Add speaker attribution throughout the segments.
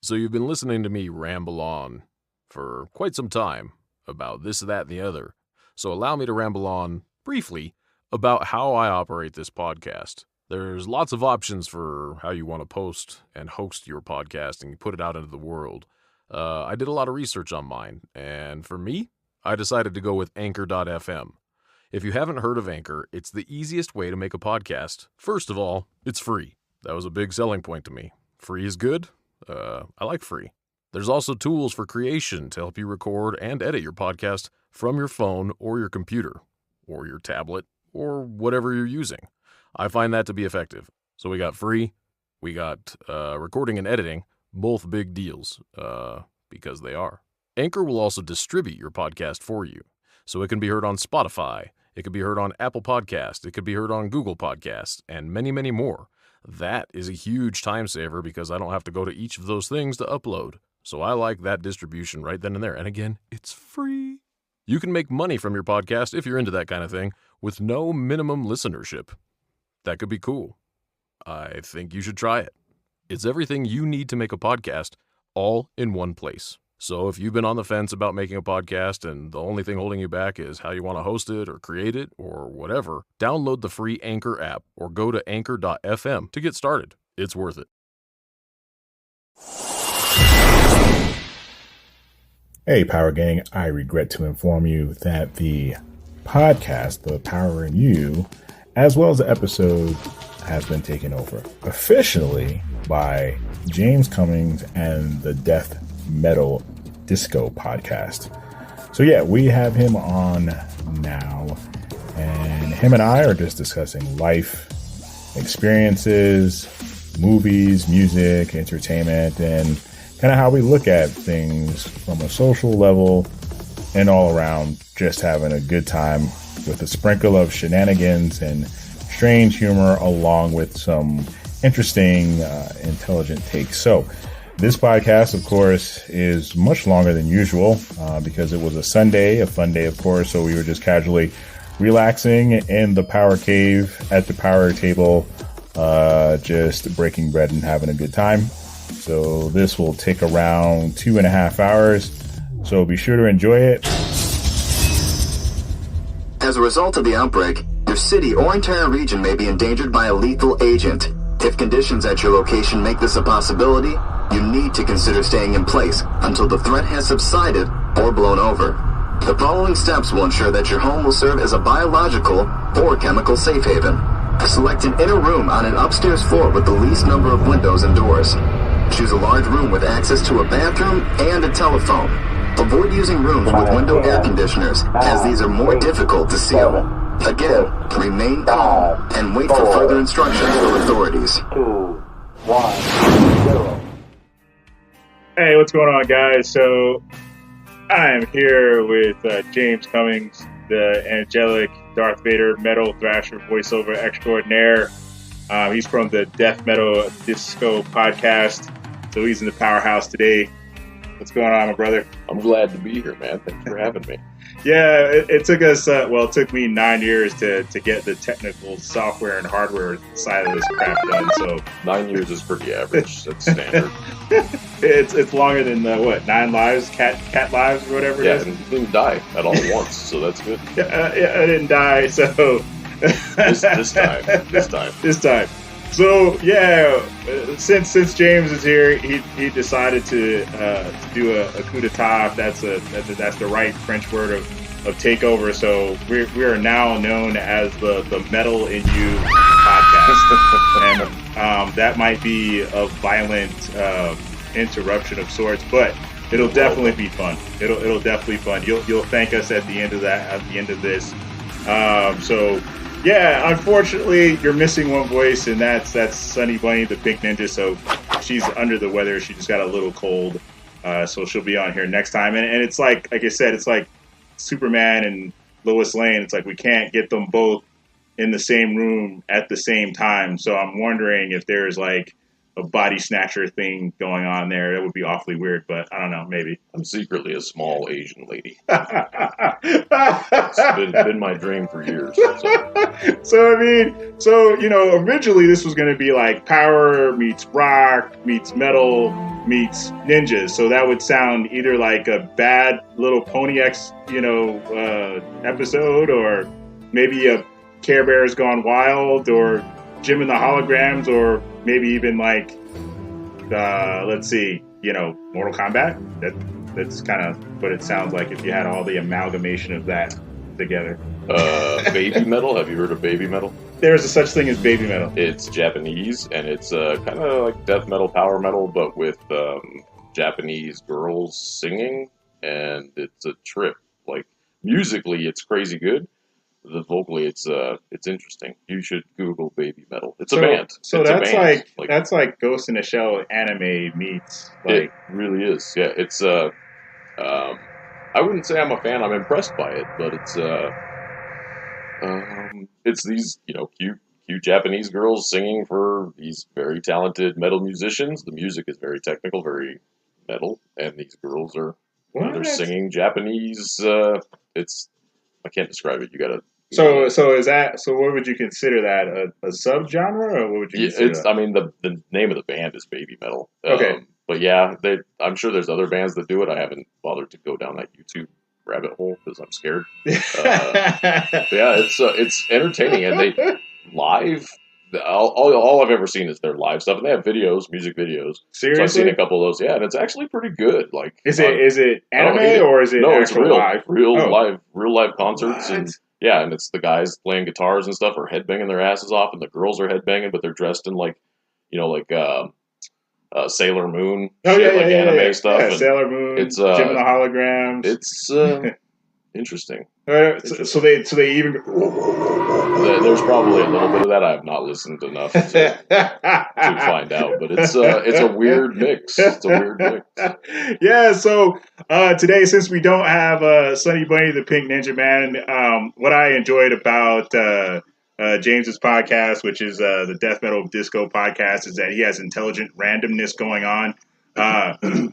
Speaker 1: So you've been listening to me ramble on for quite some time about this, that, and the other. So allow me to ramble on briefly about how I operate this podcast. There's lots of options for how you want to post and host your podcast and put it out into the world. I did a lot of research on mine, and for me, I decided to go with Anchor.fm. If you haven't heard of Anchor, it's the easiest way to make a podcast. First of all, it's free. That was a big selling point to me. Free is good. I like free. There's also tools for creation to help you record and edit your podcast from your phone or your computer or your tablet or whatever you're using. I find that to be effective. So we got free, we got recording and editing, both big deals because they are. Anchor will also distribute your podcast for you. So it can be heard on Spotify, it could be heard on Apple Podcasts, it could be heard on Google Podcasts, and many, many more. That is a huge time saver because I don't have to go to each of those things to upload. So I like that distribution right then and there. And again, it's free. You can make money from your podcast if you're into that kind of thing with no minimum listenership. That could be cool. I think you should try it. It's everything you need to make a podcast all in one place. So if you've been on the fence about making a podcast and the only thing holding you back is how you want to host it or create it or whatever, download the free Anchor app or go to anchor.fm to get started. It's worth it.
Speaker 2: Hey, Power Gang, I regret to inform you that the podcast, The Power in You, as well as the episode, has been taken over officially by James Cummings and the Death Metal Disco podcast. So yeah, we have him on now, and him and I are just discussing life, experiences, movies, music, entertainment, and kind of how we look at things from a social level and all around, just having a good time with a sprinkle of shenanigans and strange humor along with some interesting, intelligent takes. So this podcast, of course, is much longer than usual because it was a Sunday, a fun day, of course. So we were just casually relaxing in the power cave at the power table, just breaking bread and having a good time. So this will take around 2.5 hours. So be sure to enjoy it.
Speaker 3: As a result of the outbreak, your city or entire region may be endangered by a lethal agent. If conditions at your location make this a possibility, you need to consider staying in place until the threat has subsided or blown over. The following steps will ensure that your home will serve as a biological or chemical safe haven. Select an inner room on an upstairs floor with the least number of windows and doors. Choose a large room with access to a bathroom and a telephone. Avoid using rooms with window air conditioners, as these are more difficult to seal. Again, remain calm and wait for further instructions from authorities.
Speaker 4: 2, 1, 0.
Speaker 5: Hey, what's going on, guys? So I am here with James Cummings, the angelic Darth Vader metal thrasher voiceover extraordinaire. He's from the Death Metal Disco podcast, so he's in the powerhouse today. What's going on, my brother?
Speaker 1: I'm glad to be here, man. Thanks for having me.
Speaker 5: Yeah, it took us, it took me 9 years to get the technical software and hardware side of this crap done. So
Speaker 1: 9 years is pretty average. That's standard.
Speaker 5: it's longer than 9 lives, cat lives or whatever it is.
Speaker 1: Yeah, and didn't die at all once, so that's good.
Speaker 5: Yeah, I didn't die, so
Speaker 1: this time.
Speaker 5: So yeah, since James is here, he decided to do a coup d'état. That's the right French word of takeover. So we are now known as the Metal in You podcast, and that might be a violent interruption of sorts, but it'll definitely be fun. It'll definitely be fun. You'll thank us at the end of that. At the end of this, so. Yeah, unfortunately, you're missing one voice, and that's Sunny Bunny, the Pink Ninja. So she's under the weather. She just got a little cold, so she'll be on here next time. And it's like I said, it's like Superman and Lois Lane. It's like we can't get them both in the same room at the same time. So I'm wondering if there's like body snatcher thing going on there. That would be awfully weird, but I don't know, maybe.
Speaker 6: I'm secretly a small Asian lady. It's been my dream for years.
Speaker 5: So originally this was going to be like power meets rock meets metal meets ninjas. So that would sound either like a bad Little Pony X, episode, or maybe a Care Bears Gone Wild, or Jim and the Holograms, or maybe even like, let's see, Mortal Kombat. That's kind of what it sounds like if you had all the amalgamation of that together.
Speaker 6: Baby metal. Have you heard of baby metal?
Speaker 5: There's a such thing as baby metal.
Speaker 6: It's Japanese, and it's kind of like death metal, power metal, but with Japanese girls singing, and it's a trip. Like, musically, it's crazy good. Vocally, it's interesting. You should Google baby metal. It's a band.
Speaker 5: So
Speaker 6: it's
Speaker 5: that's
Speaker 6: a band.
Speaker 5: That's like Ghost in the Shell anime meets like.
Speaker 6: It really is. Yeah, it's I wouldn't say I'm a fan. I'm impressed by it, but it's these cute Japanese girls singing for these very talented metal musicians. The music is very technical, very metal, and these girls are they're singing Japanese. It's I can't describe it. You gotta.
Speaker 5: So what would you consider that, a subgenre, or what would you consider that?
Speaker 6: I mean, the name of the band is baby metal.
Speaker 5: Okay.
Speaker 6: But yeah, I'm sure there's other bands that do it. I haven't bothered to go down that YouTube rabbit hole because I'm scared. But yeah, it's entertaining, and they live. All I've ever seen is their live stuff, and they have videos, music videos.
Speaker 5: Seriously?
Speaker 6: So I've seen a couple of those. Yeah, and it's actually pretty good. Like,
Speaker 5: is it anime or is it
Speaker 6: no? It's real
Speaker 5: live?
Speaker 6: Real live concerts.
Speaker 5: What?
Speaker 6: And yeah, and it's the guys playing guitars and stuff are headbanging their asses off, and the girls are headbanging, but they're dressed in like Sailor Moon, anime stuff.
Speaker 5: Yeah,
Speaker 6: and
Speaker 5: Sailor Moon. It's Jim and the Holograms.
Speaker 6: It's interesting.
Speaker 5: So they even.
Speaker 6: There's probably a little bit of that. I have not listened enough to find out, but it's a weird mix. It's a weird mix.
Speaker 5: Yeah. So today, since we don't have Sunny Bunny the Pink Ninja Man, what I enjoyed about James's podcast, which is the Death Metal Disco podcast, is that he has intelligent randomness going on.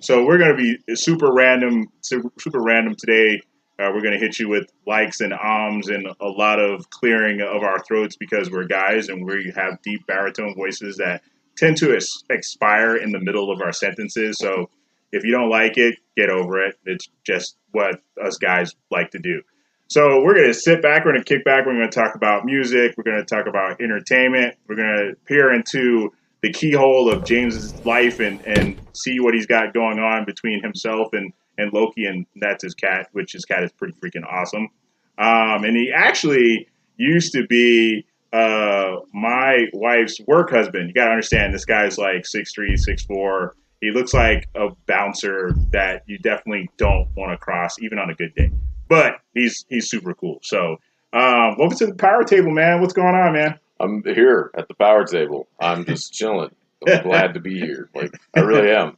Speaker 5: So we're going to be super random today. We're going to hit you with likes and ums and a lot of clearing of our throats because we're guys and we have deep baritone voices that tend to expire in the middle of our sentences. So if you don't like it, get over it. It's just what us guys like to do. So we're going to sit back. We're going to kick back. We're going to talk about music. We're going to talk about entertainment. We're going to peer into the keyhole of James's life and see what he's got going on between himself and Loki, and that's his cat, which his cat is pretty freaking awesome. And he actually used to be my wife's work husband. You got to understand, this guy's like 6'3", 6'4". He looks like a bouncer that you definitely don't want to cross, even on a good day. But he's super cool. So welcome to the power table, man. What's going on, man?
Speaker 6: I'm here at the power table. I'm just chilling. I'm glad to be here. Like, I really am.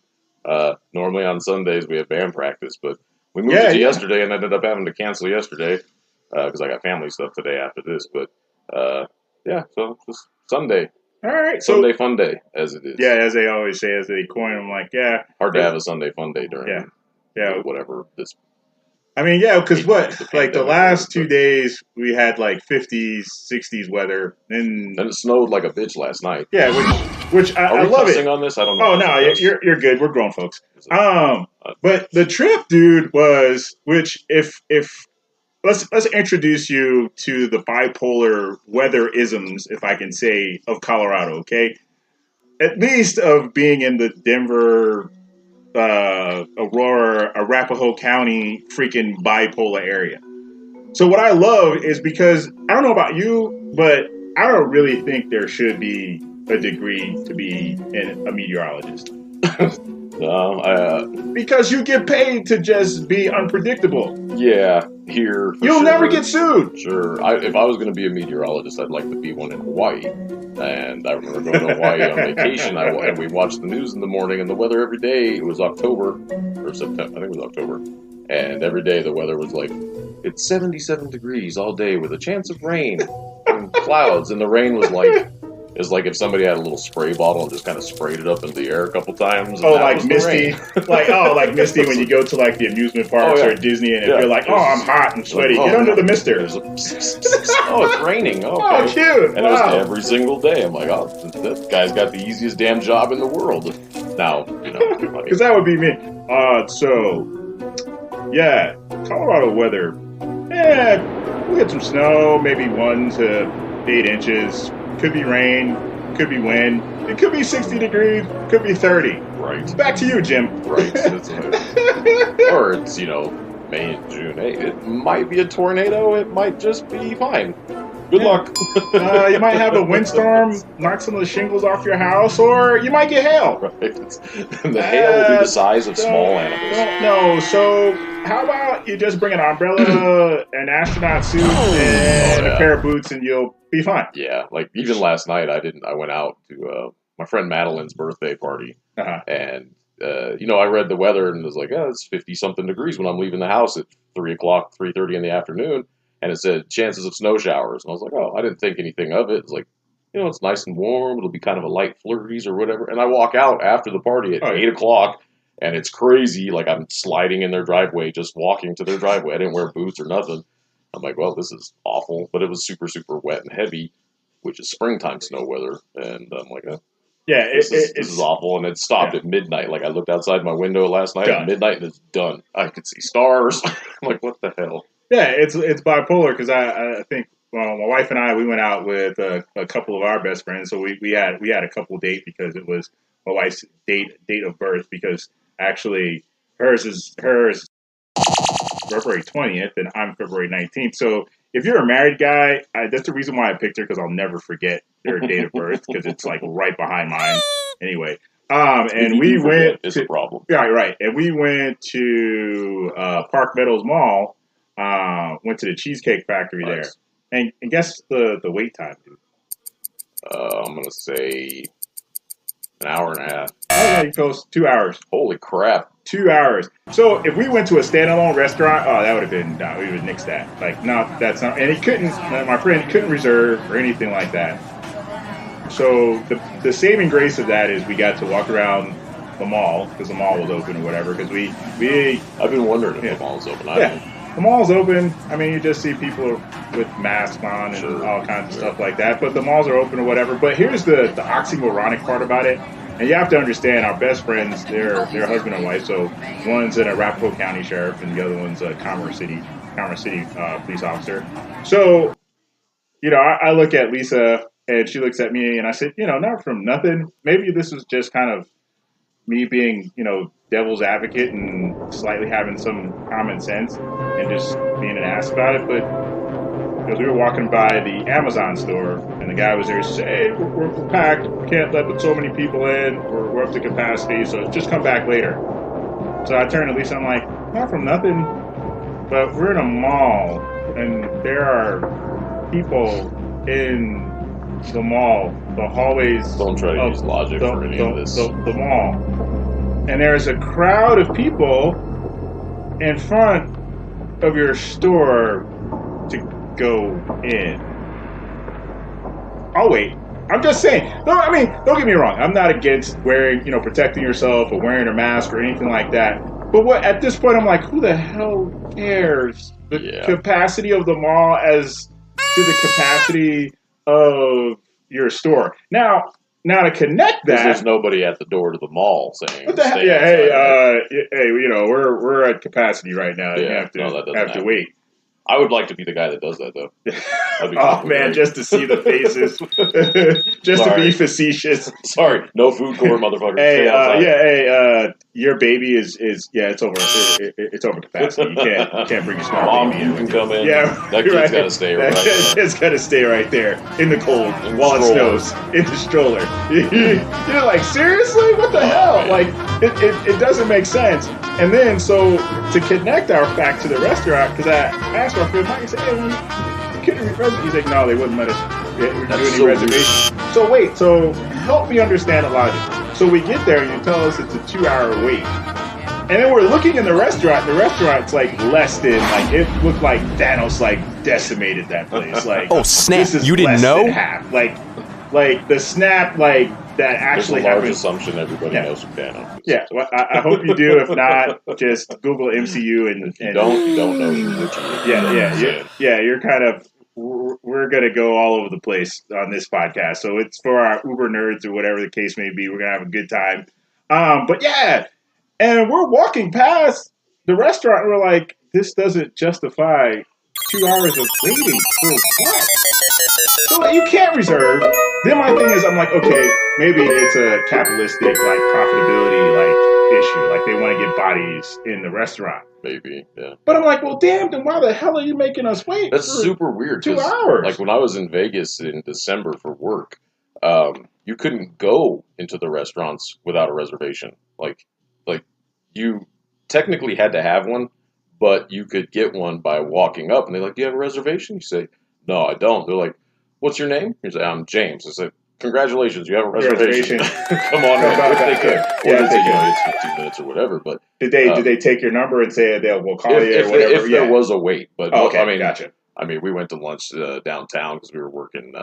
Speaker 6: Normally on Sundays we have band practice, but we moved it to yesterday and ended up having to cancel yesterday because I got family stuff today after this. But so just Sunday.
Speaker 5: All right,
Speaker 6: Sunday fun day, as it is.
Speaker 5: Yeah, as they always say, as they coin them, like
Speaker 6: hard to have a Sunday fun day during whatever this.
Speaker 5: I mean, yeah, because the last 2 days we had like 50s, 60s weather, and
Speaker 6: it snowed like a bitch last night.
Speaker 5: Yeah, which I love it.
Speaker 6: On this, I don't know.
Speaker 5: Oh no, you're good. We're grown folks. But the trip, dude, was if let's introduce you to the bipolar weather isms, if I can say, of Colorado. Okay, at least of being in the Denver, Aurora, Arapahoe County freaking bipolar area. So what I love is because I don't know about you, but I don't really think there should be a degree to be a meteorologist. Because you get paid to just be unpredictable.
Speaker 6: Yeah, here.
Speaker 5: You'll never get sued.
Speaker 6: Sure. If I was going to be a meteorologist, I'd like to be one in Hawaii. And I remember going to Hawaii on vacation, and we watched the news in the morning, and the weather every day, it was October, or September, I think it was October, and every day the weather was like, it's 77 degrees all day with a chance of rain and clouds, and the rain was like is like if somebody had a little spray bottle and just kind of sprayed it up into the air a couple times.
Speaker 5: Oh, like Misty, like Misty when you go to like the amusement parks or Disney, and if you're like, oh, I'm hot and sweaty, get under the mister.
Speaker 6: It's raining. Okay.
Speaker 5: Oh, cute.
Speaker 6: And it was every single day. I'm like, oh, that guy's got the easiest damn job in the world. Now,
Speaker 5: because that would be me. Colorado weather. We'll get some snow, maybe 1 to 8 inches. Could be rain, could be wind. It could be 60 degrees, could be 30.
Speaker 6: Right.
Speaker 5: Back to you, Jim.
Speaker 6: Right. Or it's, May and June. Hey, it might be a tornado. It might just be fine. Good luck.
Speaker 5: You might have a windstorm, knock some of the shingles off your house, or you might get hail.
Speaker 6: Right. And the hail will be the size of small animals.
Speaker 5: No, so how about you just bring an umbrella, an astronaut suit, and a pair of boots, and you'll be fine.
Speaker 6: Yeah, like even last night, I went out to my friend Madeline's birthday party, and I read the weather and was like, it's 50-something degrees when I'm leaving the house at 3:30 in the afternoon. And it said chances of snow showers. And I was like, I didn't think anything of it. It's like, it's nice and warm. It'll be kind of a light flurries or whatever. And I walk out after the party at 8 o'clock, and it's crazy. Like I'm sliding in their driveway, just walking to their driveway. I didn't wear boots or nothing. I'm like, well, this is awful. But it was super, super wet and heavy, which is springtime snow weather. And I'm like, this is awful. And it stopped at midnight. Like I looked outside my window last night at midnight, and it's done. I could see stars. I'm like, what the hell?
Speaker 5: Yeah, it's bipolar because I think my wife and I, we went out with a couple of our best friends. So we had a couple date because it was my wife's date of birth, because actually hers is February 20th and I'm February 19th. So if you're a married guy, that's the reason why I picked her, because I'll never forget their date of birth, because it's like right behind mine. Anyway. And we went
Speaker 6: it's a problem.
Speaker 5: Yeah, right. And we went to Park Meadows Mall. Went to the Cheesecake Factory there. And guess the wait time, dude.
Speaker 6: I'm gonna say an hour and a half.
Speaker 5: Oh, yeah, you close. 2 hours.
Speaker 6: Holy crap.
Speaker 5: 2 hours. So if we went to a standalone restaurant, that would have been, we would nix that. Like, no, that's not, and my friend couldn't reserve or anything like that. So the saving grace of that is we got to walk around the mall, because the mall was open or whatever, because
Speaker 6: I've been wondering if the mall's open.
Speaker 5: The mall's open. I mean, you just see people with masks on and all kinds of stuff like that. But the malls are open or whatever. But here's the oxymoronic part about it. And you have to understand, our best friends, they're husband and wife. So one's an Arapahoe County sheriff and the other one's a Commerce City police officer. So, I look at Lisa and she looks at me and I said, not from nothing. Maybe this was just kind of me being, devil's advocate and slightly having some common sense and just being an ass about it. But because we were walking by the Amazon store and the guy was there, he said, hey, we're packed. We can't let so many people in. We're up to capacity, so just come back later. So I turned to Lisa, I'm like, not from nothing, but we're in a mall and there are people in the mall, the hallways.
Speaker 6: Don't try to use logic for any of this.
Speaker 5: The mall. And there's a crowd of people in front of your store to go in. I'll wait. I'm just saying. Don't get me wrong. I'm not against wearing, protecting yourself or wearing a mask or anything like that. But at this point, I'm like, who the hell cares? The capacity of the mall as to the capacity of your store. Now to connect that,
Speaker 6: there's nobody at the door to the mall saying,
Speaker 5: "What the hell? Yeah, hey, we're at capacity right now. You have to wait."
Speaker 6: I would like to be the guy that does that, though.
Speaker 5: Oh man, just to see the faces, just to be facetious.
Speaker 6: Sorry, no food court, motherfucker.
Speaker 5: Hey, your baby is it's over. It's over capacity. You can't bring your small
Speaker 6: Mom,
Speaker 5: baby.
Speaker 6: You can come in.
Speaker 5: Yeah,
Speaker 6: that kid's got to stay right.
Speaker 5: It's got to stay right there in the cold while it snows in the stroller. You're like, seriously? What the hell? Man. Like it doesn't make sense. And then so to connect our back to the restaurant, because I asked our friend Mike, I said, hey, couldn't we reserve? He's like, no, they wouldn't let us do any reservations. So wait, so help me understand the logic. So we get there and you tell us it's a 2 hour wait. And then we're looking in the restaurant. The restaurant's like less than, like, it looked like Thanos like decimated that place. Like,
Speaker 7: oh snap! You didn't know?
Speaker 5: Half. Like like the snap, like that actually
Speaker 6: There's a large
Speaker 5: happened.
Speaker 6: assumption everybody knows who Thanos is.
Speaker 5: Yeah, well, I hope you do. If not, just Google MCU and
Speaker 6: If you don't know who Richie is.
Speaker 5: You're kind of. We're gonna go all over the place on this podcast, so it's for our Uber nerds or whatever the case may be. We're gonna have a good time. But yeah, and we're walking past the restaurant, and we're like, this doesn't justify 2 hours of waiting for what? So you can't reserve. Then my thing is, I'm like, okay, maybe it's a capitalistic like profitability like issue, like they want to get bodies in the restaurant.
Speaker 6: Maybe, yeah.
Speaker 5: But I'm like, well, damn, then why the hell are you making us wait?
Speaker 6: That's super weird.
Speaker 5: 2 hours.
Speaker 6: Like when I was in Vegas in December for work, you couldn't go into the restaurants without a reservation. Like you technically had to have one, but you could get one by walking up. And they're like, do you have a reservation? You say, no, I don't. They're like, what's your name? You say, I'm James. I said, congratulations, you have a reservation. Come on, man. If they could. It's 15 minutes or whatever. But
Speaker 5: did they take your number and say we'll call you or whatever?
Speaker 6: If there was a wait, but
Speaker 5: gotcha.
Speaker 6: I mean, we went to lunch downtown because we were working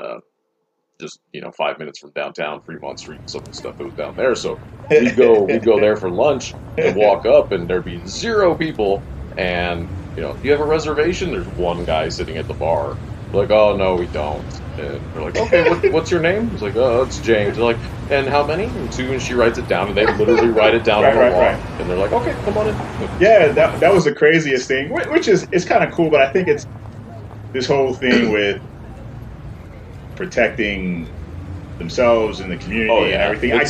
Speaker 6: just 5 minutes from downtown Fremont Street and some of the stuff that was down there. So we'd go there for lunch and walk up, and there'd be 0 people. And do you have a reservation? There's one guy sitting at the bar. We're like, oh no, we don't. And they're like, okay, what's your name? He's like, oh, it's James. They're like, and how many? And 2, and she writes it down, and they literally write it down on the wall. And they're like, okay, come on in.
Speaker 5: Yeah, that was the craziest thing, which is it's kind of cool, but I think it's this whole thing with protecting themselves and the community and everything. I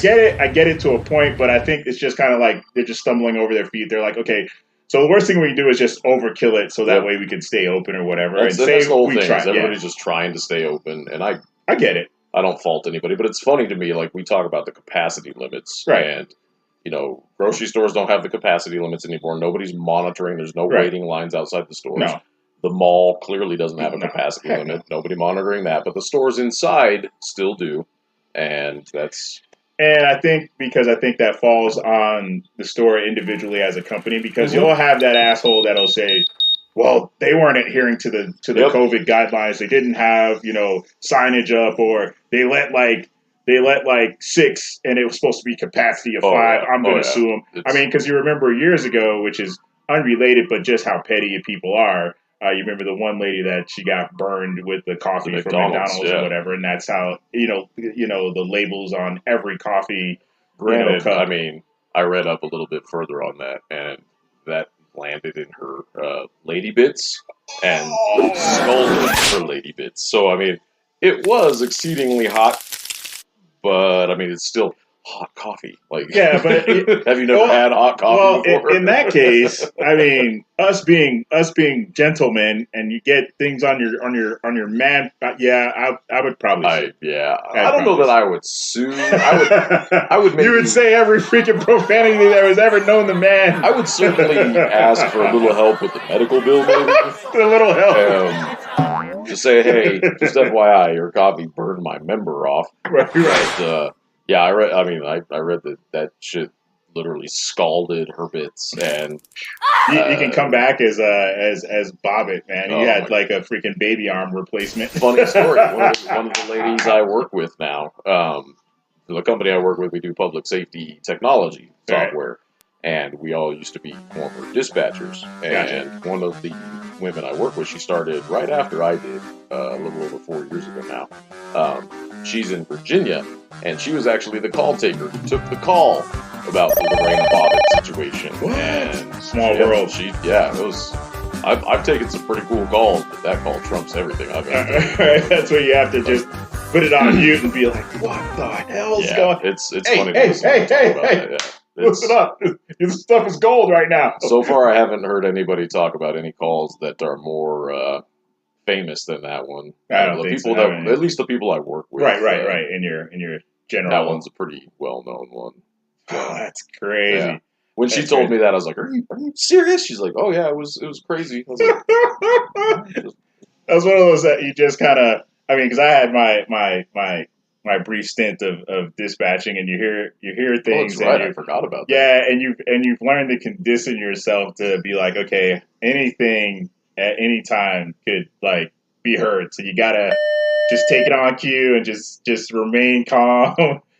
Speaker 5: get it to a point, but I think it's just kind of like they're just stumbling over their feet. They're like, okay, so the worst thing we can do is just overkill it so that way we can stay open or whatever.
Speaker 6: That's the whole thing. Everybody's just trying to stay open, and I
Speaker 5: get it.
Speaker 6: I don't fault anybody, but it's funny to me, like we talk about the capacity limits,
Speaker 5: right?
Speaker 6: And grocery stores don't have the capacity limits anymore. Nobody's monitoring. There's no waiting lines outside the stores.
Speaker 5: No.
Speaker 6: The mall clearly doesn't have a capacity limit. Nobody monitoring that, but the stores inside still do, and that's.
Speaker 5: And I think that falls on the store individually as a company, because you'll have that asshole that'll say, well, they weren't adhering to the COVID guidelines. They didn't have, signage up, or they let 6 and it was supposed to be capacity of 5. Yeah. I'm going to sue them. I mean, because you remember years ago, which is unrelated, but just how petty people are. You remember the one lady that she got burned with the coffee from McDonald's or whatever, and that's how the labels on every coffee.
Speaker 6: Granted, I mean, I read up a little bit further on that, and that landed in her lady bits and scalded her lady bits. So I mean, it was exceedingly hot, but I mean, it's still hot coffee. Like,
Speaker 5: yeah, but
Speaker 6: have you never had hot coffee before?
Speaker 5: In that case, I mean, us being gentlemen, and you get things on your man. I would probably.
Speaker 6: I don't know that I would sue. I would.
Speaker 5: You would say every freaking profanity that was ever known to man.
Speaker 6: I would certainly ask for a little help with the medical bill, maybe.
Speaker 5: A little help.
Speaker 6: Just say, hey, just FYI, your coffee burned my member off.
Speaker 5: Right.
Speaker 6: But, yeah, I read that shit literally scalded her bits, and
Speaker 5: you can come back as Bobbit, man. He had like a freaking baby arm replacement.
Speaker 6: Funny story. One of the ladies I work with now, the company I work with, we do public safety technology software, and we all used to be former dispatchers. And one of the women I work with, she started right after I did, a little over 4 years ago now. She's in Virginia, and she was actually the call taker who took the call about the Lorraine Bobbitt situation. And
Speaker 5: small world.
Speaker 6: It was. I've taken some pretty cool calls, but that call trumps everything I've ever.
Speaker 5: That's where you have to just put it on mute and be like, "What the hell's going?"
Speaker 6: It's funny. Hey.
Speaker 5: Listen up. This stuff is gold right now.
Speaker 6: So far, I haven't heard anybody talk about any calls that are more famous than that one.
Speaker 5: I don't think so.
Speaker 6: At least the people I work with.
Speaker 5: Right. In your general.
Speaker 6: That one's a pretty well-known one.
Speaker 5: Oh, that's crazy. Yeah.
Speaker 6: When she told me that, I was like, "Are you serious?" She's like, "Oh yeah, it was crazy." I was like,
Speaker 5: that was one of those that you just kind of. I mean, because I had my brief stint of dispatching, and you hear things.
Speaker 6: Oh, that's right. I forgot about that.
Speaker 5: Yeah, and you've learned to condition yourself to be like, okay, anything at any time could like be heard, so you gotta just take it on cue and just remain calm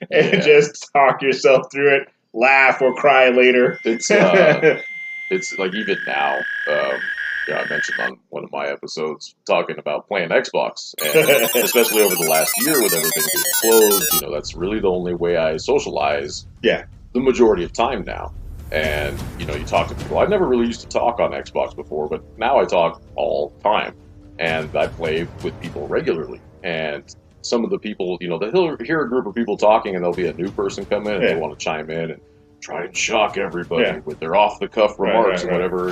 Speaker 5: and just talk yourself through it, laugh or cry later.
Speaker 6: It's like even now, I mentioned on one of my episodes talking about playing Xbox, and especially over the last year with everything being closed, that's really the only way I socialize.
Speaker 5: Yeah.
Speaker 6: The majority of time now. And, you talk to people. I never really used to talk on Xbox before, but now I talk all the time. And I play with people regularly. And some of the people, they'll hear a group of people talking and there'll be a new person come in and they want to chime in and try and shock everybody with their off-the-cuff remarks and whatever.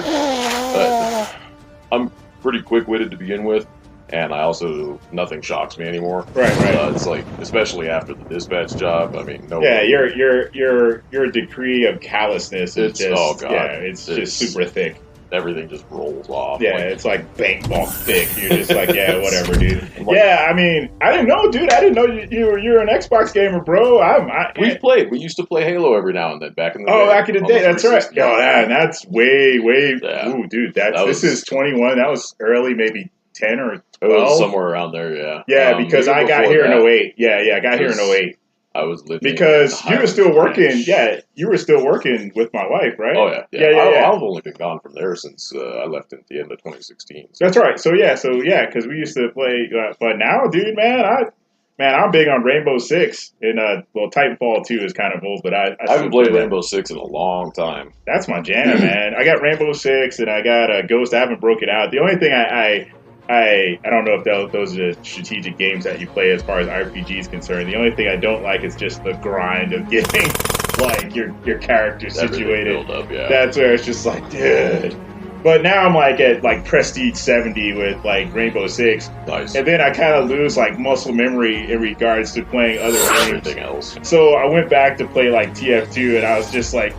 Speaker 6: I'm pretty quick-witted to begin with. And I also, nothing shocks me anymore.
Speaker 5: Right.
Speaker 6: It's like, especially after the dispatch job. I mean, no.
Speaker 5: Yeah, your degree of callousness is it's just super thick.
Speaker 6: Everything just rolls off.
Speaker 5: Yeah, it's like bank ball thick. You're just like, yeah, whatever, dude. I mean, I didn't know, dude. I didn't know you're an Xbox gamer, bro.
Speaker 6: We've played. We used to play Halo every now and then back in the day.
Speaker 5: Oh, back in the day. That's right. Yo, that's way.
Speaker 6: Yeah.
Speaker 5: Ooh, dude. This is 21. That was early, maybe 10 or 12.
Speaker 6: It was somewhere around there, yeah.
Speaker 5: Yeah, because I got here in 08. Yeah, I got here in 08.
Speaker 6: I was living
Speaker 5: because you were still working. Yeah, you were still working with my wife, right?
Speaker 6: Oh yeah. I've only been gone from there since I left at the end of 2016. So.
Speaker 5: That's right. So because we used to play. But now, dude, I'm big on Rainbow Six. And Titanfall 2 is kind of old, but I
Speaker 6: haven't played Rainbow Six in a long time.
Speaker 5: That's my jam, man. I got Rainbow Six and I got Ghost. I haven't broken out. The only thing I don't know if those are strategic games that you play as far as RPG is concerned. The only thing I don't like is just the grind of getting like your character situated.
Speaker 6: Build up, yeah.
Speaker 5: That's where it's just like, dude. But now I'm like at like Prestige 70 with like Rainbow Six.
Speaker 6: Nice.
Speaker 5: And then I kind of lose like muscle memory in regards to playing other games.
Speaker 6: Everything else.
Speaker 5: So I went back to play like TF2 and I was just like,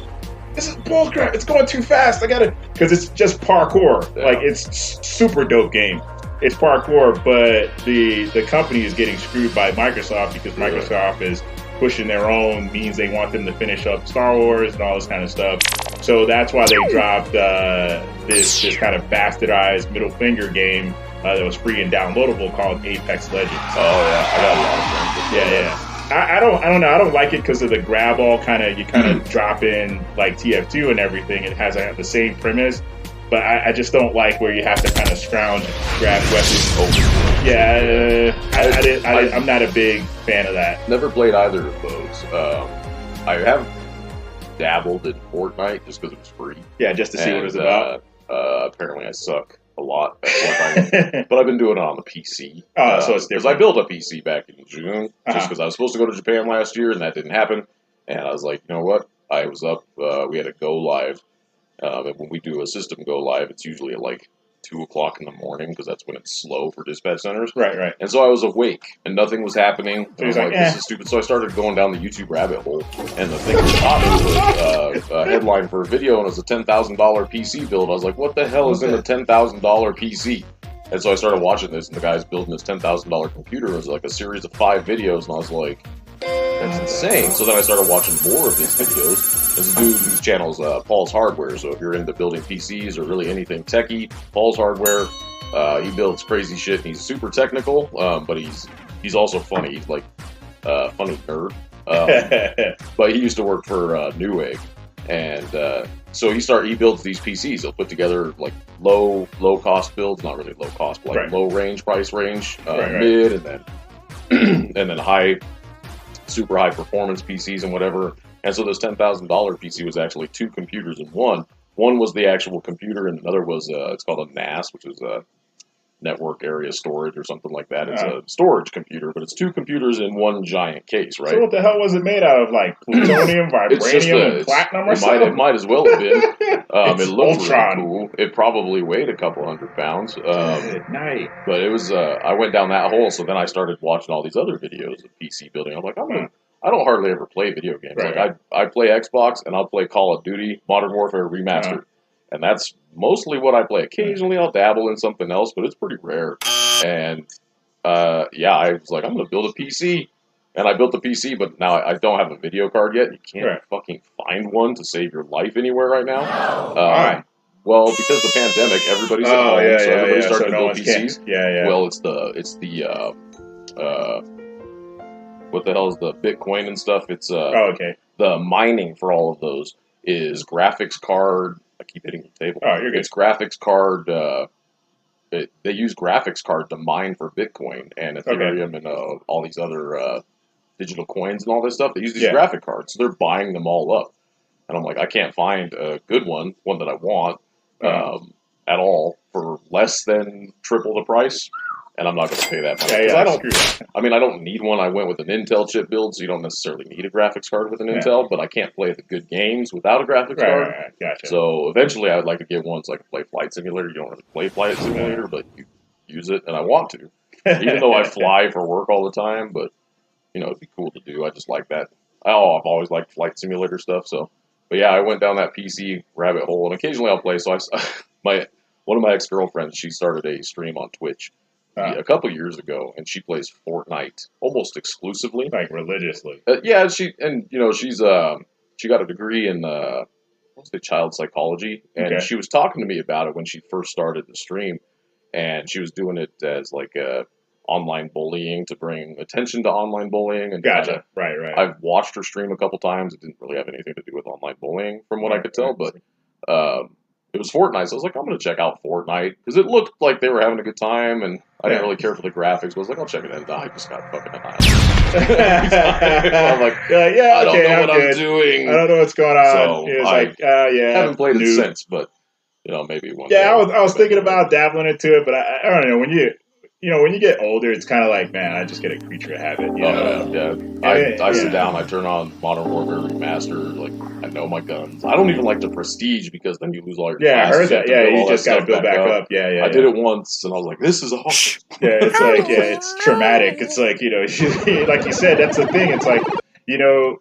Speaker 5: this is bullcrap. It's going too fast. Because it's just parkour.
Speaker 6: Yeah.
Speaker 5: Like it's super dope game. It's parkour, but the company is getting screwed by Microsoft because Microsoft is pushing their own means they want them to finish up Star Wars and all this kind of stuff. So that's why they dropped this kind of bastardized middle finger game that was free and downloadable called Apex Legends.
Speaker 6: Oh yeah, I got a lot of friends.
Speaker 5: Yeah. I don't know. I don't like it because of the grab all you kind of drop in like TF2 and everything. It has the same premise. But I just don't like where you have to kind of scrounge, grab weapons. Yeah, I'm not a big fan of that.
Speaker 6: Never played either of those. I have dabbled in Fortnite just because it was free.
Speaker 5: Yeah, just to see what it was about.
Speaker 6: Apparently I suck a lot at Fortnite. But I've been doing it on the PC.
Speaker 5: So it's different.
Speaker 6: Because I built a PC back in June, just because I was supposed to go to Japan last year, and that didn't happen. And I was like, you know what? I was up, we had a go live. And when we do a system go live, it's usually at like 2 o'clock in the morning because that's when it's slow for dispatch centers.
Speaker 5: Right.
Speaker 6: And so I was awake and nothing was happening. So I was like,
Speaker 5: this
Speaker 6: is stupid. So I started going down the YouTube rabbit hole, and the thing that caught me was a headline for a video, and it was a $10,000 PC build. I was like, what the hell is in a $10,000 PC? And so I started watching this, and the guy's building this $10,000 computer. It was like a series of 5 videos, and I was like, that's insane. So then I started watching more of his videos. There's a dude whose channel is Paul's Hardware. So if you're into building PCs or really anything techie, Paul's Hardware, he builds crazy shit. And he's super technical, but he's also funny. He's like funny nerd. But he used to work for Newegg, and so he builds these PCs. He'll put together like low cost builds, not really low cost, but like low range price range, mid, and then high. Super high performance PCs and whatever. And so this $10,000 PC was actually 2 computers in one. One was the actual computer, and another was it's called a NAS, which is a network area storage or something like that. It's a storage computer, but it's 2 computers in one giant case, right?
Speaker 5: So what the hell was it made out of? Like plutonium, vibranium, and platinum or something?
Speaker 6: It might as well have been. It looked
Speaker 5: Ultron.
Speaker 6: really cool. It probably weighed a couple 100 pounds.
Speaker 5: Good night.
Speaker 6: But it was, I went down that hole, so then I started watching all these other videos of PC building. I'm like, I don't hardly ever play video games.
Speaker 5: Right.
Speaker 6: I play Xbox, and I'll play Call of Duty, Modern Warfare Remastered. And that's mostly what I play. Occasionally I'll dabble in something else, but it's pretty rare. And I was like, I'm going to build a PC. And I built the PC, but now I don't have a video card yet. You can't fucking find one to save your life anywhere right now.
Speaker 5: Why?
Speaker 6: Well, because the pandemic, everybody's at home, so everybody started to build PCs.
Speaker 5: Yeah.
Speaker 6: Well, it's the what the hell is the Bitcoin and stuff? It's
Speaker 5: okay.
Speaker 6: The mining for all of those is graphics card. I keep hitting the table.
Speaker 5: Oh, you're good.
Speaker 6: It's graphics card. They use graphics card to mine for Bitcoin and Ethereum and all these other digital coins and all this stuff. They use these graphic cards, so they're buying them all up. And I'm like, I can't find a good one that I want at all for less than triple the price. And I'm not going to pay that much. I don't need one. I went with an Intel chip build, so you don't necessarily need a graphics card with an Intel, but I can't play the good games without a graphics card.
Speaker 5: Right, gotcha.
Speaker 6: So eventually I'd like to get one so I can play Flight Simulator. You don't really play Flight Simulator, but you use it, and I want to. Even though I fly for work all the time, but, it'd be cool to do. I just like that. I've always liked Flight Simulator stuff, so. But yeah, I went down that PC rabbit hole, and occasionally I'll play. So one of my ex-girlfriends, she started a stream on Twitch a couple years ago, and she plays Fortnite almost exclusively,
Speaker 5: like religiously.
Speaker 6: She's she got a degree in child psychology, and she was talking to me about it when she first started the stream, and she was doing it as like online bullying to bring attention to online bullying. And
Speaker 5: gotcha. Right.
Speaker 6: I've watched her stream a couple times. It didn't really have anything to do with online bullying, from what I could tell, but it was Fortnite, so I was like, I'm going to check out Fortnite, because it looked like they were having a good time, and I didn't really care for the graphics, but I was like, I'll check it out, and I just got fucking annihilated. I'm like, I don't know what I'm doing.
Speaker 5: I don't know what's going on.
Speaker 6: So I haven't played it since, but, maybe one day.
Speaker 5: I was thinking about dabbling into it, but I don't know, when you get older, it's kind of like, man, I just get a creature of habit.
Speaker 6: I sit down, I turn on Modern Warfare Remastered, like, I know my guns. I don't even like the Prestige, because then you lose all your classes.
Speaker 5: I heard that. You just got to build back up.
Speaker 6: I did it once, and I was like, this is awesome.
Speaker 5: It's like, it's traumatic. It's like, like you said, that's the thing. It's like, you're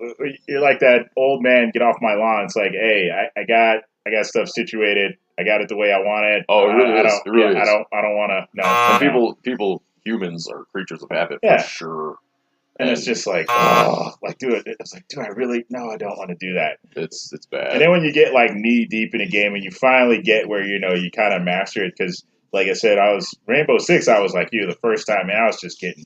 Speaker 5: like that old man, get off my lawn. It's like, hey, I got stuff situated. I got it the way I want it.
Speaker 6: Oh, it really is. It really is.
Speaker 5: I don't want to. No.
Speaker 6: And humans are creatures of habit for sure.
Speaker 5: And it's just like, dude, it's like, do I really? No, I don't want to do that.
Speaker 6: It's bad.
Speaker 5: And then when you get like knee deep in a game and you finally get where you kind of master it, because like I said, I was Rainbow Six. I was like you the first time, man. I was just getting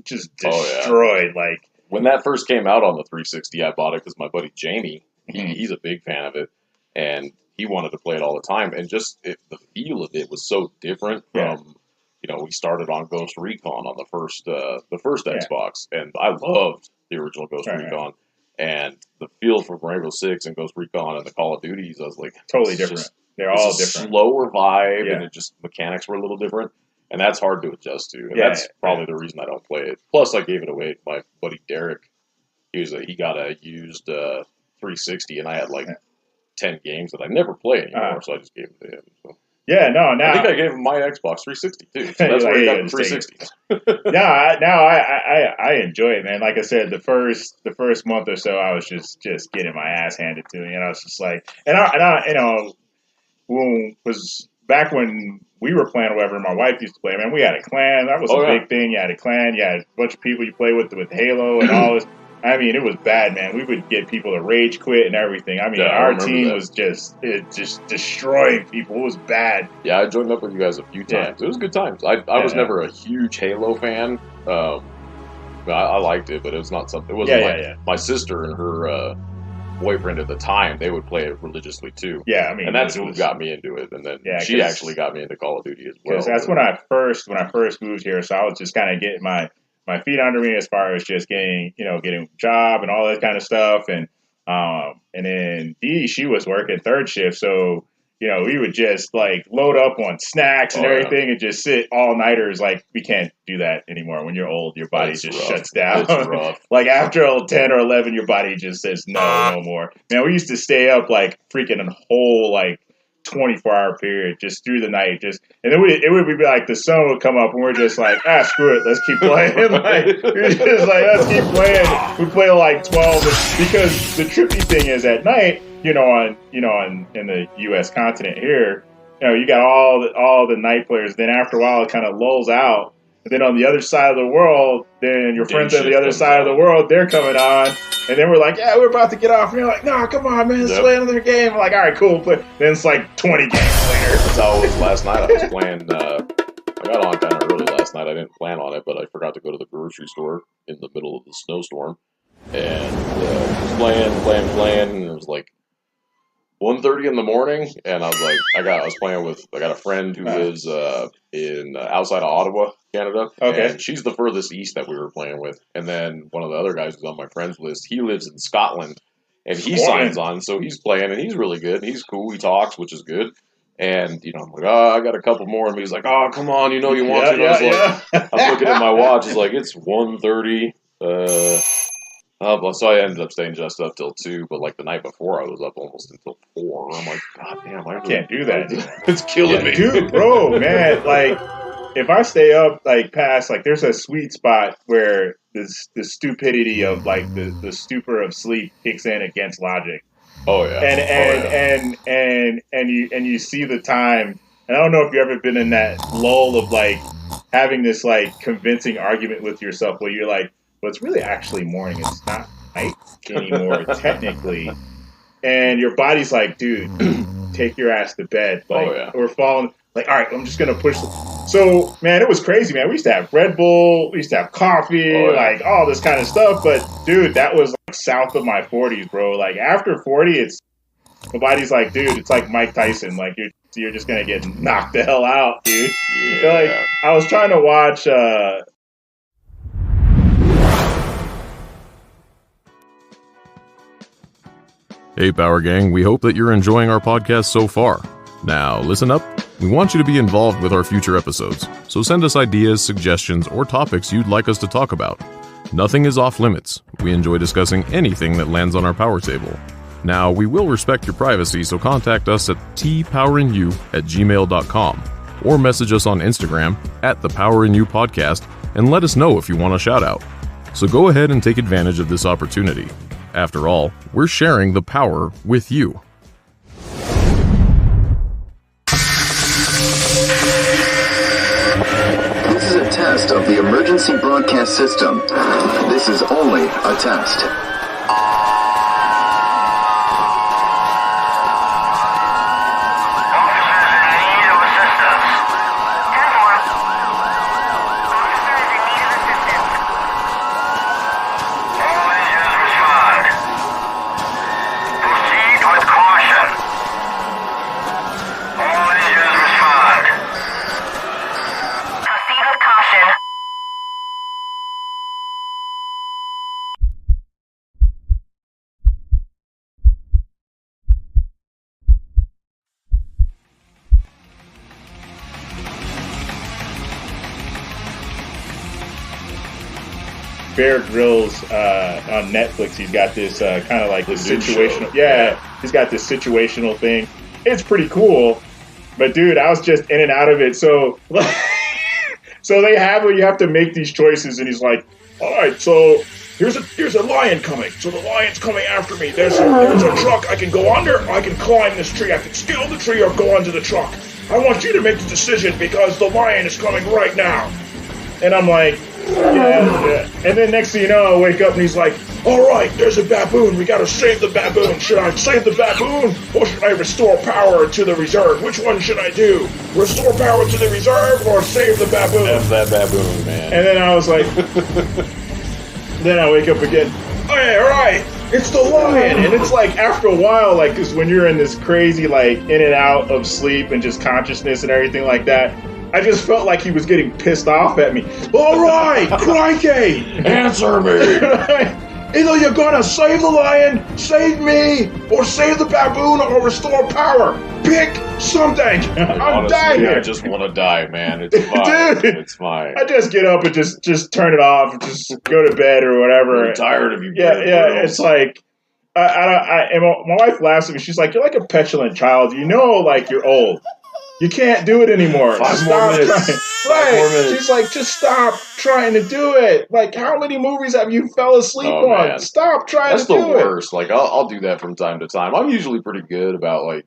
Speaker 5: destroyed. Like
Speaker 6: when that first came out on the 360, I bought it because my buddy Jamie, he's a big fan of it, and he wanted to play it all the time, and just the feel of it was so different from, we started on Ghost Recon on the first Xbox, and I loved the original Ghost Recon, and the feel from Rainbow Six and Ghost Recon and the Call of Duties, I was like,
Speaker 5: totally different. They're all different.
Speaker 6: Slower vibe, and mechanics were a little different, and that's hard to adjust to, and that's probably the reason I don't play it. Plus, I gave it away to my buddy Derek. He got a used 360, and I had like 10 games that I never play anymore, so I just gave them to him. So.
Speaker 5: I
Speaker 6: think I gave him my Xbox 360 too. So that's where he got the 360.
Speaker 5: I enjoy it, man. Like I said, the first month or so, I was just getting my ass handed to me, and I was just like, was back when we were playing, or whatever, my wife used to play, man, we had a clan. That was a big thing. You had a clan. You had a bunch of people you play with Halo and all this. I mean, it was bad, man. We would get people to rage quit and everything. I mean, our team was just destroying people. It was bad.
Speaker 6: Yeah, I joined up with you guys a few times. It was good times. I was never a huge Halo fan. I liked it, but it was not something. It wasn't my sister and her boyfriend at the time. They would play it religiously too.
Speaker 5: Yeah, I mean,
Speaker 6: and that's who got me into it. And then she actually got me into Call of Duty as well.
Speaker 5: That's when I first moved here. So I was just kind of getting my feet under me as far as just getting a job and all that kind of stuff. And then Dee, she was working third shift. So, we would just like load up on snacks and everything and just sit all nighters. Like, we can't do that anymore. When you're old, your body shuts down.
Speaker 6: It's rough.
Speaker 5: Like after 10 or 11, your body just says no more. Man, we used to stay up like freaking a whole like 24-hour period just through the night, and then it would be like the sun would come up and we're just like, screw it, let's keep playing. We're just like, let's keep playing. We play like 12 because the trippy thing is at night, in the U.S. continent here, you got all the night players. Then after a while, it kind of lulls out. And then on the other side of the world, then your friends on the other side of the world, they're coming on. And then we're like, we're about to get off. And you're like, no, come on, man, let's play another game. I'm like, all right, cool. Then it's like 20 games later.
Speaker 6: That's how it was last night. I was playing, I got on kind of early last last night. I didn't plan on it, but I forgot to go to the grocery store in the middle of the snowstorm. And was playing, and it was like 1:30 in the morning, and I was like, I got a friend who lives in outside of Ottawa, Canada.
Speaker 5: Okay.
Speaker 6: And she's the furthest east that we were playing with. And then one of the other guys who's on my friends list, he lives in Scotland, and he signs on, so he's playing, and he's really good. He's cool. He talks, which is good. And, I'm like, I got a couple more. And he's like, come on, you want to. And I was like, I'm looking at my watch. It's like, it's 1:30. So I ended up staying just up till 2, but like the night before, I was up almost until 4. I'm like, God damn, I
Speaker 5: can't do that.
Speaker 6: It's killing me,
Speaker 5: dude, bro, man. Like, if I stay up like past, like, there's a sweet spot where the stupidity of like the stupor of sleep kicks in against logic.
Speaker 6: Oh yeah,
Speaker 5: and you see the time. And I don't know if you've ever been in that lull of like having this like convincing argument with yourself where you're like, well, it's really actually morning. It's not night anymore, technically. And your body's like, dude, take your ass to bed. Like, we're falling. Like, all right, I'm just going to push. So, man, it was crazy, man. We used to have Red Bull. We used to have coffee, like all this kind of stuff. But, dude, that was like south of my 40s, bro. Like, after 40, my body's like, dude, it's like Mike Tyson. Like, you're just going to get knocked the hell out, dude.
Speaker 6: Yeah.
Speaker 5: Like, I was trying to watch...
Speaker 1: Hey, Power Gang, we hope that you're enjoying our podcast so far. Now, listen up. We want you to be involved with our future episodes, so send us ideas, suggestions, or topics you'd like us to talk about. Nothing is off limits. We enjoy discussing anything that lands on our power table. Now, we will respect your privacy, so contact us at tpoweringyou@gmail.com or message us on Instagram @thepowerinyoupodcast and let us know if you want a shout out. So go ahead and take advantage of this opportunity. After all, we're sharing the power with you.
Speaker 3: This is a test of the emergency broadcast system. This is only a test.
Speaker 5: Bear Grylls on Netflix. He's got this kind of like this situational. He's got this situational thing. It's pretty cool, but dude, I was just in and out of it. So, so they have where you have to make these choices, and he's like, "All right, so here's a lion coming. So the lion's coming after me. There's a truck. I can go under. Or I can climb this tree. I can scale the tree or go under the truck. I want you to make the decision because the lion is coming right now." And I'm like, yeah. And then next thing you know, I wake up and he's like, "All right, there's a baboon. We got to save the baboon. Should I save the baboon or should I restore power to the reserve? Which one should I do? Restore power to the reserve or save the baboon?"
Speaker 6: That's that baboon, man.
Speaker 5: And then I was like, then I wake up again. "Hey, all right, it's the lion." And it's like after a while, like, because when you're in this crazy, like, in and out of sleep and just consciousness and everything like that, I just felt like he was getting pissed off at me. "All right, crikey,
Speaker 6: answer me.
Speaker 5: Either you're gonna save the lion, save me, or save the baboon, or restore power. Pick something." I'm dying here.
Speaker 6: I just want to die, man. It's fine.
Speaker 5: Dude,
Speaker 6: it's fine.
Speaker 5: I just get up and just turn it off, and just go to bed or whatever.
Speaker 6: I'm tired of you.
Speaker 5: Yeah. It's like and my wife laughs at me. She's like, "You're like a petulant child. Like you're old. You can't do it anymore.
Speaker 6: Five more minutes.
Speaker 5: She's like, just stop trying to do it. Like, how many movies have you fell asleep on?
Speaker 6: Man.
Speaker 5: Stop trying to do it."
Speaker 6: That's the worst. Like, I'll do that from time to time. I'm usually pretty good about, like,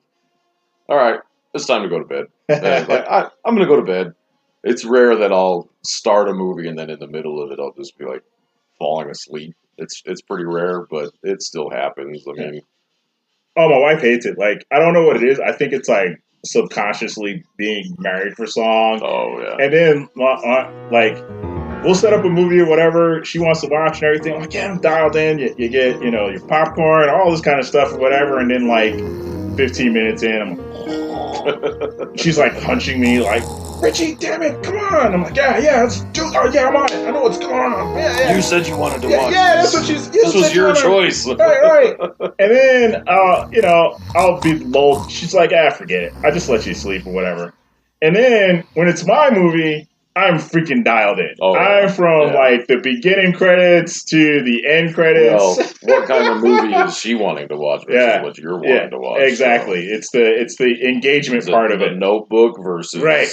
Speaker 6: all right, it's time to go to bed. I'm going to go to bed. It's rare that I'll start a movie and then in the middle of it I'll just be, like, falling asleep. It's pretty rare, but it still happens. I mean...
Speaker 5: Oh, my wife hates it. Like, I don't know what it is. I think it's, like, subconsciously being married for so long.
Speaker 6: Oh yeah.
Speaker 5: And then like we'll set up a movie or whatever she wants to watch and everything. I'm like, yeah, I'm dialed in. You get, your popcorn, all this kind of stuff or whatever. And then like 15 minutes in, she's like punching me like, Richie, damn it, come on. I'm like, yeah, let's do it. Oh, yeah, I'm on it. I know what's going on. Yeah.
Speaker 6: You said you wanted to watch.
Speaker 5: Yeah, that's what she's.
Speaker 6: This was your choice.
Speaker 5: Right. And then, I'll be lulled. She's like, forget it. I just let you sleep or whatever. And then when it's my movie, I'm freaking dialed in.
Speaker 6: Oh,
Speaker 5: I'm from like the beginning credits to the end credits.
Speaker 6: Well, what kind of movie is she wanting to watch versus what you're wanting to watch?
Speaker 5: Exactly. So. It's the engagement part of it.
Speaker 6: Notebook versus
Speaker 5: right.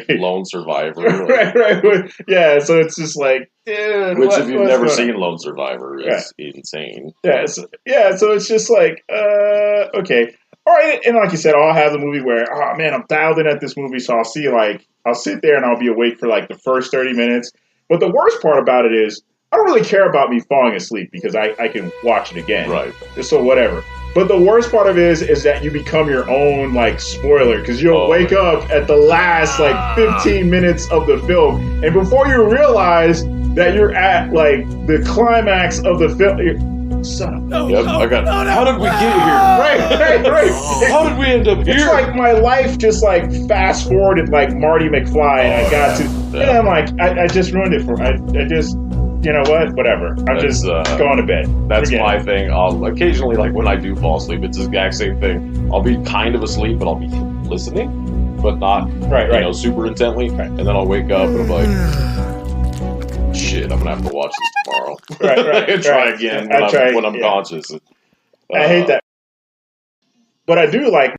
Speaker 6: Lone Survivor.
Speaker 5: Right. Yeah, so it's just like, dude,
Speaker 6: which if you've never seen Lone Survivor is insane.
Speaker 5: Yeah, so it's just like, okay. All right, and like you said, I'll have the movie where, oh man, I'm dialed in at this movie, so I'll sit there and I'll be awake for like the first 30 minutes. But the worst part about it is, I don't really care about me falling asleep because I can watch it again.
Speaker 6: Right.
Speaker 5: So whatever. But the worst part of it is that you become your own like spoiler because you'll wake up at the last like 15 minutes of the film, and before you realize that you're at like the climax of the film. Son of
Speaker 6: how did we get here?
Speaker 5: Right.
Speaker 6: How did we end up here?
Speaker 5: It's like my life just like fast forwarded like Marty McFly, and I got to, and I'm like, I just ruined it for. I just, you know what? Whatever. I'm just going to bed.
Speaker 6: That's my thing. I'll occasionally, like when I do fall asleep, it's the exact same thing. I'll be kind of asleep, but I'll be listening, but not super intently, and then I'll wake up and I'm like, shit, I'm gonna have to watch this tomorrow.
Speaker 5: Right.
Speaker 6: And try again when I'm conscious.
Speaker 5: I hate that. But I do like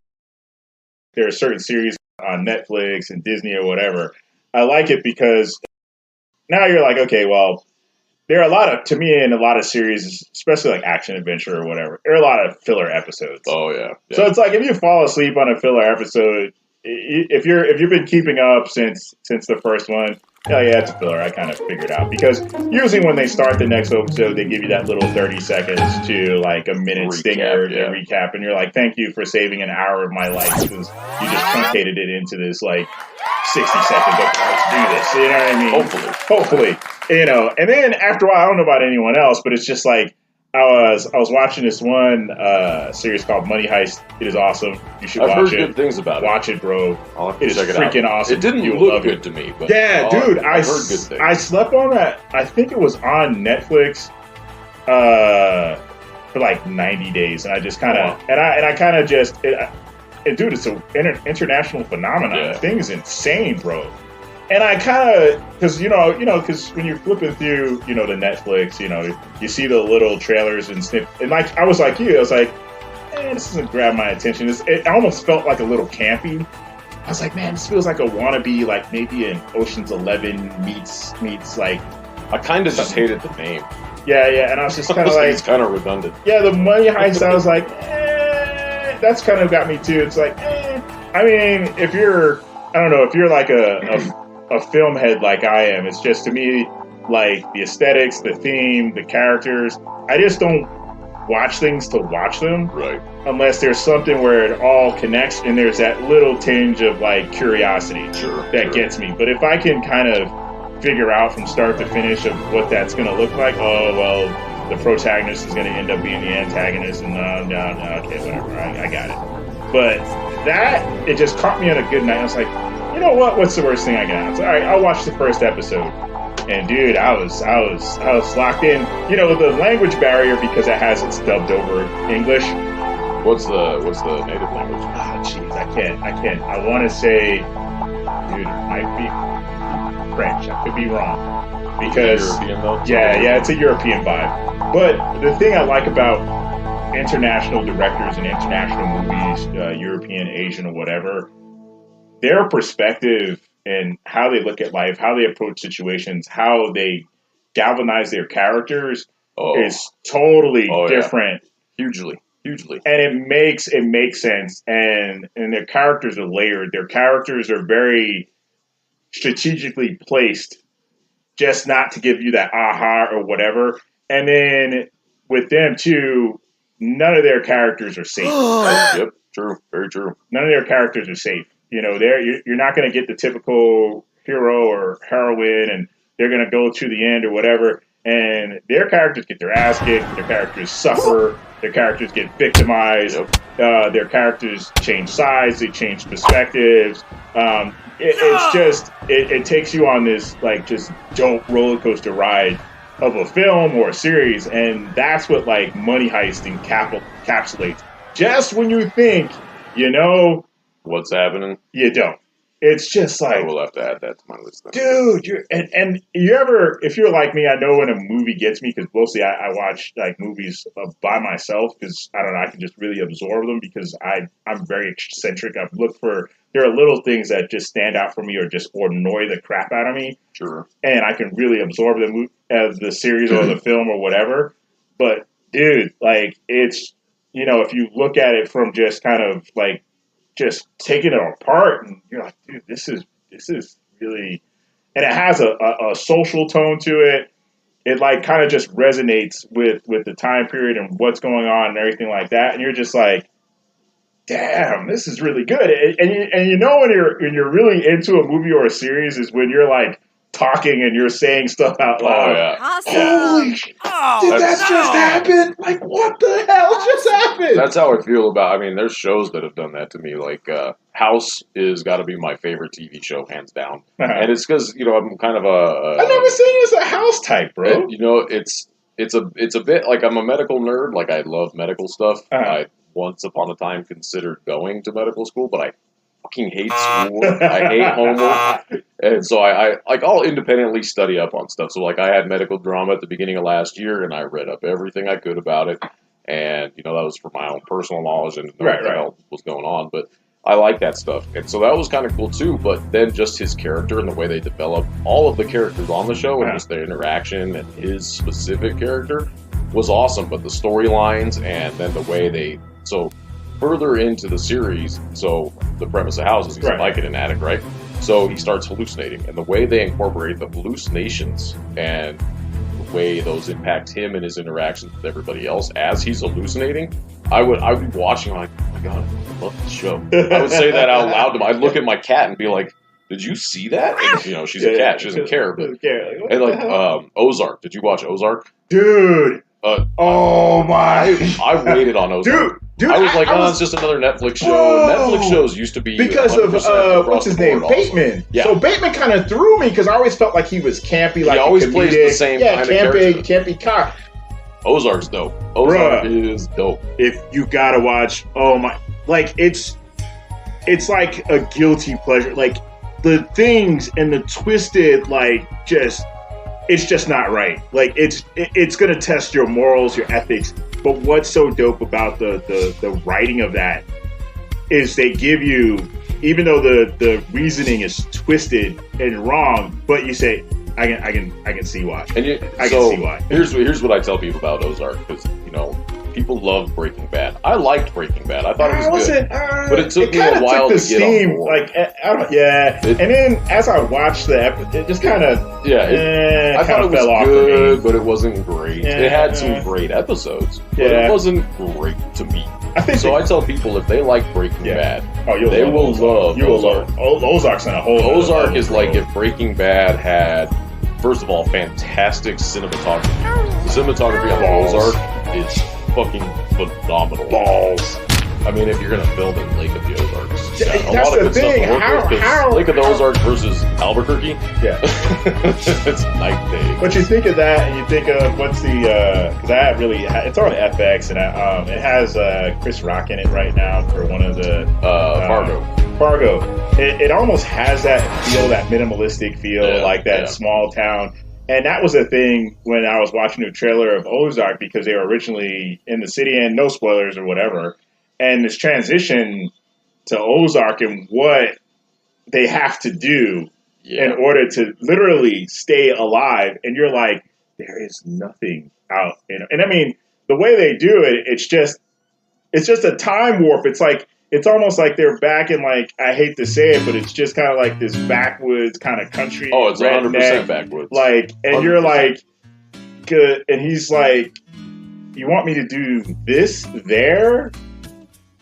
Speaker 5: there are certain series on Netflix and Disney or whatever. I like it because now you're like, okay, well, there are to me in a lot of series, especially like action adventure or whatever, there are a lot of filler episodes.
Speaker 6: Oh yeah.
Speaker 5: So it's like if you fall asleep on a filler episode, if you've been keeping up since the first one, it's a filler. I kind of figured out because usually when they start the next episode, they give you that little 30 seconds to like a minute stinger to recap, and you're like, thank you for saving an hour of my life because you just truncated it into this like 60 seconds. Okay, let's do this. You know what I mean? Hopefully, And then after a while, I don't know about anyone else, but it's just like I was watching this one series called Money Heist. It is awesome. You should watch it.
Speaker 6: I've heard good things about it.
Speaker 5: Watch it, bro.
Speaker 6: It is freaking
Speaker 5: awesome.
Speaker 6: It didn't look good to me, but
Speaker 5: dude,
Speaker 6: I've heard good things.
Speaker 5: I slept on that. I think it was on Netflix for like 90 days, and I just kind of and I kind of just dude, it's an international phenomenon. The thing is insane, bro. And I kind of, because because when you're flipping through, the Netflix, you see the little trailers and snip, and like I was like you, I was like, this doesn't grab my attention. It almost felt like a little campy. I was like, man, this feels like a wannabe, like maybe an Ocean's 11 meets like.
Speaker 6: I kind of just hated the name.
Speaker 5: Yeah, and I was just kind of like,
Speaker 6: it's kind of redundant.
Speaker 5: Yeah, the Money Heist, I was like, that's kind of got me too. It's like, I mean, if you're like a film head like I am, it's just to me like the aesthetics, the theme, the characters. I just don't watch things to watch them,
Speaker 6: right?
Speaker 5: Unless there's something where it all connects and there's that little tinge of like curiosity that gets me. But if I can kind of figure out from start to finish of what that's going to look like, the protagonist is going to end up being the antagonist, and okay, whatever, I got it. But that it just caught me on a good night. I was like, you know what? What's the worst thing I got? So, all right, I'll watch the first episode. And dude, I was locked in. The language barrier because it has it's dubbed over English.
Speaker 6: What's the native language?
Speaker 5: Jeez, I can't. I want to say, dude, it might be French. I could be wrong. Because
Speaker 6: European though?
Speaker 5: Yeah, it's a European vibe. But the thing I like about international directors and international movies, European, Asian, or whatever, their perspective and how they look at life, how they approach situations, how they galvanize their characters is totally different.
Speaker 6: Hugely.
Speaker 5: And it makes sense. And their characters are layered. Their characters are very strategically placed, just not to give you that aha or whatever. And then with them too, none of their characters are safe.
Speaker 6: Yep. True, very true.
Speaker 5: None of their characters are safe. You know, you're not going to get the typical hero or heroine, and they're going to go to the end or whatever. And their characters get their ass kicked. Their characters suffer. Their characters get victimized.
Speaker 6: Yep.
Speaker 5: Their characters change sides. They change perspectives. It's just it takes you on this like just dope roller coaster ride of a film or a series, and that's what like Money Heist encapsulates. Just when you think you know
Speaker 6: what's happening,
Speaker 5: you don't. It's just like,
Speaker 6: I will have to add that to my list then.
Speaker 5: Dude, and you ever, if you're like me, I know when a movie gets me, because mostly I watch like movies by myself, because I don't know, I can just really absorb them because I'm very eccentric. I've looked for, there are little things that just stand out for me or just annoy the crap out of me.
Speaker 6: Sure. And
Speaker 5: I can really absorb the series or the film or whatever. But dude, like it's, you know, if you look at it from just kind of like, just taking it apart, and you're like, dude, this is really, and it has a social tone to it. It like kind of just resonates with the time period and what's going on and everything like that. And you're just like, damn, this is really good. And you know when you're really into a movie or a series is when you're like talking and you're saying stuff out loud.
Speaker 6: Oh, yeah.
Speaker 7: Awesome.
Speaker 5: Holy shit. Did that just happen? Like, what the hell just happened?
Speaker 6: That's how I feel about, I mean, there's shows that have done that to me. Like, House is got to be my favorite TV show, hands down.
Speaker 5: Uh-huh.
Speaker 6: And it's because, you know, I'm kind of
Speaker 5: I've never seen you as a House type, bro.
Speaker 6: You know, it's a bit, like, I'm a medical nerd. Like, I love medical stuff.
Speaker 5: Uh-huh.
Speaker 6: I once upon a time considered going to medical school, but I fucking hate school. I hate homework. And so I'll independently study up on stuff. So like I had medical drama at the beginning of last year and I read up everything I could about it. And, you know, that was for my own personal knowledge and what the hell was going on. But I like that stuff. And so that was kind of cool too. But then just his character and the way they developed all of the characters on the show and just their interaction and his specific character was awesome. But the storylines and then the way so further into the series, so the premise of House is he's a Vicodin addict, right? So he starts hallucinating, and the way they incorporate the hallucinations and the way those impact him and his interactions with everybody else as he's hallucinating, I would be watching like, oh my god, I love this show. I would say that out loud to him. I'd look at my cat and be like, did you see that? And, you know, she's a cat, she doesn't care. But and like Ozark, did you watch Ozark?
Speaker 5: Dude. Oh my!
Speaker 6: I waited on Ozark.
Speaker 5: Dude,
Speaker 6: I was like, it's just another Netflix show. Netflix shows used to be
Speaker 5: because of what's his name, Bateman.
Speaker 6: Yeah.
Speaker 5: So Bateman kind of threw me because I always felt like he was campy, like
Speaker 6: he always plays the same kind of character.
Speaker 5: Campy cop.
Speaker 6: Ozark's dope. Ozark is dope.
Speaker 5: If you gotta watch, oh my, like it's like a guilty pleasure. Like the things and the twisted, like just. It's just not right. Like it's going to test your morals, your ethics. But what's so dope about the writing of that is they give you, even though the reasoning is twisted and wrong, but you say I can see why.
Speaker 6: And I can see why. Here's what I tell people about Ozark, because you know people love Breaking Bad. I liked Breaking Bad. I thought it was good, but it took me a while to get on board.
Speaker 5: And then as I watched the episode, it just kind of
Speaker 6: I thought it was good, but it wasn't great. It had some great episodes, but it wasn't great to me. I tell people if they like Breaking Bad, they will love Ozark.
Speaker 5: Ozark's in a whole.
Speaker 6: Ozark is like if Breaking Bad had, first of all, fantastic cinematography. The cinematography on Ozark is fucking phenomenal.
Speaker 5: Balls.
Speaker 6: I mean, if you're going to film in Lake of the Ozarks,
Speaker 5: that's the thing.
Speaker 6: Lake of the Ozarks versus Albuquerque, it's night and day.
Speaker 5: But you think of that, and you think of what's the that really it's on FX, and it has Chris Rock in it right now for one of the Fargo. It almost has that feel, that minimalistic feel, like that small town. And that was a thing when I was watching the trailer of Ozark, because they were originally in the city, and no spoilers or whatever. And this transition to Ozark and what they have to do in order to literally stay alive. And you're like, there is nothing out. And I mean, the way they do it, it's just a time warp. It's almost like they're back in, like, I hate to say it, but it's just kind of like this backwoods kind of country.
Speaker 6: Oh, it's 100% backwoods.
Speaker 5: Like, and 100%. You're like, good. And he's like, you want me to do this there?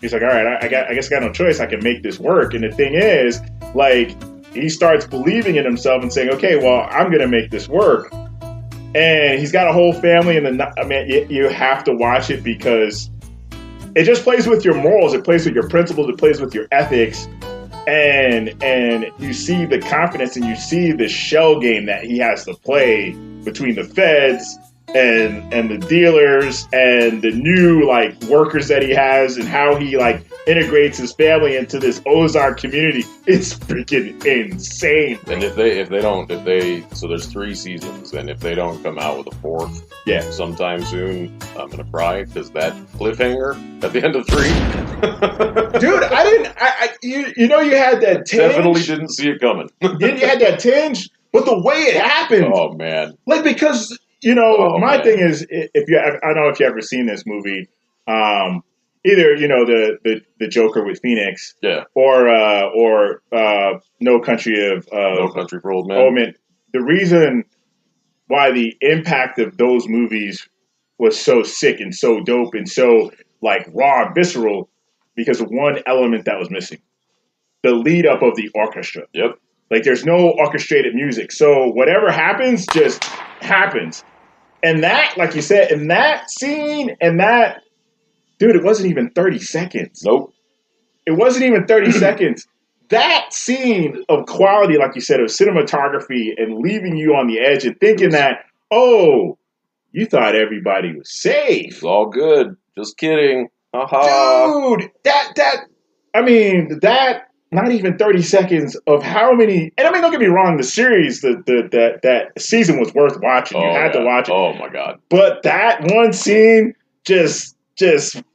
Speaker 5: He's like, all right, I guess I got no choice. I can make this work. And the thing is, like, he starts believing in himself and saying, okay, well, I'm going to make this work. And he's got a whole family. And I mean, you have to watch it because it just plays with your morals. It plays with your principles. It plays with your ethics. And you see the confidence and you see the shell game that he has to play between the feds and the dealers and the new like workers that he has and how he like integrates his family into this Ozark community. It's freaking insane.
Speaker 6: And if they so there's 3 seasons, and if they don't come out with a 4th sometime soon, I'm gonna cry because that cliffhanger at the end of 3.
Speaker 5: Dude, you had that tinge.
Speaker 6: Definitely didn't see it coming.
Speaker 5: You had that tinge, but the way it happened.
Speaker 6: Oh man.
Speaker 5: Like, because my thing is, I don't know if you ever seen this movie, either the Joker with Phoenix, or No Country for Old Men. The reason why the impact of those movies was so sick and so dope and so like raw and visceral, because of one element that was missing: the lead up of the orchestra.
Speaker 6: Yep.
Speaker 5: Like, there's no orchestrated music, so whatever happens just happens. And that, like you said, in that scene, dude, it wasn't even 30 seconds.
Speaker 6: Nope.
Speaker 5: It wasn't even 30 seconds. That scene of quality, like you said, of cinematography and leaving you on the edge and thinking that, oh, you thought everybody was safe.
Speaker 6: It's all good. Just kidding.
Speaker 5: Dude, that not even 30 seconds of how many, and I mean, don't get me wrong, the series, that season was worth watching. You had to watch it.
Speaker 6: Oh my God.
Speaker 5: But that one scene just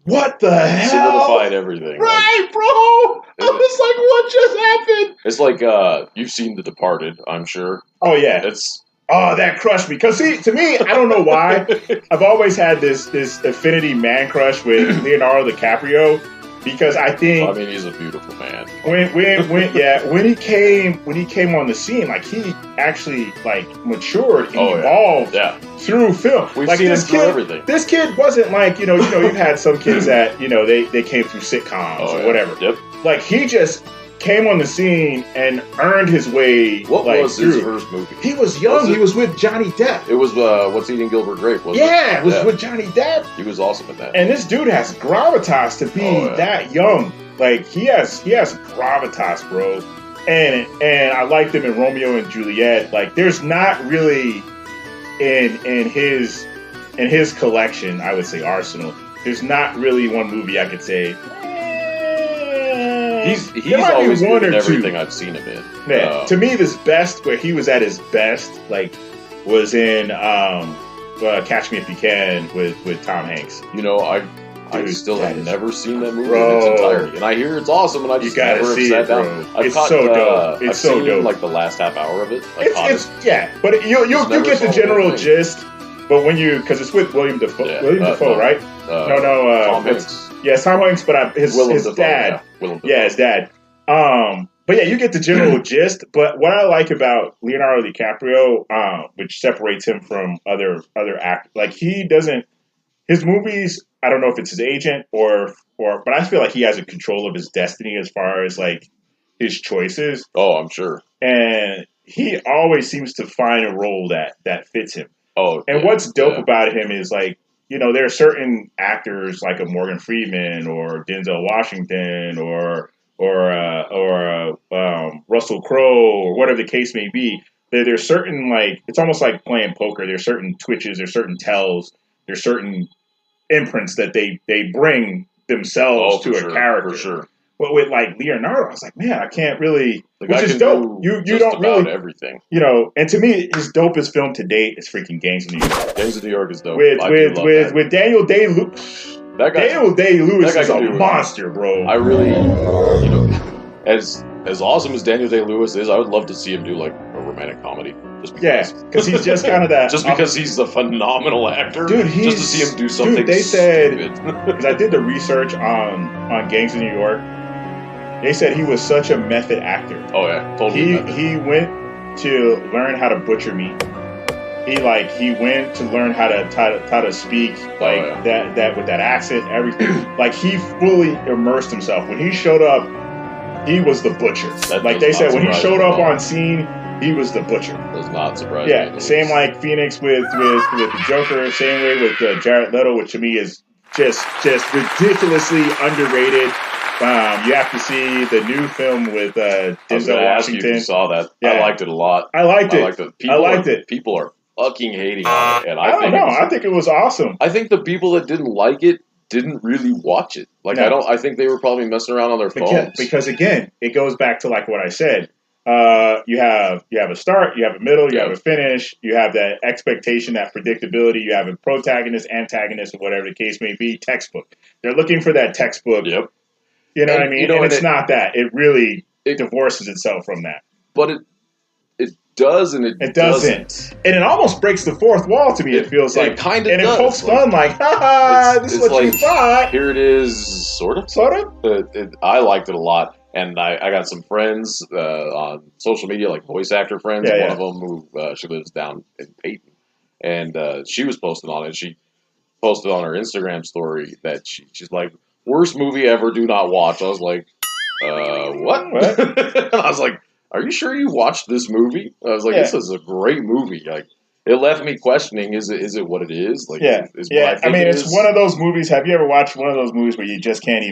Speaker 5: what the hell?
Speaker 6: Solidified everything.
Speaker 5: Right, bro. I was like, what just happened?
Speaker 6: It's like, you've seen The Departed, I'm sure.
Speaker 5: Oh yeah. That crushed me. Because see, to me, I don't know why, I've always had this affinity man crush with Leonardo DiCaprio. Because I think,
Speaker 6: he's a beautiful man.
Speaker 5: When he came on the scene, like, he actually like matured and evolved through film.
Speaker 6: We've
Speaker 5: like,
Speaker 6: seen him through everything.
Speaker 5: This kid wasn't like you've had some kids that they came through sitcoms or whatever.
Speaker 6: Yep.
Speaker 5: Like, he just came on the scene and earned his way.
Speaker 6: What was his first movie?
Speaker 5: He was young. He was with Johnny Depp.
Speaker 6: It was What's Eating Gilbert Grape, wasn't it?
Speaker 5: Yeah, it was with Johnny Depp.
Speaker 6: He was awesome in that.
Speaker 5: And this dude has gravitas to be that young. Like, he has gravitas, bro. And I liked him in Romeo and Juliet. Like, there's not really in his collection, I would say arsenal, there's not really one movie I could say.
Speaker 6: He's always good in everything I've seen him in.
Speaker 5: Man, to me, where he was at his best, like, was in Catch Me If You Can with Tom Hanks.
Speaker 6: I still have never seen that movie in its entirety, and I hear it's awesome, and I just never have sat down.
Speaker 5: It's so dope.
Speaker 6: I've seen like the last half hour of it.
Speaker 5: But you'll get the general gist. But because it's with William Dafoe, right?
Speaker 6: Tom Hanks.
Speaker 5: Yeah, Tom Hanks, but his dad. Yeah, his dad. But yeah, you get the general gist. But what I like about Leonardo DiCaprio, which separates him from other actors, like, he doesn't. His movies, I don't know if it's his agent or, but I feel like he has a control of his destiny as far as like his choices.
Speaker 6: Oh, I'm sure.
Speaker 5: And he always seems to find a role that fits him.
Speaker 6: Oh,
Speaker 5: and what's dope about him is, like, there are certain actors like a Morgan Freeman or Denzel Washington or Russell Crowe or whatever the case may be. There's certain, like, it's almost like playing poker. There's certain twitches, there's certain tells, there's certain imprints that they bring themselves to a character.
Speaker 6: For sure.
Speaker 5: But with, like, Leonardo, I was like, man, I can't really.
Speaker 6: The
Speaker 5: which
Speaker 6: guy
Speaker 5: is
Speaker 6: can
Speaker 5: dope.
Speaker 6: do
Speaker 5: You don't really
Speaker 6: everything.
Speaker 5: And to me, his dopest film to date is freaking Gangs of New York.
Speaker 6: Gangs of New York is dope.
Speaker 5: With Daniel Day-Lewis. Daniel Day-Lewis is a monster, bro.
Speaker 6: I really, as awesome as Daniel Day-Lewis is, I would love to see him do like a romantic comedy. Just because
Speaker 5: he's just kind of that.
Speaker 6: Just because he's a phenomenal actor,
Speaker 5: dude.
Speaker 6: Just to see him do something.
Speaker 5: Dude, they said, because I did the research on Gangs of New York. They said he was such a method actor.
Speaker 6: Oh yeah, totally.
Speaker 5: He went to learn how to butcher meat. he went to learn how to speak like that with that accent, everything. Like he fully immersed himself. When he showed up, he was the butcher. Like they said, when he showed up on scene, he was the butcher.
Speaker 6: Does not surprise
Speaker 5: me. Yeah,
Speaker 6: me.
Speaker 5: same like Phoenix with the Joker. Same way with Jared Leto, which to me is just ridiculously underrated. You have to see the new film with Denzel Washington.
Speaker 6: If you saw that.
Speaker 5: Yeah.
Speaker 6: I liked it a lot.
Speaker 5: I liked it.
Speaker 6: People are fucking hating on it, and
Speaker 5: I don't know. I think it was awesome.
Speaker 6: I think the people that didn't like it didn't really watch it. Like no. I think they were probably messing around on their phones.
Speaker 5: Because again, it goes back to like what I said. You have a start, you have a middle, you have a finish, you have that expectation, that predictability, you have a protagonist, antagonist, or whatever the case may be, textbook. They're looking for that textbook.
Speaker 6: Yep.
Speaker 5: You know what I mean? And it's not that. It really divorces itself from that.
Speaker 6: But it does and it doesn't.
Speaker 5: And it almost breaks the fourth wall to me, it feels like.
Speaker 6: It kind of
Speaker 5: does. And
Speaker 6: it
Speaker 5: pokes fun like, ha, this is what like, you thought.
Speaker 6: Here it is, sort of.
Speaker 5: Sort of?
Speaker 6: I liked it a lot. And I got some friends on social media, like voice actor friends. One of them who she lives down in Peyton, and she was posting on it. She posted on her Instagram story that she's like, "Worst movie ever. Do not watch." I was like, "What?" And I was like, "Are you sure you watched this movie?" I was like, "This is a great movie." Like, it left me questioning: Is it what it is? Like,
Speaker 5: I mean, it's one of those movies. Have you ever watched one of those movies where you just can't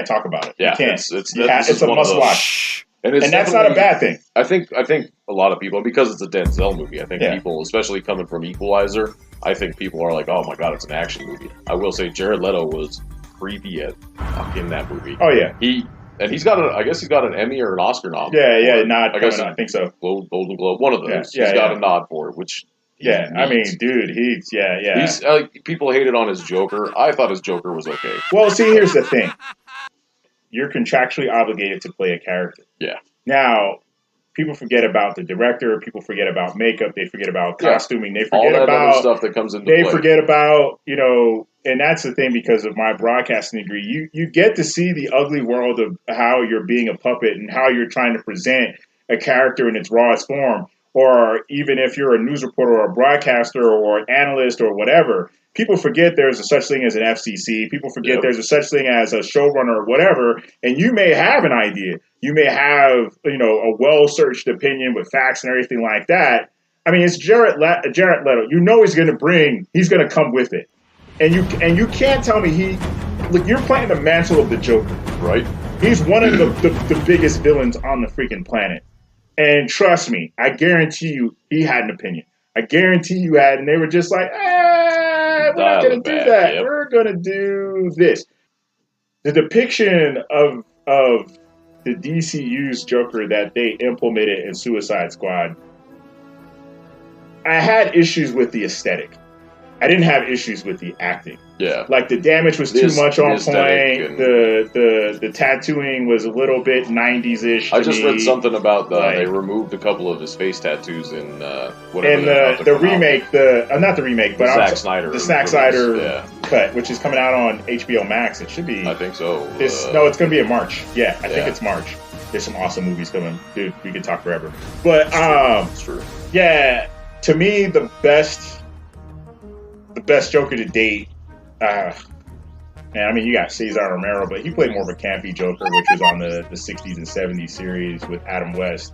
Speaker 5: talk about it?
Speaker 6: Yeah,
Speaker 5: you can't.
Speaker 6: It's
Speaker 5: a must watch, and that's not a bad thing.
Speaker 6: I think a lot of people, because it's a Denzel movie, I think people, especially coming from Equalizer, I think people are like, "Oh my god, it's an action movie." I will say, Jared Leto was creepy as fuck in that movie.
Speaker 5: Oh yeah,
Speaker 6: he's got I guess he's got an Emmy or an Oscar nom.
Speaker 5: Nod. I think so.
Speaker 6: Golden Globe, one of those. He's got a nod for it, which.
Speaker 5: Yeah, I mean, dude, he's.
Speaker 6: People hated on his Joker. I thought his Joker was okay.
Speaker 5: Well, see, here's the thing. You're contractually obligated to play a character.
Speaker 6: Yeah.
Speaker 5: Now, people forget about the director. People forget about makeup. They forget about costuming. They forget
Speaker 6: all that
Speaker 5: about
Speaker 6: other stuff that comes into play.
Speaker 5: They forget about, and that's the thing, because of my broadcasting degree. You get to see the ugly world of how you're being a puppet and how you're trying to present a character in its rawest form. Or even if you're a news reporter or a broadcaster or an analyst or whatever, people forget there's a such thing as an FCC. People forget there's a such thing as a showrunner or whatever. And you may have an idea. You may have, a well-searched opinion with facts and everything like that. I mean, it's Jared Leto. You know he's going to come with it. And you can't tell me look, you're playing the mantle of the Joker.
Speaker 6: Right.
Speaker 5: He's one of the biggest villains on the freaking planet. And trust me, I guarantee you he had an opinion. I guarantee you had, and they were just like, we're not going to do that. Yep. We're going to do this. The depiction of the DCU's Joker that they implemented in Suicide Squad, I had issues with the aesthetic. I didn't have issues with the acting.
Speaker 6: Yeah.
Speaker 5: Like the damage was too much on point. The tattooing was a little bit 90s-ish.
Speaker 6: I just read something about they removed a couple of his face tattoos in whatever.
Speaker 5: And the remake, not the remake, but
Speaker 6: Zack Snyder.
Speaker 5: The Zack Snyder cut, which is coming out on HBO Max. It should be.
Speaker 6: I think so.
Speaker 5: It's going to be in March. Yeah, I think it's March. There's some awesome movies coming. Dude, we could talk forever. But
Speaker 6: it's true.
Speaker 5: Yeah, to me the best Joker to date. Man, I mean, you got Cesar Romero, but he played more of a campy Joker, which was on the 60s and 70s series with Adam West.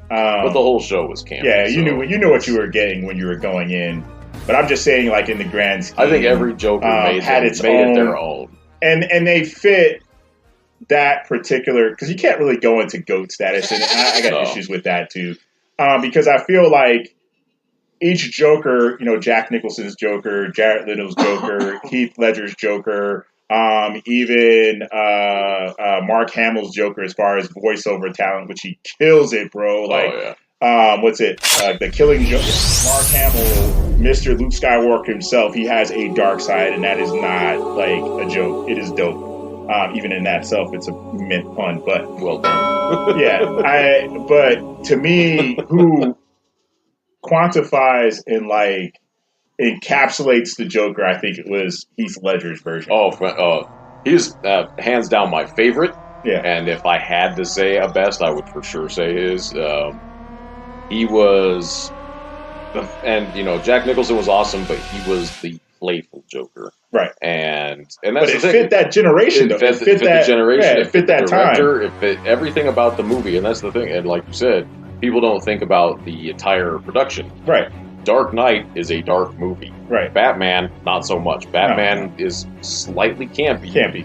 Speaker 6: But the whole show was campy.
Speaker 5: Yeah, you knew what you were getting when you were going in. But I'm just saying, like, in the grand scheme,
Speaker 6: I think every Joker made it their own.
Speaker 5: And they fit that particular, because you can't really go into GOAT status, and I got issues with that too, because I feel like each Joker, Jack Nicholson's Joker, Jared Leto's Joker, Heath Ledger's Joker, even Mark Hamill's Joker as far as voiceover talent, which he kills it, bro. What's it? The Killing Joke. Mark Hamill, Mr. Luke Skywalker himself, he has a dark side, and that is not like a joke. It is dope. Even in that self, it's a mint pun, but
Speaker 6: well done.
Speaker 5: but to me, who quantifies and like encapsulates the Joker, I think it was Heath Ledger's version.
Speaker 6: He's hands down my favorite.
Speaker 5: Yeah.
Speaker 6: And if I had to say a best, I would for sure say his. He was And, you know, Jack Nicholson was awesome, but he was the playful Joker.
Speaker 5: Right.
Speaker 6: And that's
Speaker 5: but
Speaker 6: the
Speaker 5: it
Speaker 6: thing.
Speaker 5: fit that generation, though.
Speaker 6: It fit the generation.
Speaker 5: Yeah, it fit that
Speaker 6: director,
Speaker 5: time.
Speaker 6: It fit everything about the movie, and that's the thing. And like you said, people don't think about the entire production.
Speaker 5: Right.
Speaker 6: Dark Knight is a dark movie.
Speaker 5: Right.
Speaker 6: Batman, not so much. Batman is slightly campy.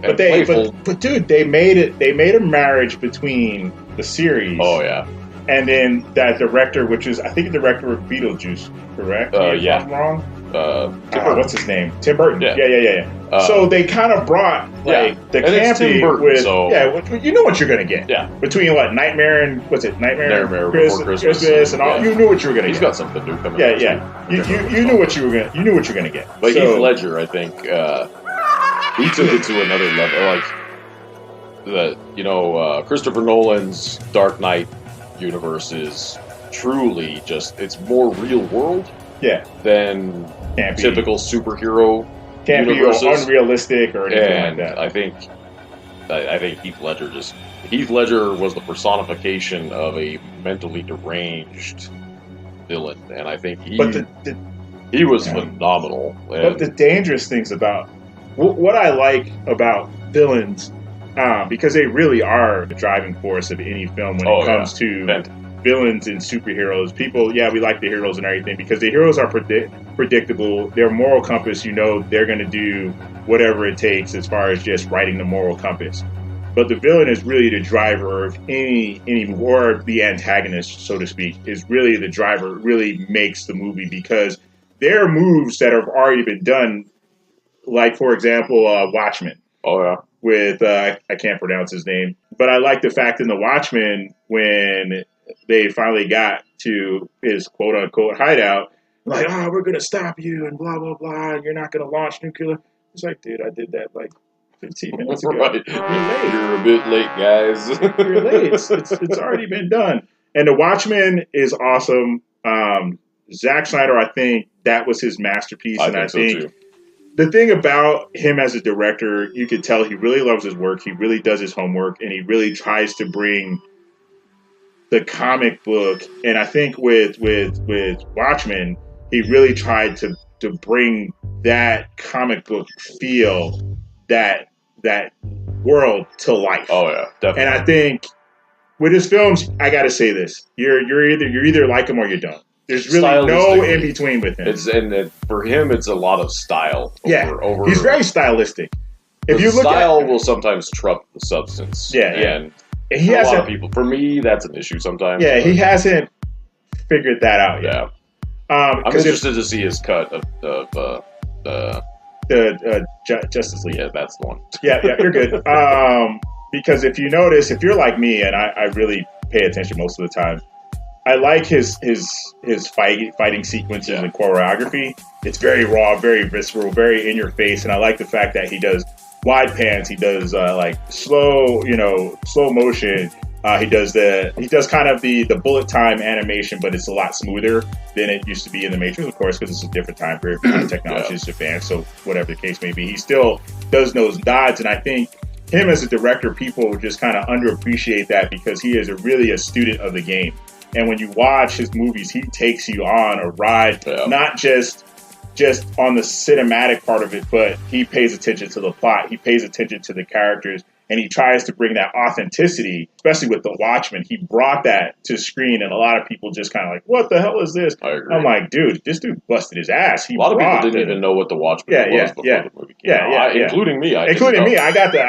Speaker 5: But dude, they made a marriage between the series.
Speaker 6: Oh yeah.
Speaker 5: And then that director, which is I think the director of Beetlejuice, correct?
Speaker 6: Yeah.
Speaker 5: If I'm wrong.
Speaker 6: What's
Speaker 5: his name? Tim Burton.
Speaker 6: Yeah.
Speaker 5: Yeah. So they kind of brought the campy
Speaker 6: Burton,
Speaker 5: with you know what you're gonna get.
Speaker 6: Yeah.
Speaker 5: Between Nightmare
Speaker 6: Before
Speaker 5: Christmas and all, you knew what you were gonna get.
Speaker 6: He's got something new coming.
Speaker 5: You knew what you were gonna get.
Speaker 6: But Heath Ledger, I think, he took it to another level. Like Christopher Nolan's Dark Knight universe is truly it's more real world.
Speaker 5: Yeah.
Speaker 6: Than typical superhero
Speaker 5: universes. Be unrealistic or anything like that.
Speaker 6: I think Heath Ledger was the personification of a mentally deranged villain, and I think he was phenomenal.
Speaker 5: But the dangerous things about what I like about villains, because they really are the driving force of any film when it comes to villains and superheroes. People, we like the heroes and everything because the heroes are predictable. Their moral compass, they're going to do whatever it takes as far as just writing the moral compass. But the villain is really the driver of any or the antagonist, so to speak, is really the driver. It really makes the movie because there are moves that have already been done, like, for example, Watchmen.
Speaker 6: Oh, yeah.
Speaker 5: With, I can't pronounce his name, but I like the fact in the Watchmen when they finally got to his quote-unquote hideout, like, we're going to stop you and blah, blah, blah, and you're not going to launch nuclear. It's like, dude, I did that like 15 minutes ago.
Speaker 6: Right. You're a bit late, guys.
Speaker 5: You're late. It's already been done. And the Watchmen is awesome. Zack Snyder, I think that was his masterpiece. I think
Speaker 6: so too.
Speaker 5: The thing about him as a director, you could tell he really loves his work. He really does his homework, and he really tries to bring the comic book. And I think with Watchmen, he really tried to bring that comic book feel, that world to life.
Speaker 6: Oh yeah, definitely.
Speaker 5: And I think with his films, I got to say this: you're either like him or you don't. There's really no in between with him.
Speaker 6: For him, it's a lot of style.
Speaker 5: He's very stylistic.
Speaker 6: If you look style will sometimes trump the substance.
Speaker 5: Yeah,
Speaker 6: and he has a lot of people. For me, that's an issue sometimes.
Speaker 5: Yeah, he hasn't figured that out yet.
Speaker 6: Yeah. I'm interested to see his cut of the
Speaker 5: Justice League.
Speaker 6: Yeah, that's the one.
Speaker 5: Yeah, you're good. Because if you notice, if you're like me, and I really pay attention most of the time, I like his fighting sequences and choreography. It's very raw, very visceral, very in your face, and I like the fact that he does wide pans. He does like slow motion. He does kind of the bullet time animation, but it's a lot smoother than it used to be in the Matrix, of course, because it's a different time period. Technology is advanced, so whatever the case may be, he still does those nods, and I think him as a director, people just kind of underappreciate that because he is really a student of the game. And when you watch his movies, he takes you on a ride, not just on the cinematic part of it, but he pays attention to the plot. He pays attention to the characters, and he tries to bring that authenticity, especially with The Watchmen. He brought that to screen, and a lot of people just kind of like, what the hell is this?
Speaker 6: I agree.
Speaker 5: I'm like, dude, this dude busted his ass.
Speaker 6: A lot of people didn't even know what The Watchmen was before the movie came out. Including me. I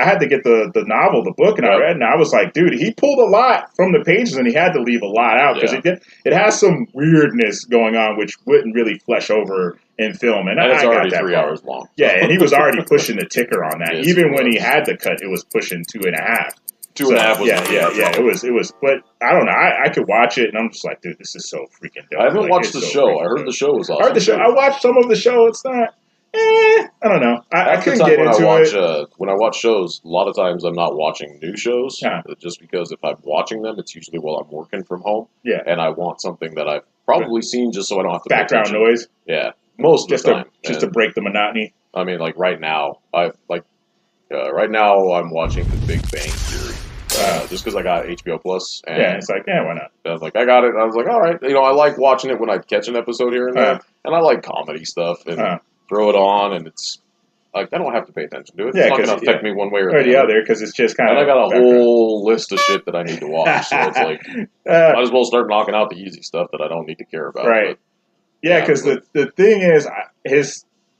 Speaker 6: had to get the novel, the book, and I read, and I was like, dude, he pulled a lot from the pages, and he had to leave a lot out, because it has some weirdness going on, which wouldn't really flesh over in film. And it's already 3 hours long.
Speaker 5: Yeah, and he was already pushing the ticker on that. Even when he had the cut, it was pushing 2.5.
Speaker 6: 2.5 was
Speaker 5: it was. But I don't know. I could watch it, and I'm just like, dude, this is so freaking dope.
Speaker 6: I haven't watched the show. I heard the show was awesome.
Speaker 5: I heard the show. I watched some of the show. It's not. I don't know. I couldn't get into it.
Speaker 6: When I watch shows, a lot of times I'm not watching new shows. Just because if I'm watching them, it's usually while I'm working from home.
Speaker 5: Yeah.
Speaker 6: And I want something that I've probably seen just so I don't have to
Speaker 5: background noise.
Speaker 6: Yeah. Most of the time.
Speaker 5: Just to break the monotony.
Speaker 6: I mean, like right now, right now I'm watching The Big Bang Theory. just because I got HBO Plus. And
Speaker 5: yeah, it's like, yeah, why not?
Speaker 6: I was like, I got it. I was like, all right. I like watching it when I catch an episode here and there, and I like comedy stuff and throw it on, and it's like I don't have to pay attention to it. It's not going to affect me one way or the other
Speaker 5: because it's just kind of.
Speaker 6: And I got a whole list of shit that I need to watch, so it's like might as well start knocking out the easy stuff that I don't need to care about.
Speaker 5: Right. But, because the thing is,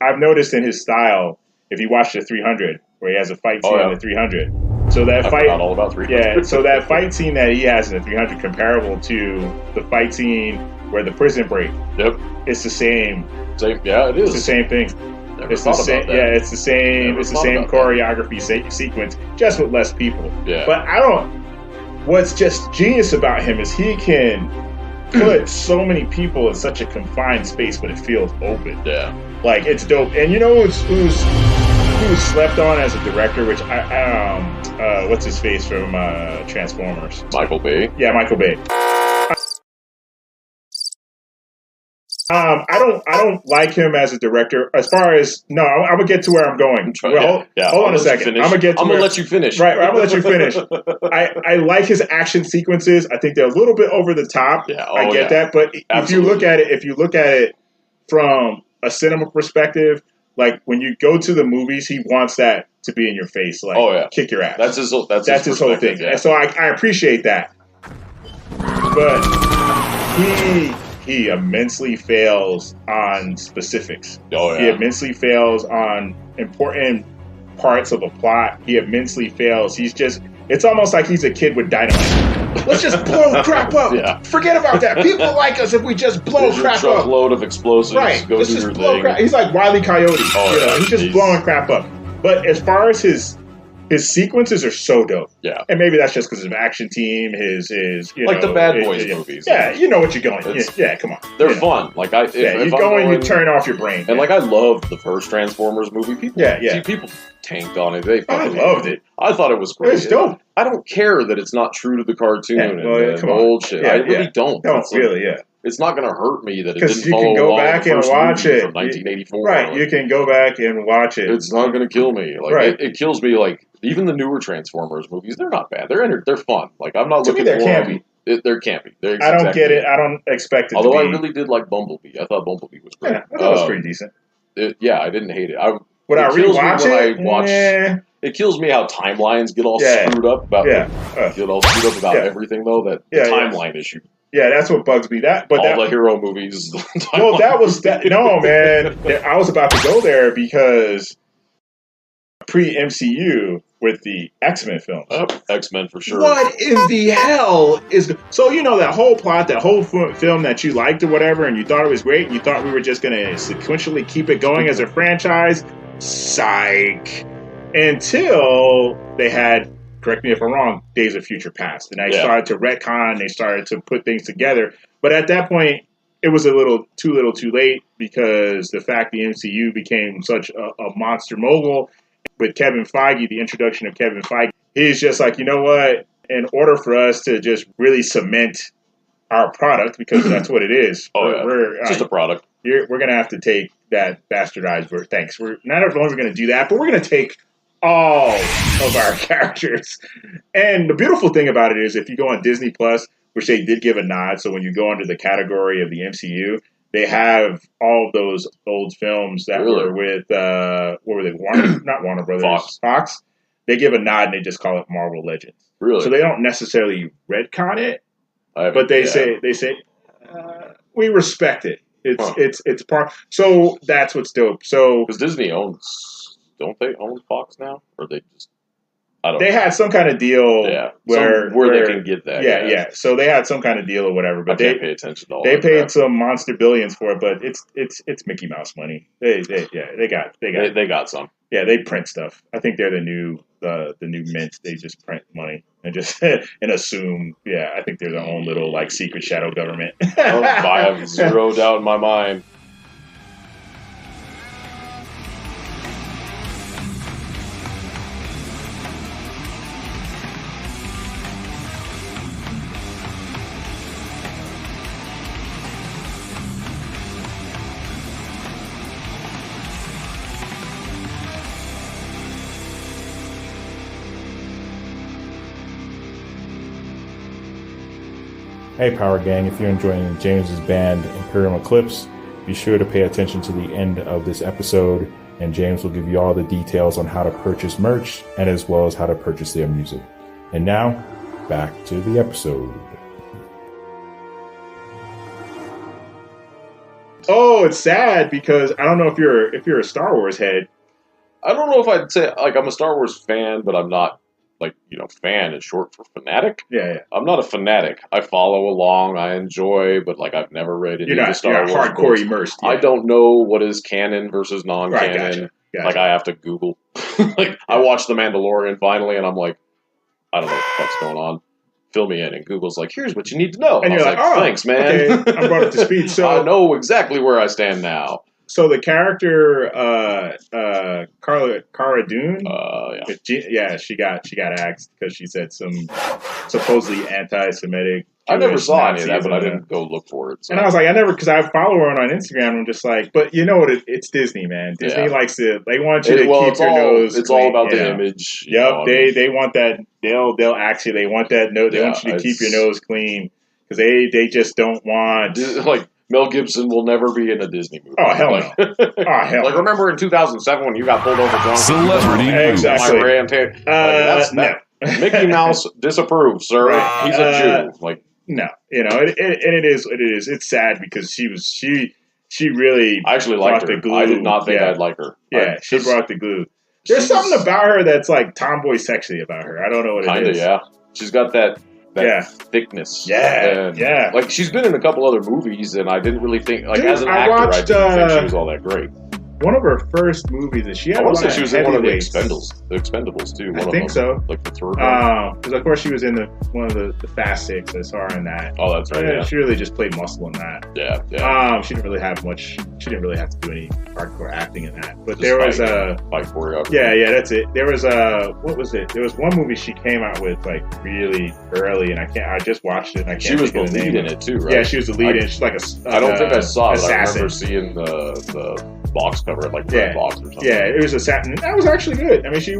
Speaker 5: I've noticed in his style, if you watch the 300, where he has a fight scene in the 300. So that fight,
Speaker 6: all about 300.
Speaker 5: Yeah, so that fight scene that he has in the 300, comparable to the fight scene where the prison break.
Speaker 6: Yep,
Speaker 5: it's the same.
Speaker 6: Yeah, it is.
Speaker 5: It's the same thing.
Speaker 6: It's the same.
Speaker 5: Yeah, it's the same. It's the same choreography sequence, just with less people.
Speaker 6: Yeah.
Speaker 5: But what's just genius about him is he can put so many people in such a confined space, but it feels open.
Speaker 6: Yeah.
Speaker 5: Like, it's dope. And you know who's slept on as a director, which what's his face from Transformers?
Speaker 6: Michael Bay.
Speaker 5: Yeah, Michael Bay. I don't like him as a director. As far as I'm gonna get to where I'm going. Hold on a second. I'm gonna let you finish. Right, I'm gonna let you finish. I like his action sequences. I think they're a little bit over the top.
Speaker 6: Yeah,
Speaker 5: I get that. But if you look at it from a cinema perspective, like when you go to the movies, he wants that to be in your face, like kick your ass.
Speaker 6: That's his whole
Speaker 5: thing. Yeah. And so I appreciate that. But he immensely fails on specifics.
Speaker 6: Oh, yeah.
Speaker 5: He immensely fails on important parts of a plot. He immensely fails. It's almost like he's a kid with dynamite. Let's just blow the crap up.
Speaker 6: Yeah.
Speaker 5: Forget about that. People like us if we just blow crap up.
Speaker 6: Truckload of explosives.
Speaker 5: Right.
Speaker 6: Go
Speaker 5: Let's
Speaker 6: do
Speaker 5: just
Speaker 6: your
Speaker 5: blow
Speaker 6: thing.
Speaker 5: crap. He's like Wile E. Coyote. He's just blowing crap up. But as far as his sequences are so dope.
Speaker 6: Yeah.
Speaker 5: And maybe that's just because of Action Team, his
Speaker 6: the Bad Boys movies.
Speaker 5: Yeah, you know what you're going. Yeah, come on.
Speaker 6: They're fun. Like
Speaker 5: you go and you turn off your brain.
Speaker 6: And I loved the first Transformers movie. People tanked on it. I
Speaker 5: loved it.
Speaker 6: I thought it was great.
Speaker 5: It's dope.
Speaker 6: I don't care that it's not true to the cartoon and the old shit. I really don't. It's not going to hurt me that it didn't follow
Speaker 5: you can go back and watch it
Speaker 6: from 1984.
Speaker 5: Right, you can go back and watch it.
Speaker 6: It's not going to kill me. It kills me. Like even the newer Transformers movies, they're not bad. They're fun. Like I'm not looking for them. There can't be.
Speaker 5: I don't get it. I don't expect it.
Speaker 6: Although I really did like Bumblebee. I thought Bumblebee was great.
Speaker 5: Yeah, I thought it was pretty decent.
Speaker 6: I didn't hate it.
Speaker 5: Would I rewatch it?
Speaker 6: It kills me how timelines get all screwed up about everything though. That the timeline issue.
Speaker 5: Yeah, that's what bugs me.
Speaker 6: The hero movies.
Speaker 5: Well, that was that. No, man, I was about to go there because pre-MCU with the X-Men films.
Speaker 6: X-Men for sure.
Speaker 5: What in the hell is... So, that whole plot, that whole film that you liked or whatever, and you thought it was great, and you thought we were just going to sequentially keep it going as a franchise? Psych. Until they had, correct me if I'm wrong, Days of Future Past. And they started to retcon, they started to put things together. But at that point, it was a little too late because the fact the MCU became such a monster mogul with Kevin Feige, the introduction of Kevin Feige, he's just like, you know what? In order for us to just really cement our product, because that's what it is.
Speaker 6: It's just a product.
Speaker 5: We're going to have to take that bastardized word. Thanks. We're not only going to do that, but we're going to take all of our characters. And the beautiful thing about it is if you go on Disney Plus, which they did give a nod, so when you go under the category of the MCU, they have all of those old films that were with, what were they, not Warner Brothers, Fox. They give a nod and they just call it Marvel Legends.
Speaker 6: Really?
Speaker 5: So they don't necessarily retcon it, but they say we respect it. It's part. So that's what's dope. So
Speaker 6: because Disney don't they own Fox now, or they just?
Speaker 5: They had some kind of deal where
Speaker 6: they can get that.
Speaker 5: Yeah. So they had some kind of deal or whatever, but
Speaker 6: they pay attention to all
Speaker 5: they
Speaker 6: that
Speaker 5: paid
Speaker 6: crap.
Speaker 5: some monster billions for it, but it's Mickey Mouse money. They got some. Yeah, they print stuff. I think they're the new mint. They just print money and just and assume. Yeah, I think they're their own little secret shadow government.
Speaker 6: I have zero doubt in my mind.
Speaker 2: Hey Power Gang, if you're enjoying James's band Imperial Eclipse, be sure to pay attention to the end of this episode, and James will give you all the details on how to purchase merch and as well as how to purchase their music. And now, back to the episode.
Speaker 5: Oh, it's sad because I don't know if you're a Star Wars head.
Speaker 6: I don't know if I'd say, like, I'm a Star Wars fan, but I'm not, like, fan is short for fanatic.
Speaker 5: Yeah.
Speaker 6: I'm not a fanatic. I follow along, I enjoy, but, like, I've never read any of the Star Wars
Speaker 5: hardcore
Speaker 6: books.
Speaker 5: Immersed. Yeah.
Speaker 6: I don't know what is canon versus non-canon.
Speaker 5: Right, gotcha.
Speaker 6: Like, I have to Google. Like, I watched The Mandalorian finally, and I'm like, I don't know what the fuck's going on. Fill me in. And Google's like, here's what you need to know.
Speaker 5: And you're like, oh,
Speaker 6: thanks, man.
Speaker 5: Okay. I'm brought up to speed. So
Speaker 6: I know exactly where I stand now.
Speaker 5: So the character Cara Dune, she got axed because she said some supposedly anti-Semitic.
Speaker 6: I never saw any of that,
Speaker 5: Nazis
Speaker 6: but I didn't go look for it. So.
Speaker 5: And I was like, because I follow her on Instagram. I'm just like, but you know what? It's Disney, man. Disney likes to. They want you to keep your nose.
Speaker 6: It's
Speaker 5: clean,
Speaker 6: all about the image.
Speaker 5: Yep, they want that. They'll actually they want that. No, they want you to keep your nose clean because they just don't want
Speaker 6: like. Mel Gibson will never be in a Disney movie.
Speaker 5: Oh, hell no. Oh, hell
Speaker 6: Like, remember in 2007 when you got pulled over drunk?
Speaker 1: Celebrity
Speaker 5: Exactly.
Speaker 6: No. Mickey Mouse disapproves, sir.
Speaker 5: Right.
Speaker 6: He's a Jew. Like,
Speaker 5: no. It is. It's sad because she really
Speaker 6: I actually liked her.
Speaker 5: the glue.
Speaker 6: I did not think I'd like her.
Speaker 5: Yeah, she brought the glue. There's something about her that's like tomboy sexy about her. I don't know what it is.
Speaker 6: Yeah. She's got that thickness.
Speaker 5: Yeah.
Speaker 6: Like, she's been in a couple other movies, and I didn't really think, like,
Speaker 5: Dude,
Speaker 6: as an actor, I didn't think she was all that great.
Speaker 5: One of her first movies that she had.
Speaker 6: I want to say she was in one of the
Speaker 5: Expendables.
Speaker 6: Expendables too.
Speaker 5: I think so.
Speaker 6: Like the third one.
Speaker 5: Because of course she was in one of the Fast Six. I saw her in that.
Speaker 6: Oh, that's right. Yeah.
Speaker 5: She really just played muscle in that.
Speaker 6: Yeah.
Speaker 5: She didn't really have much. She didn't really have to do any hardcore acting in that. But
Speaker 6: Just
Speaker 5: there was
Speaker 6: fight choreography.
Speaker 5: Yeah, that's it. There was what was it? There was one movie she came out with like really early, and I just watched it. And I can't.
Speaker 6: She was the
Speaker 5: think of
Speaker 6: lead
Speaker 5: name.
Speaker 6: in it too, right?
Speaker 5: Yeah, she was the lead in. She's like
Speaker 6: I don't think I saw it.
Speaker 5: Assassin.
Speaker 6: I remember seeing the box cover at like Red Box or something.
Speaker 5: Yeah, it was Assassin. That was actually good. I mean, she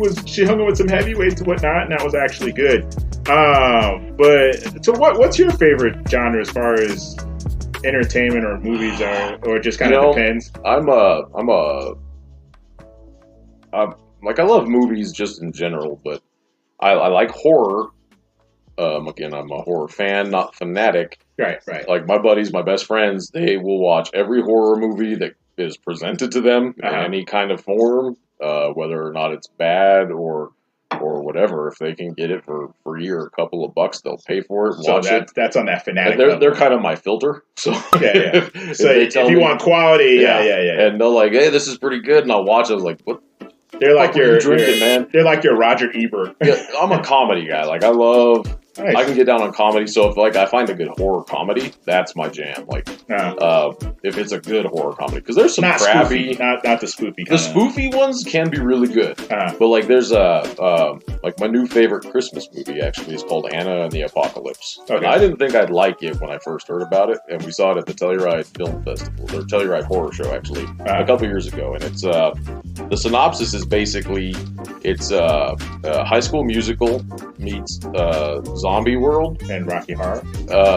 Speaker 5: hung with some heavyweights and whatnot, and that was actually good. But so what's your favorite genre as far as entertainment or movies or just kind of depends?
Speaker 6: I love movies just in general, but I like horror. Again, I'm a horror fan, not fanatic.
Speaker 5: Right.
Speaker 6: Like my buddies, my best friends, they will watch every horror movie that is presented to them in any kind of form, whether or not it's bad or whatever. If they can get it for free or a couple of bucks, they'll pay for it.
Speaker 5: So that's on that fanatic.
Speaker 6: They're kind of my filter. So
Speaker 5: yeah. So if you want quality, yeah.
Speaker 6: And they're like, "Hey, this is pretty good," and I'll watch it. Like, what?
Speaker 5: They're like
Speaker 6: you're drinking, man.
Speaker 5: They're like your Roger Ebert.
Speaker 6: Yeah, I'm a comedy guy. Like, I love.
Speaker 5: Nice.
Speaker 6: I can get down on comedy. So if I find a good horror comedy, that's my jam. Like, if it's a good horror comedy, because there's some crappy,
Speaker 5: not the spoofy.
Speaker 6: The spoofy ones can be really good, but like there's like my new favorite Christmas movie actually is called Anna and the Apocalypse.
Speaker 5: Okay.
Speaker 6: And I didn't think I'd like it when I first heard about it, and we saw it at the Telluride Film Festival, or Telluride Horror Show actually, a couple years ago. And it's the synopsis is basically it's a High School Musical meets zombie world
Speaker 5: and Rocky Horror.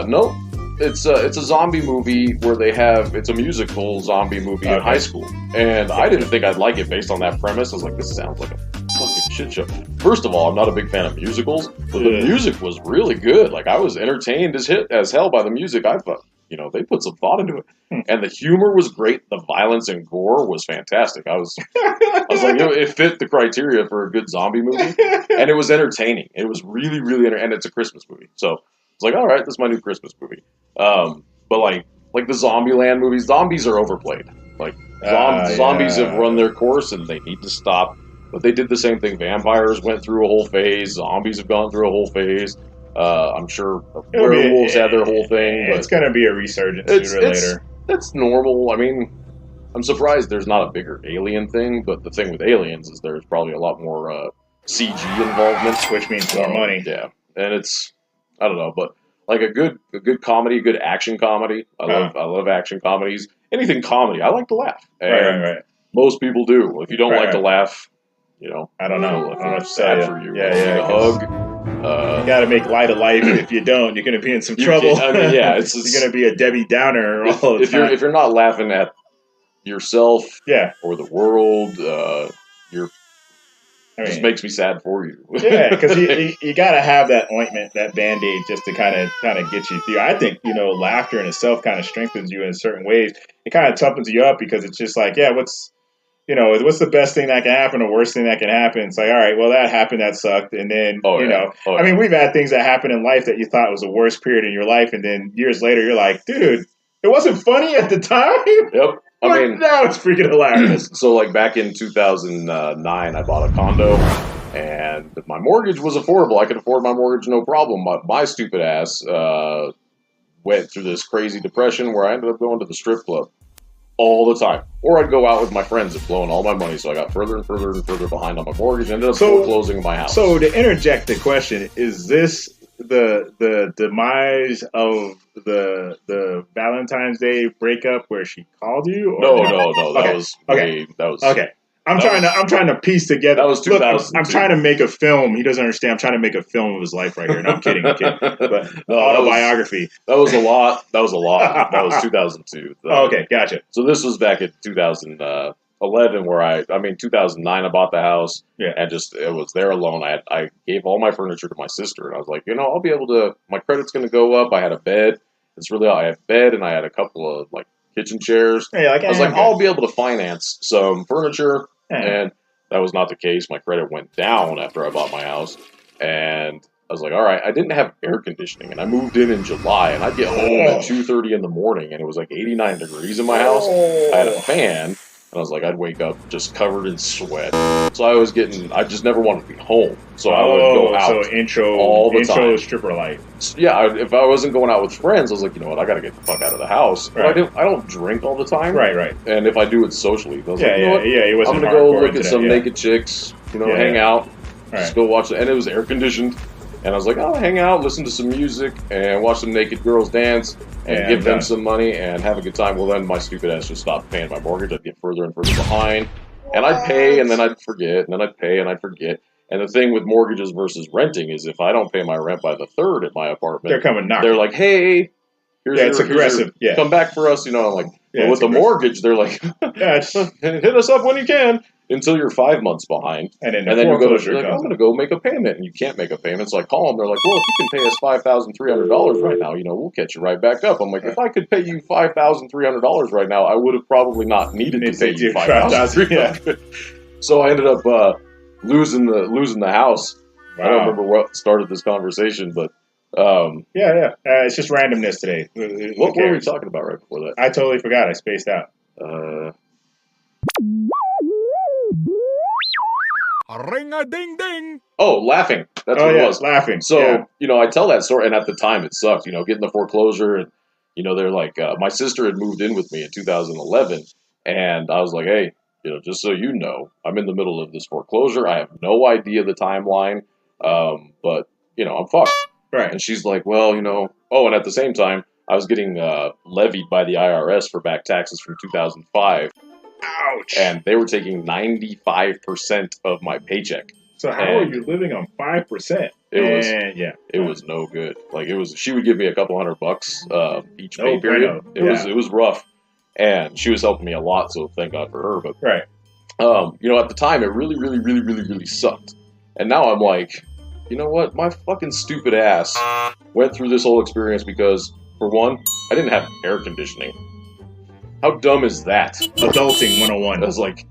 Speaker 6: No, it's a zombie movie where it's a musical zombie movie in high school, and I didn't think I'd like it based on that premise. I was like, this sounds like a fucking shit show. First of all, I'm not a big fan of musicals, but the music was really good. Like, I was entertained as hell by the music. I thought, they put some thought into it, and the humor was great. The violence and gore was fantastic. I was like, it fit the criteria for a good zombie movie, and it was entertaining. It was really, really and it's a Christmas movie, so it's like, all right, this is my new Christmas movie. But like the Zombieland movies, zombies are overplayed. Like zombies have run their course, and they need to stop. But they did the same thing. Vampires went through a whole phase. Zombies have gone through a whole phase. I'm sure werewolves had their whole thing. But
Speaker 5: it's going to be a resurgence sooner or later.
Speaker 6: That's normal. I mean, I'm surprised there's not a bigger alien thing, but the thing with aliens is there's probably a lot more CG involvement.
Speaker 5: Which means more money.
Speaker 6: Yeah. And I don't know, but like a good comedy, a good action comedy. I love action comedies. Anything comedy, I like to laugh. And
Speaker 5: right.
Speaker 6: most people do. If you don't like to laugh,
Speaker 5: I don't know.
Speaker 6: I feel sad for you.
Speaker 5: Yeah.
Speaker 6: A hug.
Speaker 5: gotta make light of life. If you don't, you're gonna be in some trouble.
Speaker 6: I mean, yeah, it's
Speaker 5: you're gonna be a Debbie Downer all the time.
Speaker 6: If you're not laughing at yourself,
Speaker 5: yeah,
Speaker 6: or the world, just makes me sad for you.
Speaker 5: Yeah, because you gotta have that ointment, that Band-Aid, just to kind of get you through. I think laughter in itself kind of strengthens you in certain ways. It kind of toughens you up because it's just like, what's the best thing that can happen, the worst thing that can happen? It's like, all right, well, that happened, that sucked, and then I mean, we've had things that happen in life that you thought was the worst period in your life, and then years later, you're like, dude, it wasn't funny at the time.
Speaker 6: Yep. I mean,
Speaker 5: now it's freaking hilarious.
Speaker 6: So, like, back in 2009, I bought a condo, and my mortgage was affordable. I could afford my mortgage, no problem. My stupid ass went through this crazy depression where I ended up going to the strip club all the time. Or I'd go out with my friends and blowing all my money, so I got further and further and further behind on my mortgage, and ended up foreclosing my house.
Speaker 5: So, to interject the question, is this the demise of the Valentine's Day breakup where she called you? Or
Speaker 6: no. That
Speaker 5: okay.
Speaker 6: was
Speaker 5: okay. I'm trying to piece together.
Speaker 6: That was 2000.
Speaker 5: I'm trying to make a film. He doesn't understand. I'm trying to make a film of his life right here. No, I'm kidding. But autobiography.
Speaker 6: That was a lot. That was 2002.
Speaker 5: Okay, gotcha.
Speaker 6: So this was back in 2011, where 2009, I bought the house.
Speaker 5: Yeah.
Speaker 6: And it was there alone. I gave all my furniture to my sister, and I was like, I'll be able to. My credit's going to go up. I had a bed. I had a bed, and I had a couple of kitchen chairs.
Speaker 5: Yeah,
Speaker 6: I was like, I'll be able to finance some furniture. And that was not the case. My credit went down after I bought my house. And I was like, all right, I didn't have air conditioning. And I moved in July. And I'd get home at 2:30 in the morning. And it was 89 degrees in my house. I had a fan. And I was like, I'd wake up just covered in sweat. So I just never wanted to be home. So I would go out all the time.
Speaker 5: Intro stripper life.
Speaker 6: Yeah, if I wasn't going out with friends, I was like, you know what, I got to get the fuck out of the house. Right. But I don't drink all the time.
Speaker 5: Right.
Speaker 6: And if I do it socially, I was
Speaker 5: I'm
Speaker 6: going to go look at some naked chicks, hang out, just go watch it. And it was air conditioned. And I was like, I'll hang out, listen to some music, and watch some naked girls dance, and give them some money, and have a good time. Well, then my stupid ass just stopped paying my mortgage. I'd get further and further behind. And I'd pay, and then I'd forget, and then I'd pay, and I'd forget. And the thing with mortgages versus renting is if I don't pay my rent by the 3rd at my apartment,
Speaker 5: they're coming knocking.
Speaker 6: They're like, hey,
Speaker 5: it's aggressive.
Speaker 6: Come back for us. I'm like, with the mortgage, they're like, hit us up when you can. Until you're 5 months behind, and then you go to I'm going to go make a payment, and you can't make a payment. So I call them. They're like, well, if you can pay us $5,300 right now, we'll catch you right back up. I'm like, if I could pay you $5,300 right now, I would have probably not needed to pay you $5,300. So I ended up losing the house. Wow. I don't remember what started this conversation, but
Speaker 5: it's just randomness today.
Speaker 6: What were we talking about right before that?
Speaker 5: I totally forgot. I spaced out.
Speaker 1: Ring-a-ding-ding.
Speaker 6: Oh, laughing. That's what it was.
Speaker 5: Laughing.
Speaker 6: So, I tell that story, and at the time it sucked, getting the foreclosure, and, they're like, my sister had moved in with me in 2011, and I was like, hey, just so you know, I'm in the middle of this foreclosure. I have no idea the timeline, but, I'm fucked.
Speaker 5: Right.
Speaker 6: And she's like, well, and at the same time, I was getting levied by the IRS for back taxes from 2005.
Speaker 5: Ouch.
Speaker 6: And they were taking 95% of my paycheck.
Speaker 5: So how are you living on 5%?
Speaker 6: It was no good. She would give me a couple $100 each pay period. It was rough. And she was helping me a lot, so thank God for her. But
Speaker 5: right.
Speaker 6: At the time it really, really, really, really, really sucked. And now I'm like, you know what? My fucking stupid ass went through this whole experience because, for one, I didn't have air conditioning. How dumb is that?
Speaker 5: Adulting 101.
Speaker 6: I was like,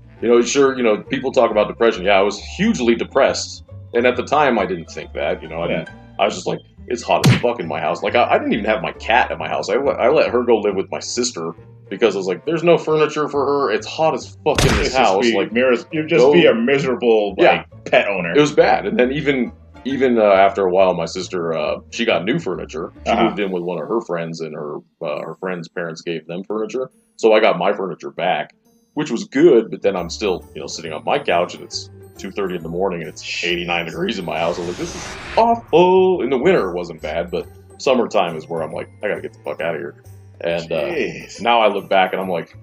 Speaker 6: people talk about depression. Yeah, I was hugely depressed. And at the time, I didn't think that, I was just like, it's hot as fuck in my house. Like, I didn't even have my cat at my house. I let her go live with my sister because I was like, there's no furniture for her. It's hot as fuck in this house.
Speaker 5: You'd just be a miserable, pet owner.
Speaker 6: It was bad. And then even after a while, my sister, she got new furniture. She moved in with one of her friends, and her friend's parents gave them furniture. So I got my furniture back, which was good, but then I'm still, sitting on my couch, and it's 2:30 in the morning, and it's 89 degrees in my house. I'm like, this is awful. In the winter, it wasn't bad, but summertime is where I'm like, I gotta get the fuck out of here. And now I look back, and I'm like,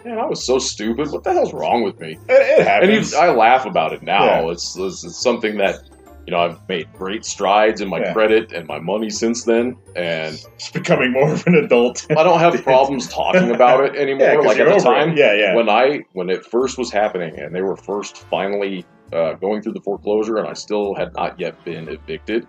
Speaker 6: man, I was so stupid. What the hell's wrong with me?
Speaker 5: It happens.
Speaker 6: And I laugh about it now. Yeah. It's something that, I've made great strides in my credit and my money since then, and
Speaker 5: it's becoming more of an adult.
Speaker 6: I don't have problems talking about it anymore. Like at the time, when it first was happening, and they were first finally going through the foreclosure, and I still had not yet been evicted.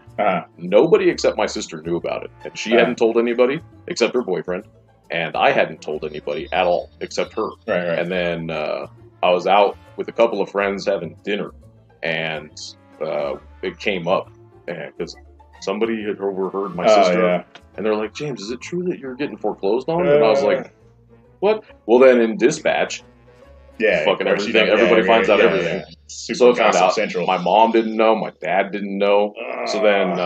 Speaker 6: Nobody except my sister knew about it, and she hadn't told anybody except her boyfriend, and I hadn't told anybody at all except her.
Speaker 5: Right.
Speaker 6: And then I was out with a couple of friends having dinner, and it came up because somebody had overheard my sister, and they're like, "James, is it true that you're getting foreclosed on?" And I was like, "What?" Well, then in dispatch, fucking everything. Everybody finds out everything. So I found out. Central. My mom didn't know. My dad didn't know. So then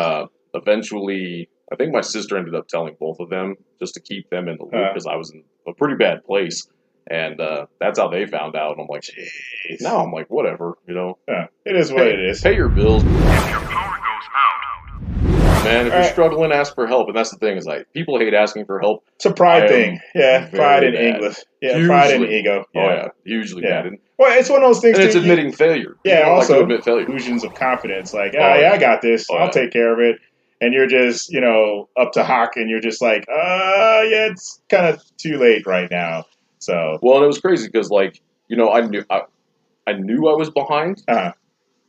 Speaker 6: eventually, I think my sister ended up telling both of them just to keep them in the loop because I was in a pretty bad place. And that's how they found out. And I'm like, jeez. Now I'm like, whatever,
Speaker 5: it is what it is.
Speaker 6: Pay your bills. If your power goes out, man, if you're struggling, ask for help. And that's the thing is, like, people hate asking for help.
Speaker 5: It's a pride thing. Yeah, pride and English. Yeah, pride and ego.
Speaker 6: Yeah. Oh, yeah. Usually bad.
Speaker 5: Well, it's one of those things.
Speaker 6: And it's admitting failure.
Speaker 5: Yeah,
Speaker 6: people
Speaker 5: also
Speaker 6: like to admit failure.
Speaker 5: Illusions of confidence. Like, I got this. I'll take care of it. And you're just, up to hock, and you're just like, it's kind of too late right now. So
Speaker 6: well, and it was crazy because, like, I knew I was behind,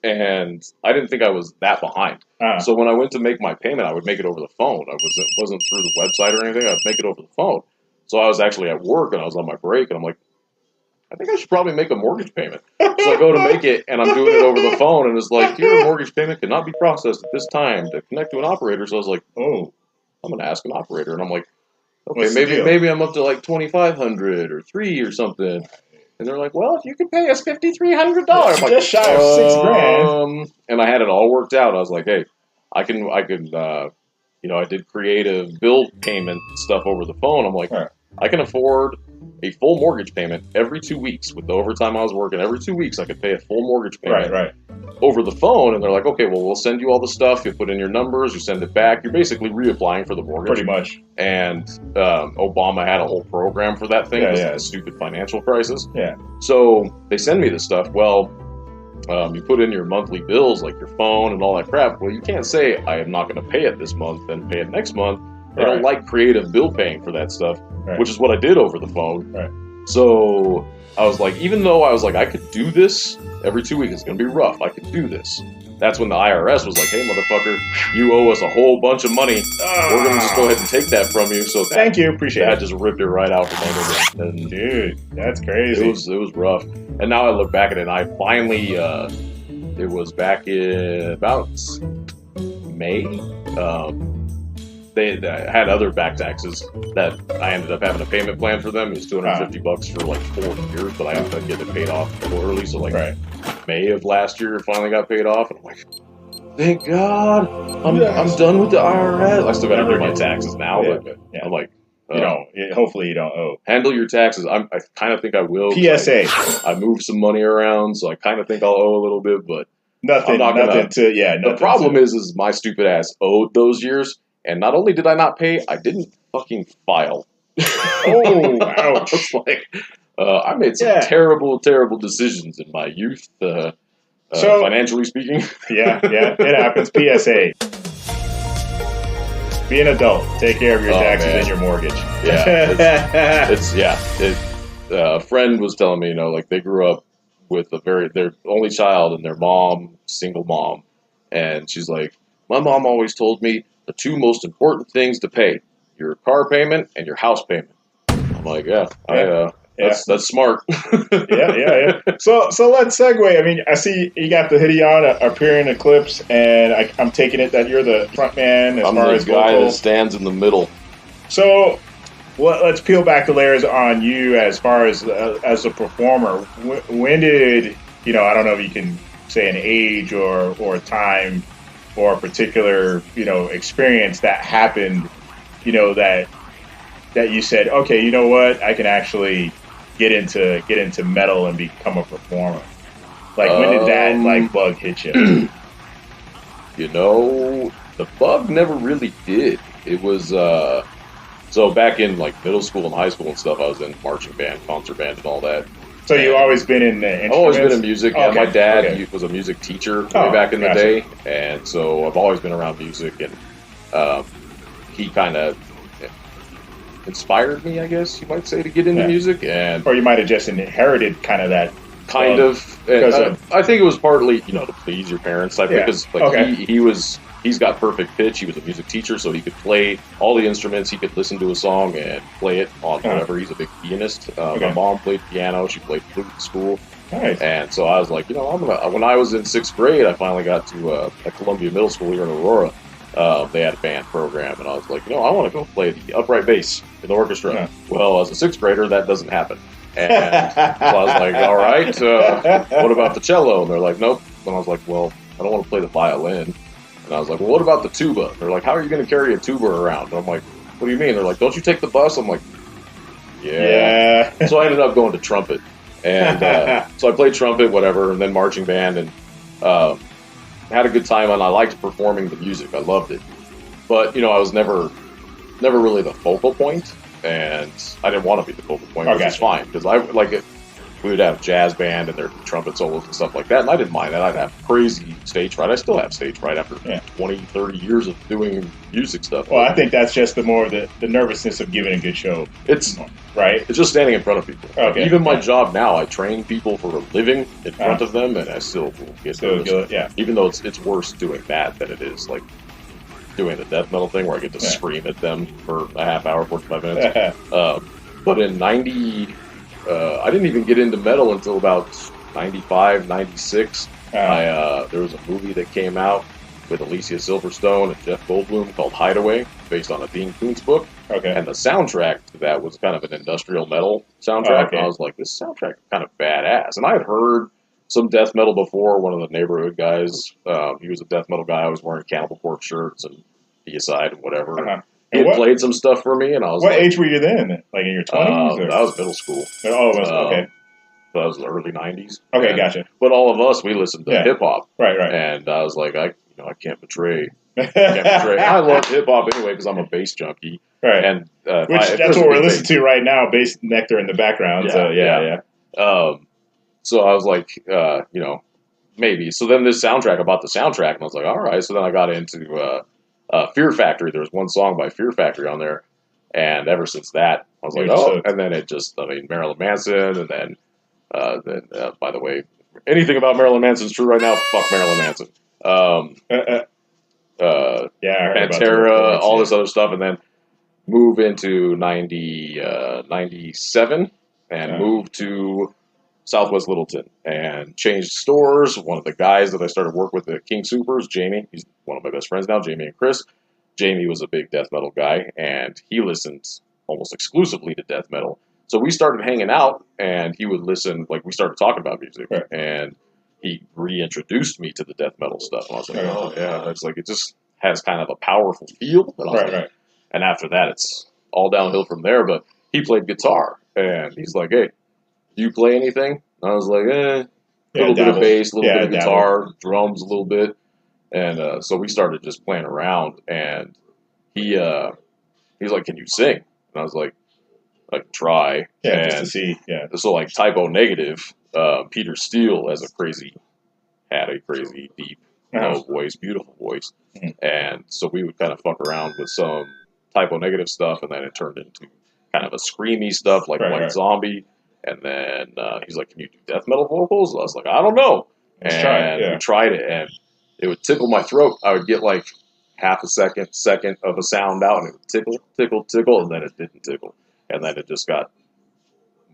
Speaker 6: and I didn't think I was that behind. So when I went to make my payment, I would make it over the phone. I wasn't through the website or anything. I'd make it over the phone. So I was actually at work, and I was on my break, and I'm like, I think I should probably make a mortgage payment. So I go to make it, and I'm doing it over the phone, and it's like, your mortgage payment cannot be processed at this time to connect to an operator. So I was like, I'm going to ask an operator, and I'm like, okay, maybe I'm up to like $2,500 or $3,000 or something. And they're like, well, if you could pay us $5,300, I'm like,
Speaker 5: just shy of $6,000.
Speaker 6: And I had it all worked out. I was like, hey, I can, I did creative bill payment stuff over the phone. I'm like, I can afford a full mortgage payment every 2 weeks with the overtime I was working. Every 2 weeks, I could pay a full mortgage payment over the phone. And they're like, okay, well, we'll send you all the stuff. You put in your numbers, you send it back. You're basically reapplying for the mortgage.
Speaker 5: Pretty much.
Speaker 6: And Obama had a whole program for that thing. The stupid financial crisis.
Speaker 5: Yeah.
Speaker 6: So they send me this stuff. Well, you put in your monthly bills, like your phone and all that crap. Well, you can't say, I am not going to pay it this month and pay it next month. They don't like creative bill paying for that stuff, which is what I did over the phone. So I was like, even though I was like, I could do this every 2 weeks, it's going to be rough. I could do this. That's when the IRS was like, hey, motherfucker, you owe us a whole bunch of money. We're going to just go ahead and take that from you. So
Speaker 5: thank you. Appreciate it.
Speaker 6: I just ripped it right out from under me. And
Speaker 5: dude, that's crazy.
Speaker 6: It was rough. And now I look back at it, and I finally, it was back in about May. They had other back taxes that I ended up having a payment plan for them. It was $250 for like 4 years, but I ended up getting it paid off a little early. So like May of last year, it finally got paid off. And I'm like, thank God, I'm done with the IRS. I still got to do my taxes now, but I'm like,
Speaker 5: hopefully you don't owe.
Speaker 6: Handle your taxes. I kind of think I will.
Speaker 5: PSA.
Speaker 6: I moved some money around, so I kind of think I'll owe a little bit, but
Speaker 5: nothing.
Speaker 6: The problem is my stupid ass owed those years. And not only did I not pay, I didn't fucking file.
Speaker 5: Oh, ouch.
Speaker 6: I made some terrible, terrible decisions in my youth, financially speaking.
Speaker 5: It happens. PSA. Be an adult. Take care of your taxes and your mortgage.
Speaker 6: A friend was telling me, like they grew up with their only child and their mom, single mom. And she's like, my mom always told me, the two most important things to pay, your car payment and your house payment. I'm like, that's smart.
Speaker 5: Yeah. So let's segue. I mean, I see you got the hoodie on, appearing in clips, and I'm taking it that you're the front man as far as
Speaker 6: the guy that stands in the middle.
Speaker 5: So let's peel back the layers on you as far as a performer. When did, I don't know if you can say an age or a time or a particular, experience that happened, that you said, okay, you know what, I can actually get into metal and become a performer. Like, when did that bug hit you?
Speaker 6: The bug never really did. It was so back in middle school and high school and stuff, I was in marching band, concert band, and all that.
Speaker 5: So you've always been in instruments?
Speaker 6: I've always been in music.
Speaker 5: Okay.
Speaker 6: Yeah, my dad was a music teacher way back in the day, and so I've always been around music, and he kind of inspired me, I guess you might say, to get into music.
Speaker 5: Or you might have just inherited kind of that.
Speaker 6: Kind of. I think it was partly, to please your parents type because he's got perfect pitch. He was a music teacher, so he could play all the instruments. He could listen to a song and play it on whatever. He's a big pianist. My mom played piano. She played flute in school.
Speaker 5: Nice.
Speaker 6: And so I was like, when I was in 6th grade, I finally got to at Columbia Middle School here in Aurora. They had a band program, and I was like, I want to go play the upright bass in the orchestra. Yeah. Well, as a 6th grader, that doesn't happen. And so I was like, all right, what about the cello? And they're like, nope. And I was like, well, I don't want to play the violin. And I was like, well, what about the tuba? They're like, how are you going to carry a tuba around? And I'm like, what do you mean? They're like, don't you take the bus? I'm like, yeah. So I ended up going to trumpet. And so I played trumpet, whatever, and then marching band, and had a good time, and I liked performing the music. I loved it. But, I was never really the focal point. And I didn't want to be the focal point, which is fine, because we would have jazz band and their trumpet solos and stuff like that, and I didn't mind that. I'd have crazy stage fright. I still have stage fright after 20, 30 years of doing music stuff.
Speaker 5: Well, I think that's just the nervousness of giving a good show.
Speaker 6: It's just standing in front of people.
Speaker 5: Okay.
Speaker 6: Even my job now, I train people for a living in front of them, and I still get nervous. Even though it's worse doing that than it is doing the death metal thing where I get to scream at them for a half hour, 45 minutes. But in 90, I didn't even get into metal until about 95, 96. There was a movie that came out with Alicia Silverstone and Jeff Goldblum called Hideaway, based on a Dean Koontz book. And the soundtrack to that was kind of an industrial metal soundtrack. And I was like, this soundtrack is kind of badass. And I had heard some death metal before. One of the neighborhood guys, he was a death metal guy. I was wearing Cannibal Corpse shirts and Deicide and whatever. He had played some stuff for me, and I was
Speaker 5: What age were you then? Like in your 20s?
Speaker 6: That was middle school.
Speaker 5: Okay.
Speaker 6: That was the early 90s.
Speaker 5: Okay, gotcha.
Speaker 6: But all of us, we listened to hip-hop.
Speaker 5: Right.
Speaker 6: And I was like, I can't betray. I love hip-hop anyway because I'm a bass junkie.
Speaker 5: Right.
Speaker 6: And
Speaker 5: that's what we're listening to right now, Bass Nectar in the background.
Speaker 6: Yeah. So I was like, maybe. So then this soundtrack, I bought the soundtrack, and I was like, all right. So then I got into Fear Factory. There was one song by Fear Factory on there, and ever since that, I was like, and then it just, Marilyn Manson, and then by the way, anything about Marilyn Manson is true right now. Fuck Marilyn Manson. Pantera, all this other stuff, and then move into 97 and move to Southwest Littleton and changed stores. One of the guys that I started work with at King Supers, Jamie, he's one of my best friends now, Jamie and Chris. Jamie was a big death metal guy, and he listened almost exclusively to death metal. So we started hanging out, and he would listen, we started talking about music, and he reintroduced me to the death metal stuff. And I was like, oh, yeah, it's it just has kind of a powerful feel. And I was like, and after that, it's all downhill from there. But he played guitar, and he's like, hey, do you play anything? And I was like, a little bit of bass, a little bit of guitar, drums a little bit. And so we started just playing around, and he's like, can you sing? And I was like, I can try.
Speaker 5: Yeah, just to see. Yeah.
Speaker 6: So Typo Negative, Peter Steele had a crazy deep, low voice, beautiful voice. And so we would kind of fuck around with some Typo Negative stuff, and then it turned into kind of a screamy stuff like White Zombie. And then he's like, can you do death metal vocals? And I was like, I don't know. We tried it, and it would tickle my throat. I would get half a second of a sound out, and it would tickle, and then it didn't tickle. And then it just got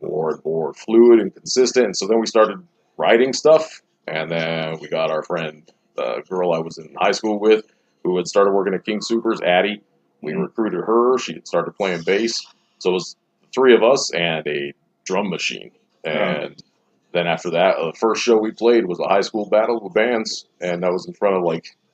Speaker 6: more and more fluid and consistent. And so then we started writing stuff, and then we got our friend, the girl I was in high school with, who had started working at King Supers, Addie. We recruited her. She had started playing bass. So it was the three of us and a drum machine. And then after that, the first show we played was a high school battle with bands, and that was in front of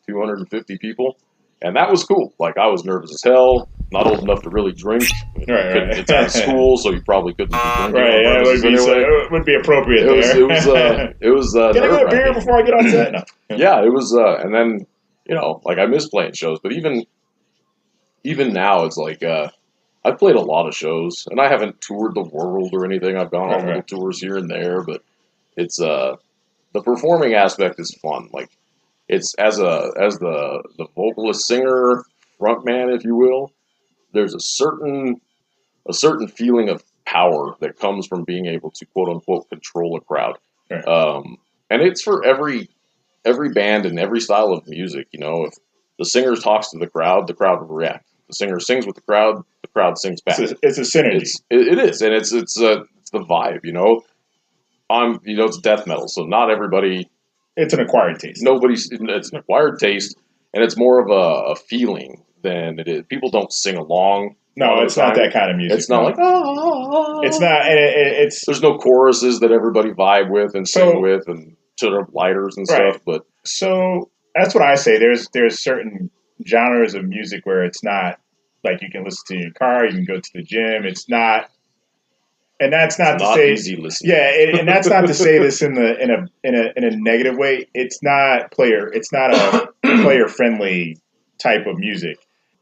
Speaker 6: 250 people. And that was cool. I was nervous as hell, not old enough to really drink. It's out of school, so you probably couldn't be drinking.
Speaker 5: It would be appropriate
Speaker 6: it was
Speaker 5: Can I get a beer before I get on set? No.
Speaker 6: Yeah, it was, and then, I miss playing shows, but even now, it's I I've played a lot of shows, and I haven't toured the world or anything. I've gone on little tours here and there, but it's the performing aspect is fun. Like it's as the vocalist, singer, frontman, if you will. There's a certain feeling of power that comes from being able to quote unquote control a crowd. And it's for every band and every style of music. You know, if the singer talks to the crowd will react. The singer sings with the crowd sings back.
Speaker 5: It's a synergy.
Speaker 6: It is, and it's the vibe. You know, it's death metal, so not everybody.
Speaker 5: It's an acquired taste.
Speaker 6: It's an acquired taste, and it's more of a feeling than it is. People don't sing along.
Speaker 5: No, it's not that kind of music.
Speaker 6: It's not like
Speaker 5: It's not. It's
Speaker 6: there's no choruses that everybody vibe with and sing with and sort of lighters and stuff. But
Speaker 5: so that's what I say. There's certain genres of music where it's not like you can listen to in your car, you can go to the gym. It's not, and that's not to say
Speaker 6: easy listening.
Speaker 5: Yeah, and that's not to say this in a negative way. It's not a player friendly type of music.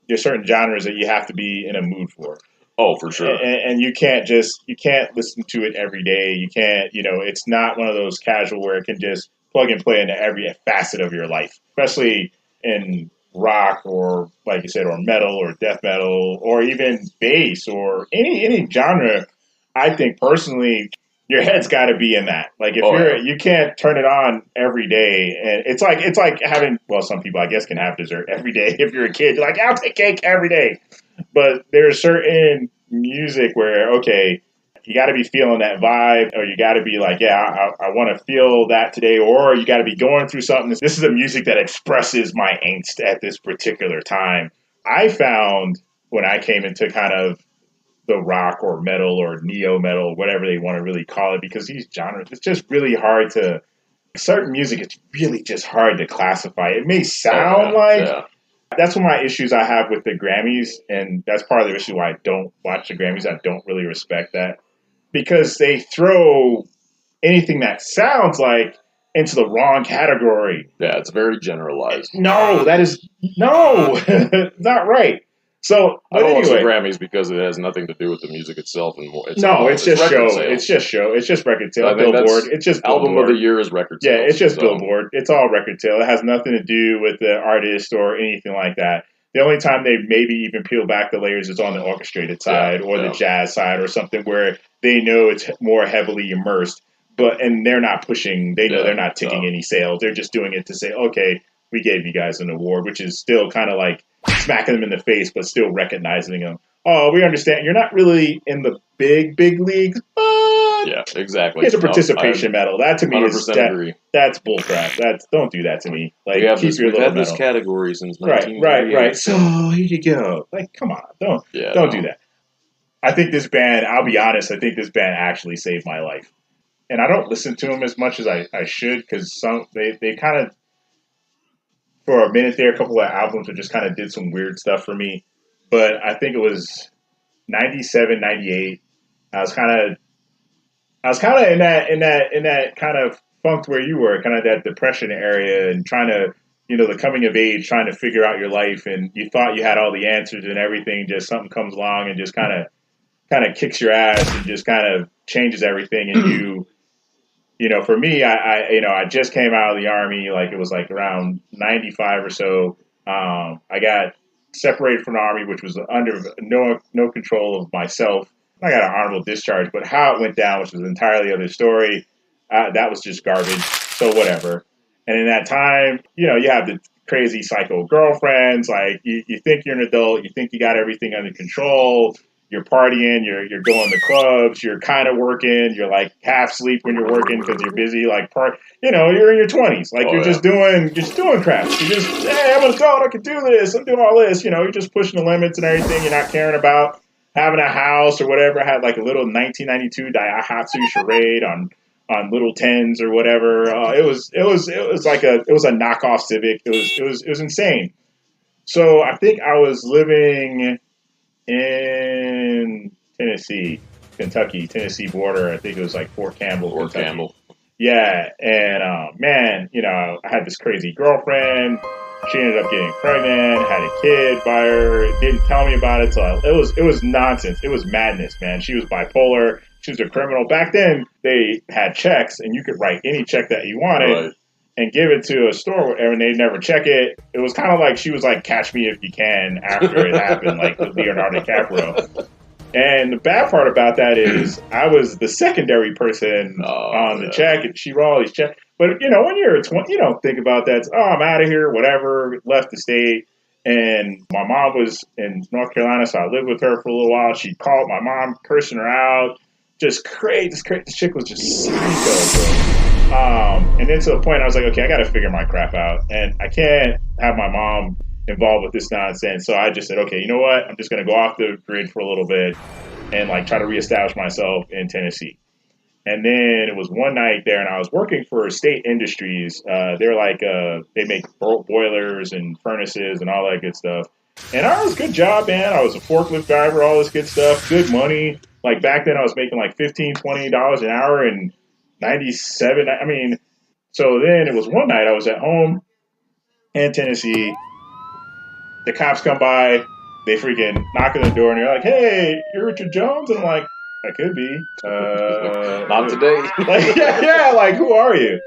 Speaker 5: There's certain genres that you have to be in a mood for.
Speaker 6: Oh, for sure.
Speaker 5: And you can't listen to it every day. You can't, it's not one of those casual where it can just plug and play into every facet of your life, especially in rock or, like you said, or metal or death metal or even bass or any genre. I think personally, your head's got to be in that. Like you can't turn it on every day, and it's like having. Well, some people I guess can have dessert every day. If you're a kid, you're like, I'll take cake every day. But there's certain music where you got to be feeling that vibe, or you got to be like, I want to feel that today, or you got to be going through something. This is a music that expresses my angst at this particular time. I found when I came into kind of the rock or metal or neo metal, whatever they want to really call it, because these genres, it's just really hard to, certain music, it's really just hard to classify. It may sound that's one of my issues I have with the Grammys, and that's part of the issue why I don't watch the Grammys. I don't really respect that, because they throw anything that sounds like into the wrong category.
Speaker 6: Yeah, it's very generalized.
Speaker 5: No, that is, not right. So,
Speaker 6: I don't watch the Grammys because it has nothing to do with the music itself, and more. It's
Speaker 5: just show.
Speaker 6: Sales.
Speaker 5: It's just show. It's just record sale. Billboard. It's just
Speaker 6: album
Speaker 5: Billboard.
Speaker 6: of the year is record sales.
Speaker 5: Yeah, it's just Billboard. It's all record sale. It has nothing to do with the artist or anything like that. The only time they maybe even peel back the layers is on the orchestrated side or the jazz side or something where they know it's more heavily immersed, and they're not pushing. They know they're not ticking any sales. They're just doing it to say, okay, we gave you guys an award, which is still kind of like smacking them in the face, but still recognizing them. Oh, we understand. You're not really in the big leagues, but
Speaker 6: yeah, exactly.
Speaker 5: Here's a participation medal. That to me is that's bullcrap. Don't do that to me. Like,
Speaker 6: we've had
Speaker 5: medal.
Speaker 6: This category since 1998.
Speaker 5: Right. So here you go. Like, come on, don't do that. I think this band. I'll be honest. I think this band actually saved my life, and I don't listen to them as much as I should, because they kind of, for a minute there, a couple of albums that just kind of did some weird stuff for me. But I think it was 97, 98. I was kind of in that kind of funk where you were, kind of that depression area, and trying to, the coming of age, trying to figure out your life, and you thought you had all the answers and everything. Just something comes along and just kind of kicks your ass and just kind of changes everything. And for me, I just came out of the Army, like it was like around 95 or so. I got separated from the Army, which was under no control of myself. I got an honorable discharge, but how it went down, which was an entirely other story, that was just garbage. So whatever. And in that time, you have the crazy psycho girlfriends. Like you think you're an adult, you think you got everything under control. You're partying, you're going to clubs, you're kind of working, you're like half sleep when you're working because you're busy, like you're in your 20s, like you're just doing crap. You're just, hey, I'm an adult, I can do this, I'm doing all this, you're just pushing the limits and everything. You're not caring about having a house or whatever. I had like a little 1992 Daihatsu Charade on little tens or whatever. It was a knockoff Civic. It was insane. So I think I was living in Tennessee border. I think it was like Fort Campbell, Kentucky. Yeah, and man, I had this crazy girlfriend. She ended up getting pregnant, had a kid by her, didn't tell me about it. So it was nonsense. It was madness, man. She was bipolar. She was a criminal. Back then, they had checks, and you could write any check that you wanted and give it to a store, and they'd never check it. It was kind of like she was like Catch Me If You Can after it happened, like with Leonardo DiCaprio. And the bad part about that is I was the secondary person on the check, and she wrote all these checks. But, you know, when you're 20, you don't think about that. Oh, I'm out of here, whatever, left the state. And my mom was in North Carolina, so I lived with her for a little while. She called my mom, cursing her out. Just crazy. This chick was just psycho, bro. And then to the point, I was like, okay, I got to figure my crap out. And I can't have my mom involved with this nonsense. So I just said, okay, you know what? I'm just going to go off the grid for a little bit and like try to reestablish myself in Tennessee. And then it was one night there, and I was working for State Industries. They're like, they make boilers and furnaces and all that good stuff. And I was a good job, man. I was a forklift driver, all this good stuff, good money. Like back then I was making like $15, $20 an hour in 97. I mean, so then it was one night I was at home in Tennessee. The cops come by, they freaking knock on the door, and they're like, hey, you're Richard Jones? And I'm like, I could be.
Speaker 6: Not today.
Speaker 5: Like, yeah, like, who are you?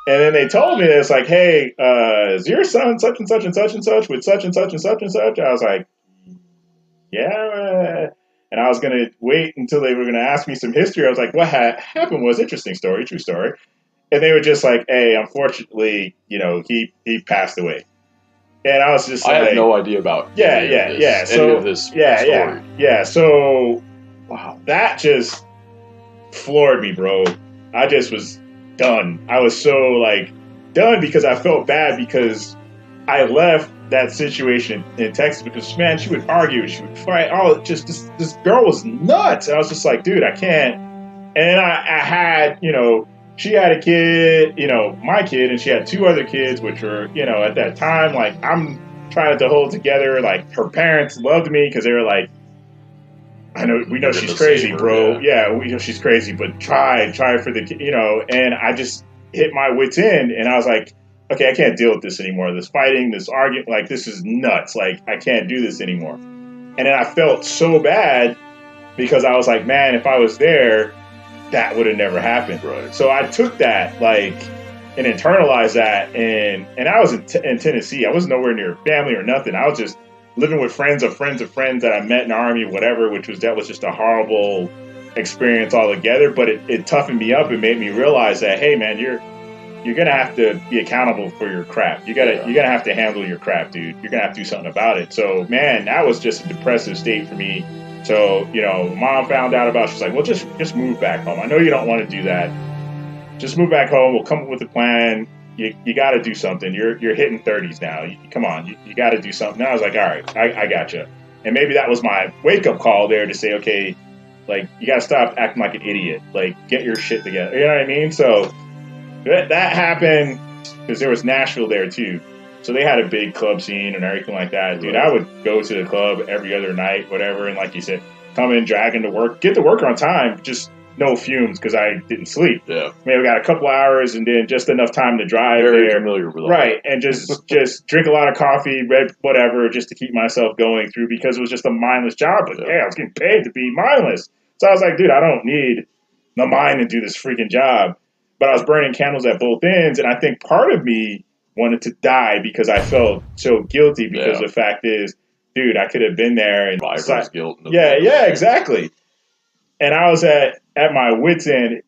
Speaker 5: And then they told me that it's like, hey, is your son such and such and such and such with such and such and such and such? I was like, yeah. And I was going to wait until they were going to ask me some history. I was like, what happened was interesting story, true story. And they were just like, hey, unfortunately, you know, he passed away. And I was just like,
Speaker 6: I had no idea about any of this story.
Speaker 5: So, wow, that just floored me, bro. I just was done. I was so like done because I felt bad because I left that situation in Texas because, man, she would argue, she would fight. Oh, just this girl was nuts. And I was just like, dude, I can't. And I had, you know, she had a kid, you know, my kid, and she had two other kids, which were, you know, at that time, like, I'm trying to hold together. Like, her parents loved me because they were like, we know she's crazy, bro. Yeah, we know she's crazy, but try for the kid, you know. And I just hit my wit's end, and I was like, okay, I can't deal with this anymore. This fighting, this argument, like, this is nuts. Like, I can't do this anymore. And then I felt so bad because I was like, man, if I was there, that would have never happened.
Speaker 6: Right.
Speaker 5: So I took that, like, and internalized that. And I was in Tennessee. I was nowhere near family or nothing. I was just living with friends of friends of friends that I met in the Army, whatever, that was just a horrible experience altogether. But it toughened me up and made me realize that, hey, man, you're going to have to be accountable for your crap. You're going to have to handle your crap, dude. You're going to have to do something about it. So, man, that was just a depressive state for me. So, you know, mom found out about it. She's like, well, just move back home. I know you don't want to do that. Just move back home. We'll come up with a plan. You got to do something. You're hitting 30s now. Come on. You got to do something. And I was like, all right, I got you. And maybe that was my wake-up call there to say, okay, like, you got to stop acting like an idiot. Like, get your shit together. You know what I mean? So that happened because there was Nashville there, too. So they had a big club scene and everything like that. Dude, I would go to the club every other night, whatever. And like you said, come in, dragging to work, get to work on time, just no fumes because I didn't sleep.
Speaker 6: Yeah.
Speaker 5: I mean, we got a couple hours and then just enough time to drive
Speaker 6: Very
Speaker 5: there.
Speaker 6: familiar with all
Speaker 5: right.
Speaker 6: that.
Speaker 5: And just drink a lot of coffee, read whatever, just to keep myself going through because it was just a mindless job. But yeah, I was getting paid to be mindless. So I was like, dude, I don't need the mind to do this freaking job. But I was burning candles at both ends. And I think part of me wanted to die because I felt so guilty because the fact is, dude, I could have been there and
Speaker 6: guilt.
Speaker 5: Yeah, exactly. And I was at my wit's end,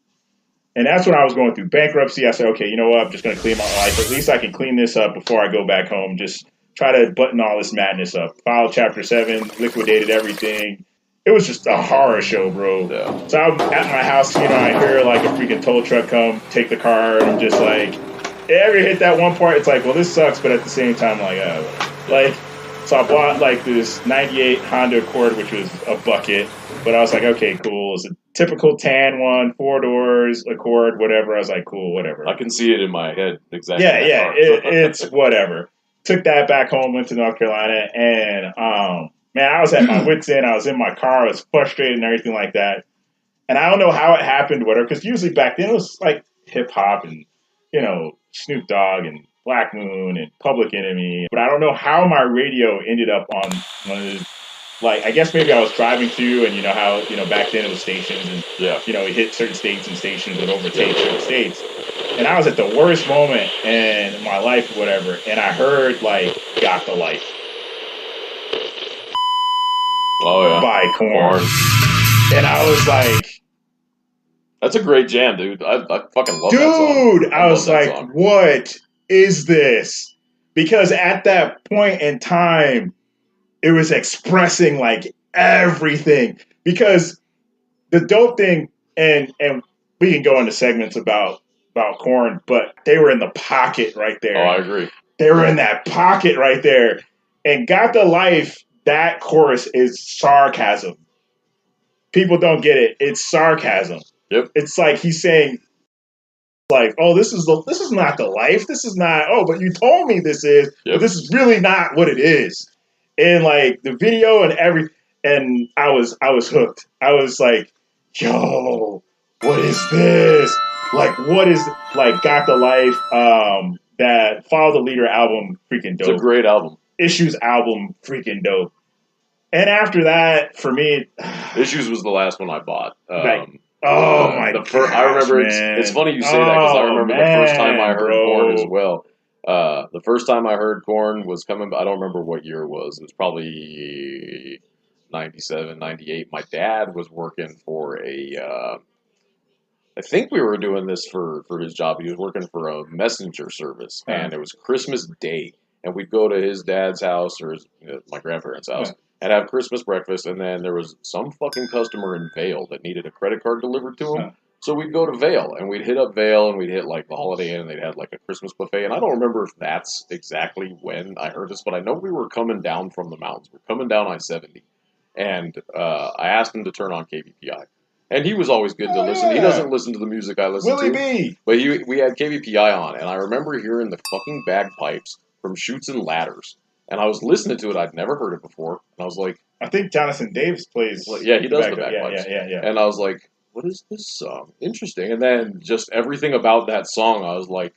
Speaker 5: and that's when I was going through bankruptcy. I said, okay, you know what? I'm just going to clean my life. At least I can clean this up before I go back home. Just try to button all this madness up. Filed Chapter 7, liquidated everything. It was just a horror show, bro. Yeah. So I'm at my house, you know, I hear like a freaking tow truck come, take the car, and I'm just like, ever hit that one part, it's like, well, this sucks, but at the same time, like, so I bought like this 98 Honda Accord, which was a bucket, but I was like, okay, cool. It's a typical tan one, 4 doors, Accord, whatever. I was like, cool, whatever.
Speaker 6: I can see it in my head exactly.
Speaker 5: Yeah, it's whatever. Took that back home, went to North Carolina, and man, I was at my wit's end. I was in my car. I was frustrated and everything like that. And I don't know how it happened, whatever, because usually back then it was like hip hop and, you know, Snoop Dogg and Black Moon and Public Enemy. But I don't know how my radio ended up on one of those. Like, I guess maybe I was driving through, and you know how, you know, back then it was stations, and, you know, we hit certain states and stations would overtake certain states. And I was at the worst moment in my life or whatever, and I heard, like, Got the Life.
Speaker 6: Oh, yeah.
Speaker 5: By Korn. And I was like...
Speaker 6: That's a great jam, dude. I fucking love that song.
Speaker 5: Dude! I was like, what is this? Because at that point in time, it was expressing, like, everything. Because the dope thing, and we can go into segments about Korn, but they were in the pocket right there.
Speaker 6: Oh, I agree.
Speaker 5: They were in that pocket right there. And Got the Life, that chorus is sarcasm. People don't get it. It's sarcasm.
Speaker 6: Yep.
Speaker 5: It's like he's saying, like, oh, this is not the life. This is not, oh, but you told me this is, but this is really not what it is. And like the video and I was hooked. I was like, yo, what is this? Like, what is, like, Got the Life, that Follow the Leader album, freaking dope.
Speaker 6: It's a great album.
Speaker 5: Issues album, freaking dope. And after that, for me...
Speaker 6: Issues was the last one I bought.
Speaker 5: My God,
Speaker 6: I remember, it's funny you say that, because I remember the first time I heard Korn as well. The first time I heard Korn was coming, I don't remember what year it was. It was probably 97, 98. My dad was working for I think we were doing this for his job. He was working for a messenger service, and it was Christmas Day. And we'd go to his dad's house, or my grandparents' house, and have Christmas breakfast. And then there was some fucking customer in Vail that needed a credit card delivered to him. So we'd go to Vail, and we'd hit up Vail, and we'd hit, like, the Holiday Inn, and they'd have, like, a Christmas buffet. And I don't remember if that's exactly when I heard this, but I know we were coming down from the mountains. We're coming down I-70. And I asked him to turn on KVPI. And he was always good to listen. He doesn't listen to the music I listen
Speaker 5: Willie
Speaker 6: to.
Speaker 5: B.
Speaker 6: But we had KVPI on, and I remember hearing the fucking bagpipes from Chutes and Ladders. And I was listening to it. I'd never heard it before. And I was like...
Speaker 5: I think Jonathan Davis plays...
Speaker 6: Well, yeah, he does the bagpipes.
Speaker 5: Yeah.
Speaker 6: And I was like, what is this song? Interesting. And then just everything about that song, I was like,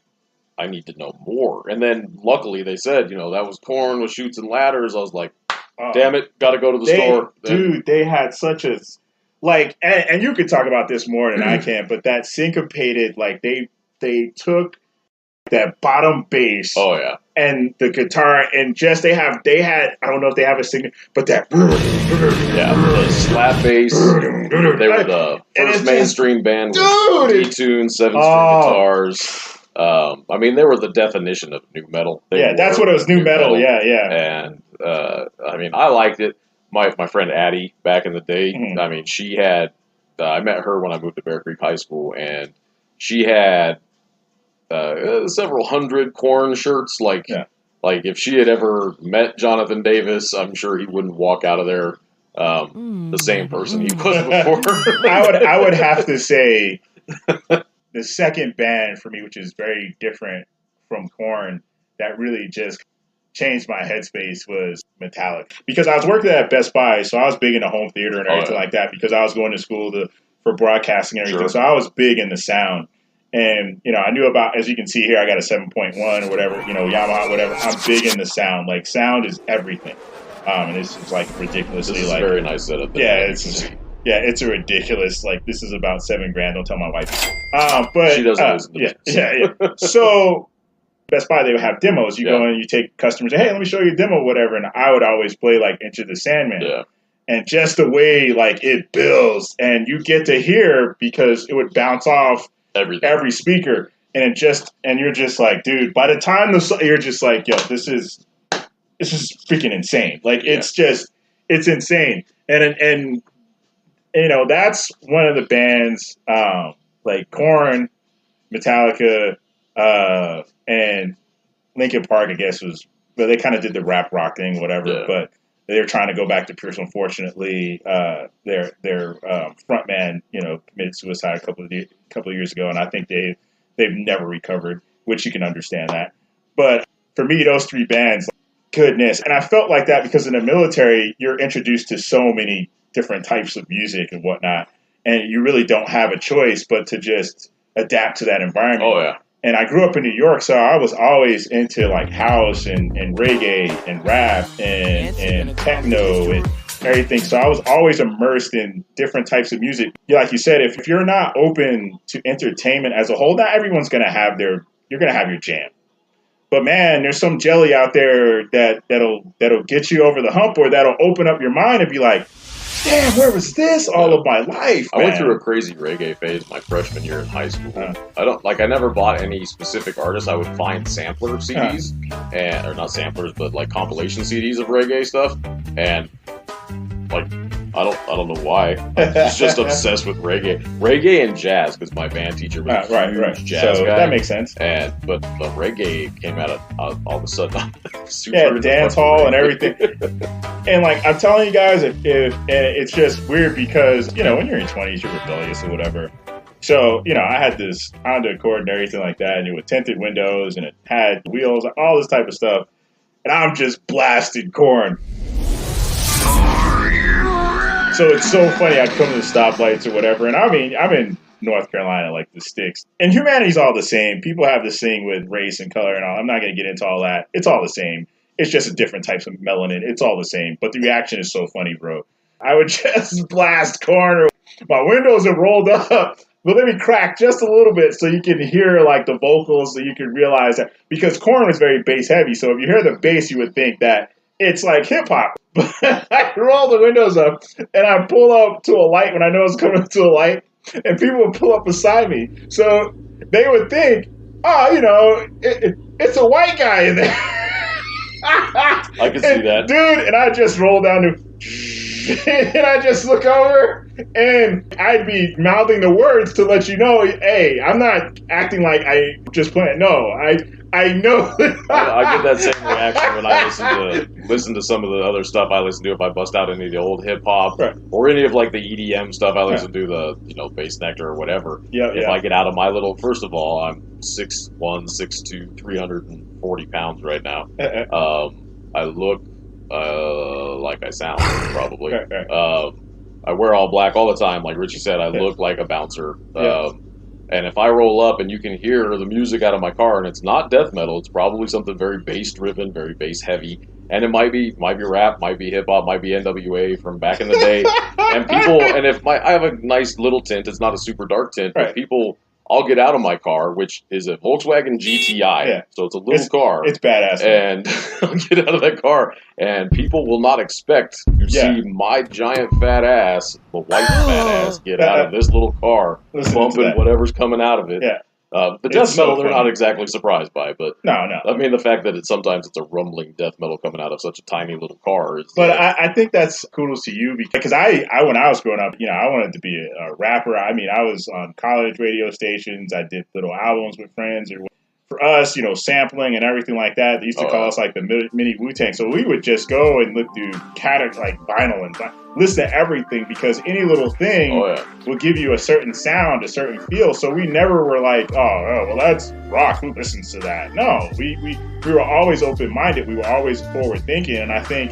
Speaker 6: I need to know more. And then luckily they said, you know, that was Korn with Chutes and Ladders. I was like, damn it, got to go to the store.
Speaker 5: Dude, they had such a... Like, and you could talk about this more than I can, but that syncopated, like, they took that bottom bass.
Speaker 6: Oh, yeah.
Speaker 5: And the guitar, and just they had, I don't know if they have a signature, but that.
Speaker 6: Yeah, the slap bass. They were the first mainstream band with D-Tune, 7-string guitars. I mean, they were the definition of new metal.
Speaker 5: That's what it was, new metal. Yeah.
Speaker 6: And, I mean, I liked it. My friend Addie, back in the day, I mean, she had, I met her when I moved to Bear Creek High School, and she had several hundred Korn shirts. Like if she had ever met Jonathan Davis, I'm sure he wouldn't walk out of there the same person he was before.
Speaker 5: I would have to say the second band for me, which is very different from Korn, that really just changed my headspace, was Metallica. Because I was working at Best Buy, so I was big into home theater and everything like that, because I was going to school for broadcasting and everything. So I was big into sound. And, you know, I knew about, as you can see here, I got a 7.1 or whatever, you know, Yamaha, whatever. I'm big into sound. Like, sound is everything. And this is, like, ridiculously,
Speaker 6: this is
Speaker 5: like...
Speaker 6: a very nice setup.
Speaker 5: It's a ridiculous, like, this is about $7,000. Don't tell my wife. But
Speaker 6: she doesn't listen to this.
Speaker 5: Yeah. So... Best Buy, they would have demos. You go in, you take customers, hey, let me show you a demo, whatever. And I would always play, like, Enter the Sandman.
Speaker 6: Yeah.
Speaker 5: And just the way, like, it builds, and you get to hear, because it would bounce off every speaker. And you're just like, dude, by the time you're just like, yo, this is freaking insane. Like, it's insane. And, you know, that's one of the bands, like Korn, Metallica, and Linkin Park, I guess, but they kind of did the rap rock thing, whatever. Yeah. But they're trying to go back to Pierce. Unfortunately, their frontman, you know, committed suicide a couple of years ago, and I think they've never recovered, which you can understand that. But for me, those three bands, goodness, and I felt like that because in the military, you're introduced to so many different types of music and whatnot, and you really don't have a choice but to just adapt to that environment.
Speaker 6: Oh yeah.
Speaker 5: And I grew up in New York, so I was always into like house and reggae and rap and techno and everything. So I was always immersed in different types of music. Like you said, if you're not open to entertainment as a whole, not everyone's going to have you're going to have your jam. But man, there's some jelly out there that'll get you over the hump, or that'll open up your mind and be like, damn, where was this all of my life?
Speaker 6: I went through a crazy reggae phase my freshman year in high school. I never bought any specific artists. I would find sampler CDs, or not samplers, but like compilation CDs of reggae stuff, and like I don't know why. I was just obsessed with reggae and jazz, because my band teacher was a huge jazz guy.
Speaker 5: That makes sense.
Speaker 6: But the reggae came out of all of a sudden.
Speaker 5: Dance hall and everything. And like I'm telling you guys, if it's just weird because when you're in your 20s, you're rebellious or whatever. So I had this Honda Accord and everything like that, and it with tinted windows and it had wheels, all this type of stuff, and I'm just blasting Korn. So it's so funny. I'd come to the stoplights or whatever, and I'm in North Carolina, like the sticks. And humanity's all the same. People have this thing with race and color and all. I'm not going to get into all that. It's all the same. It's just a different types of melanin. It's all the same. But the reaction is so funny, bro. I would just blast Korn. My windows are rolled up, but let me crack just a little bit so you can hear like the vocals, so you can realize that, because Korn was very bass heavy. So if you hear the bass, you would think that it's like hip hop. But I roll the windows up and I pull up to a light when I know it's coming to a light, and people would pull up beside me. So they would think, it's a white guy in there.
Speaker 6: I can see that.
Speaker 5: Dude, and I just roll down and I just look over, and I'd be mouthing the words to let you know, hey, I'm not acting like I just playing. No, I know.
Speaker 6: I get that same reaction when I listen to some of the other stuff I listen to. If I bust out any of the old hip hop or any of like the EDM stuff, I listen to the Bass Nectar or whatever. If I get out of my little, first of all, I'm 6'1", 6'2", 340 pounds right now. I look like I sound, probably. I wear all black all the time, like Richie said. I look like a bouncer. And if I roll up and you can hear the music out of my car, and it's not death metal, it's probably something very bass driven, very bass heavy, and it might be rap, might be hip hop, might be NWA from back in the day. And people, and I have a nice little tint, it's not a super dark tint, but people. I'll get out of my car, which is a Volkswagen GTI, so it's a little car.
Speaker 5: It's badass.
Speaker 6: And I'll get out of that car, and people will not expect to see my giant fat ass, the white fat ass, get out of this little car, bumping whatever's coming out of it. The death metal, they're not exactly surprised by, but
Speaker 5: no.
Speaker 6: I mean, the fact that sometimes it's a rumbling death metal coming out of such a tiny little car.
Speaker 5: But I think that's kudos to you, because I when I was growing up, I wanted to be a rapper. I mean, I was on college radio stations. I did little albums with friends. For us, sampling and everything like that, they used to call us like the mini Wu-Tang. So we would just go and look through like vinyl and listen to everything, because any little thing will give you a certain sound, a certain feel. So we never were like, well, that's rock. Who listens to that? No, we were always open-minded. We were always forward-thinking. And I think,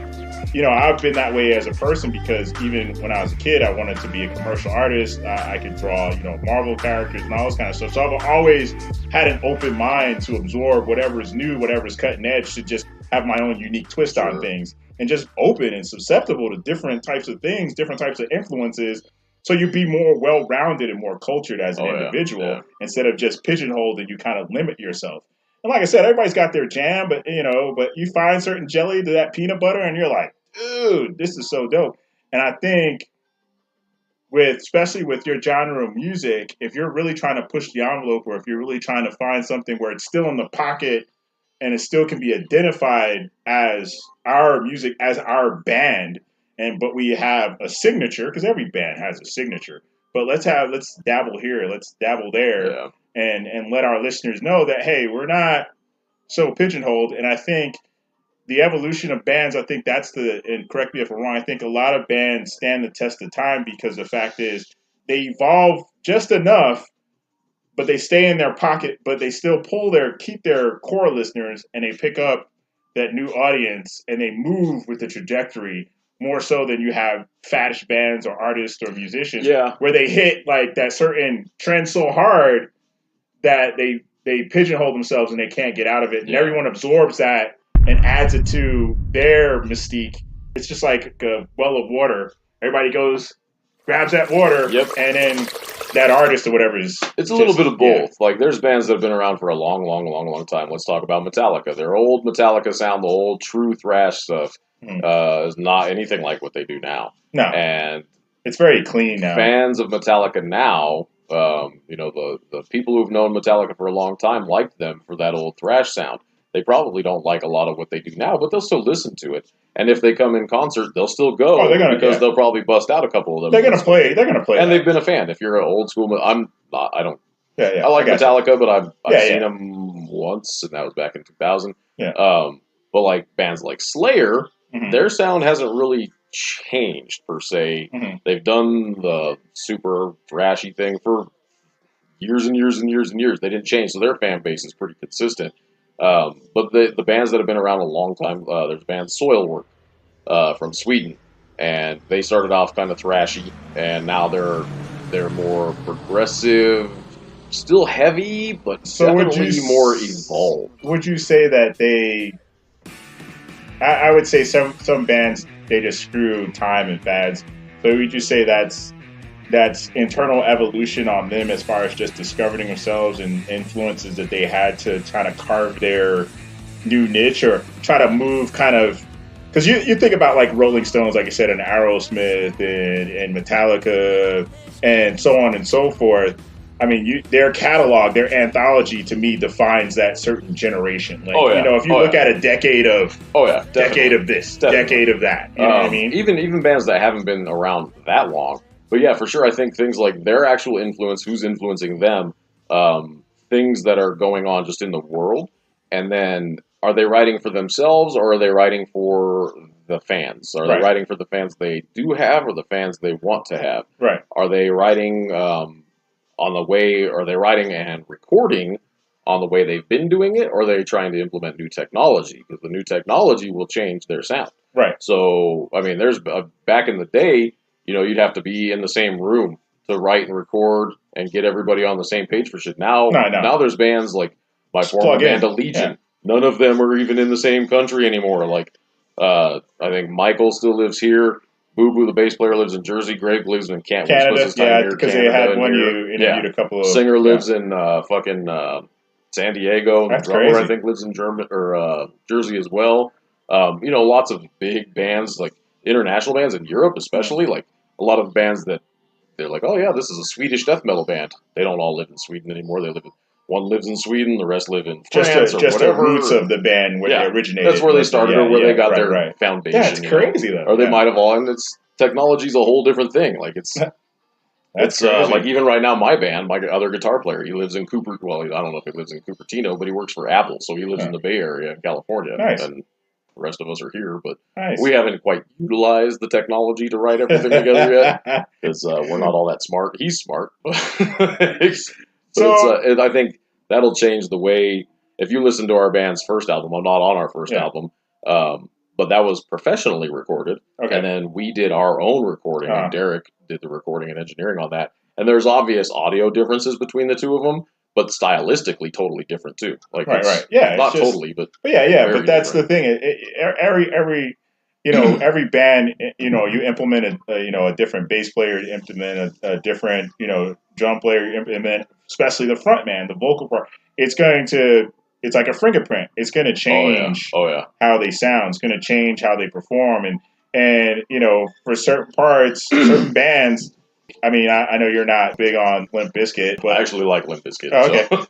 Speaker 5: I've been that way as a person, because even when I was a kid, I wanted to be a commercial artist. I could draw, Marvel characters and all this kind of stuff. So I've always had an open mind to absorb whatever is new, whatever is cutting edge, to just have my own unique twist on things, and just open and susceptible to different types of things, different types of influences. So you be more well-rounded and more cultured as an individual, instead of just pigeonholed and you kind of limit yourself. And like I said, everybody's got their jam, but you find certain jelly to that peanut butter, and you're like, dude, this is so dope. And I think especially with your genre of music, if you're really trying to push the envelope, or if you're really trying to find something where it's still in the pocket and it still can be identified as our music, as our band, but we have a signature, because every band has a signature. But let's dabble here, let's dabble there, and let our listeners know that, hey, we're not so pigeonholed. And I think the evolution of bands, I think and correct me if I'm wrong, I think a lot of bands stand the test of time, because the fact is they evolve just enough, but they stay in their pocket, but they still keep their core listeners, and they pick up that new audience, and they move with the trajectory more so than you have faddish bands or artists or musicians where they hit like that certain trend so hard that they they pigeonhole themselves and they can't get out of it, and
Speaker 6: Yeah.
Speaker 5: everyone absorbs that and adds it to their mystique. It's just like a well of water. Everybody goes, grabs that water,
Speaker 6: Yep.
Speaker 5: and then that artist or whatever is.
Speaker 6: It's a little bit of both. Like, there's bands that have been around for a long, long, long, long time. Let's talk about Metallica. Their old Metallica sound, the old true thrash stuff, is not anything like what they do now.
Speaker 5: No.
Speaker 6: And
Speaker 5: it's very clean now.
Speaker 6: Fans of Metallica now, the people who've known Metallica for a long time like them for that old thrash sound. They probably don't like a lot of what they do now, but they'll still listen to it. And if they come in concert, they'll still go because they'll probably bust out a couple of them.
Speaker 5: They're gonna play. They're gonna play.
Speaker 6: And they've been a fan. If you're an old school, I'm not. I don't.
Speaker 5: Yeah.
Speaker 6: I like Metallica, but I've seen
Speaker 5: yeah.
Speaker 6: them once, and that was back in 2000.
Speaker 5: Yeah.
Speaker 6: But like bands like Slayer, their sound hasn't really changed per se. They've done the super thrashy thing for years and years and years and years. They didn't change, so their fan base is pretty consistent. But the bands that have been around a long time, there's band Soilwork from Sweden, and they started off kind of thrashy, and now they're more progressive, still heavy, but definitely more evolved.
Speaker 5: Would you say that they? I would say some bands they just screw time and fads. So would you say that's internal evolution on them as far as just discovering themselves and influences that they had to try to carve their new niche or try to move kind of, because you think about like Rolling Stones, like I said, and Aerosmith and Metallica and so on and so forth. I mean, their catalog, their anthology, to me defines that certain generation. Like, if you look at a decade of, decade of this, decade of that, you know what I mean?
Speaker 6: Even bands that haven't been around that long. But yeah, for sure, I think things like their actual influence, who's influencing them, things that are going on just in the world, and then are they writing for themselves or are they writing for the fans? Are they writing for the fans they do have or the fans they want to have?
Speaker 5: Right.
Speaker 6: Are they writing are they writing and recording on the way they've been doing it, or are they trying to implement new technology? Because the new technology will change their sound.
Speaker 5: Right.
Speaker 6: So, I mean, there's back in the day, you'd have to be in the same room to write and record and get everybody on the same page for shit. Now there's bands like my former band, Legion. Yeah. None of them are even in the same country anymore. Like, I think Michael still lives here. Boo Boo, the bass player, lives in Jersey. Greg lives in Canada.
Speaker 5: Because they had one you interviewed a couple of...
Speaker 6: Singer lives in San Diego.
Speaker 5: That's
Speaker 6: the drummer,
Speaker 5: crazy.
Speaker 6: I think, lives in Jersey as well. Lots of big bands, like international bands in Europe especially, like a lot of bands that they're like, oh yeah, this is a Swedish death metal band. They don't all live in Sweden anymore. One lives in Sweden, the rest live in France or whatever.
Speaker 5: The roots of the band where they originated.
Speaker 6: That's where they started or where they got their foundation.
Speaker 5: That's crazy though.
Speaker 6: Or they might have all, and technology's a whole different thing. Like it's like even right now, my band, my other guitar player, he lives in Cooper. Well, I don't know if he lives in Cupertino, but he works for Apple, so he lives in the Bay Area, California.
Speaker 5: Nice.
Speaker 6: And the rest of us are here, but we haven't quite utilized the technology to write everything together yet because we're not all that smart. He's smart, so I think that'll change the way. If you listen to our band's first album, I'm not on our first album, but that was professionally recorded, and then we did our own recording, and Derek did the recording and engineering on that. And there's obvious audio differences between the two of them, but stylistically totally different too. Like
Speaker 5: yeah,
Speaker 6: not totally, but
Speaker 5: but that's different. The thing. Every band, you implement a different bass player, you implement a different drum player, you implement especially the front man, the vocal part. It's like a fingerprint. It's going to change how they sound. It's going to change how they perform, and for certain parts, certain bands. I mean, I know you're not big on Limp Bizkit, but
Speaker 6: I actually like Limp Bizkit.
Speaker 5: Oh, okay, so.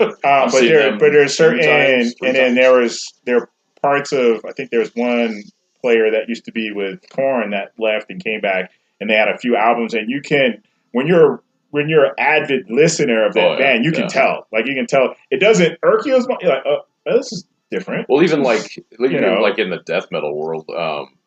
Speaker 5: but there's certain, and then there are parts of. I think there was one player that used to be with Korn that left and came back, and they had a few albums. And you can, when you're an avid listener of that band, you can tell. Like you can tell, it doesn't irk you as much. You're like, oh, this is different.
Speaker 6: Well, even like in the death metal world,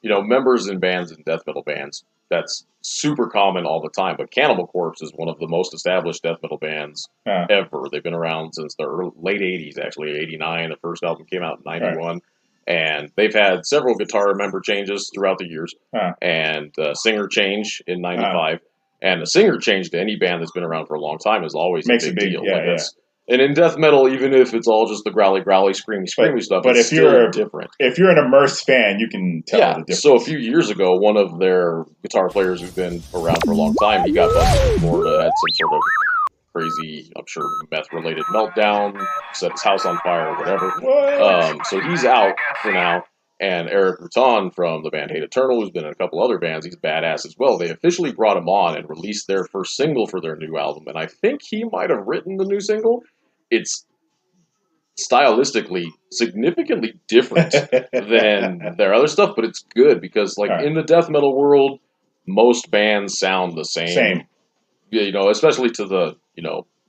Speaker 6: members in bands and death metal bands, that's super common all the time. But Cannibal Corpse is one of the most established death metal bands ever. They've been around since the late 80s, actually, 89. The first album came out in 91. Right. And they've had several guitar member changes throughout the years. And singer change in 95. And a singer change to any band that's been around for a long time is always a big deal. And in death metal, even if it's all just the growly, screamy stuff,
Speaker 5: but
Speaker 6: it's still different.
Speaker 5: If you're an immersed fan, you can tell the difference.
Speaker 6: So a few years ago, one of their guitar players who's been around for a long time, he got busted in Florida, had some sort of crazy, I'm sure, meth-related meltdown, set his house on fire, or whatever. So he's out for now. And Eric Rutan from the band Hate Eternal, who's been in a couple other bands, he's badass as well. They officially brought him on and released their first single for their new album. And I think he might have written the new single. It's stylistically significantly different than their other stuff, but it's good because, like, in the death metal world, most bands sound the same. You know, especially to the,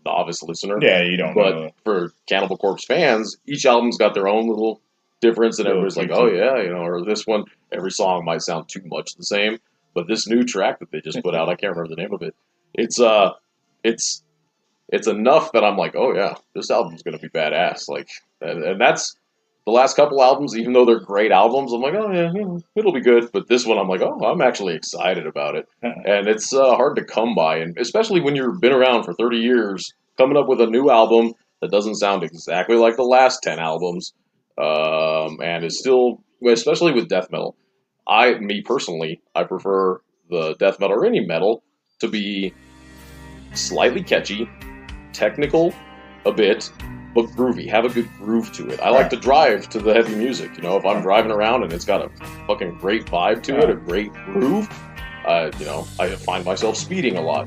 Speaker 6: novice listener.
Speaker 5: Yeah, you don't know.
Speaker 6: But for Cannibal Corpse fans, each album's got their own little difference, and everybody's like, oh yeah, or this one, every song might sound too much the same, but this new track that they just put out, I can't remember the name of it, it's enough that I'm like, oh yeah, this album's gonna be badass, like, and that's the last couple albums, even though they're great albums, I'm like, oh yeah, it'll be good, but this one I'm like, oh, I'm actually excited about it, and it's hard to come by, and especially when you've been around for 30 years, coming up with a new album that doesn't sound exactly like the last 10 albums, and is still, especially with death metal, me personally, I prefer the death metal or any metal to be slightly catchy, technical a bit, but groovy, have a good groove to it. I like to drive to the heavy music, if I'm driving around and it's got a fucking great vibe to it, a great groove, I find myself speeding a lot.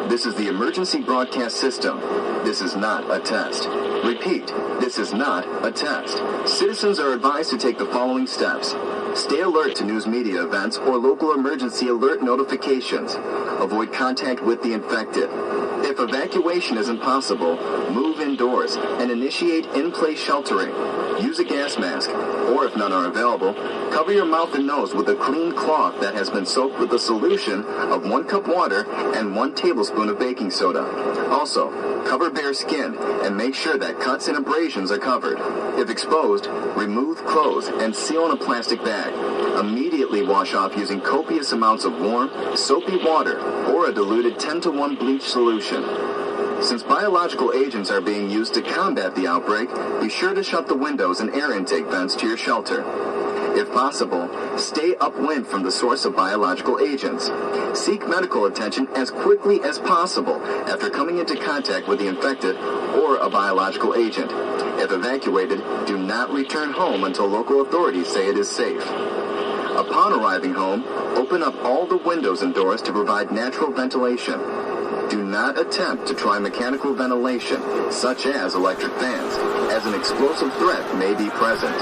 Speaker 3: This is the emergency broadcast system. This is not a test. Repeat, this is not a test. Citizens are advised to take the following steps. Stay alert to news media events or local emergency alert notifications. Avoid contact with the infected. If evacuation isn't possible, move indoors and initiate in-place sheltering. Use a gas mask, or if none are available, cover your mouth and nose with a clean cloth that has been soaked with a solution of 1 cup water and 1 tablespoon of baking soda. Also, cover bare skin and make sure that cuts and abrasions are covered. If exposed, remove clothes and seal in a plastic bag. Immediately wash off using copious amounts of warm, soapy water or a diluted 10-to-1 bleach solution. Since biological agents are being used to combat the outbreak, be sure to shut the windows and air intake vents to your shelter. If possible, stay upwind from the source of biological agents. Seek medical attention as quickly as possible after coming into contact with the infected or a biological agent. If evacuated, do not return home until local authorities say it is safe. Upon arriving home, open up all the windows and doors to provide natural ventilation. Do not attempt to try mechanical ventilation, such as electric fans, as an explosive threat may be present.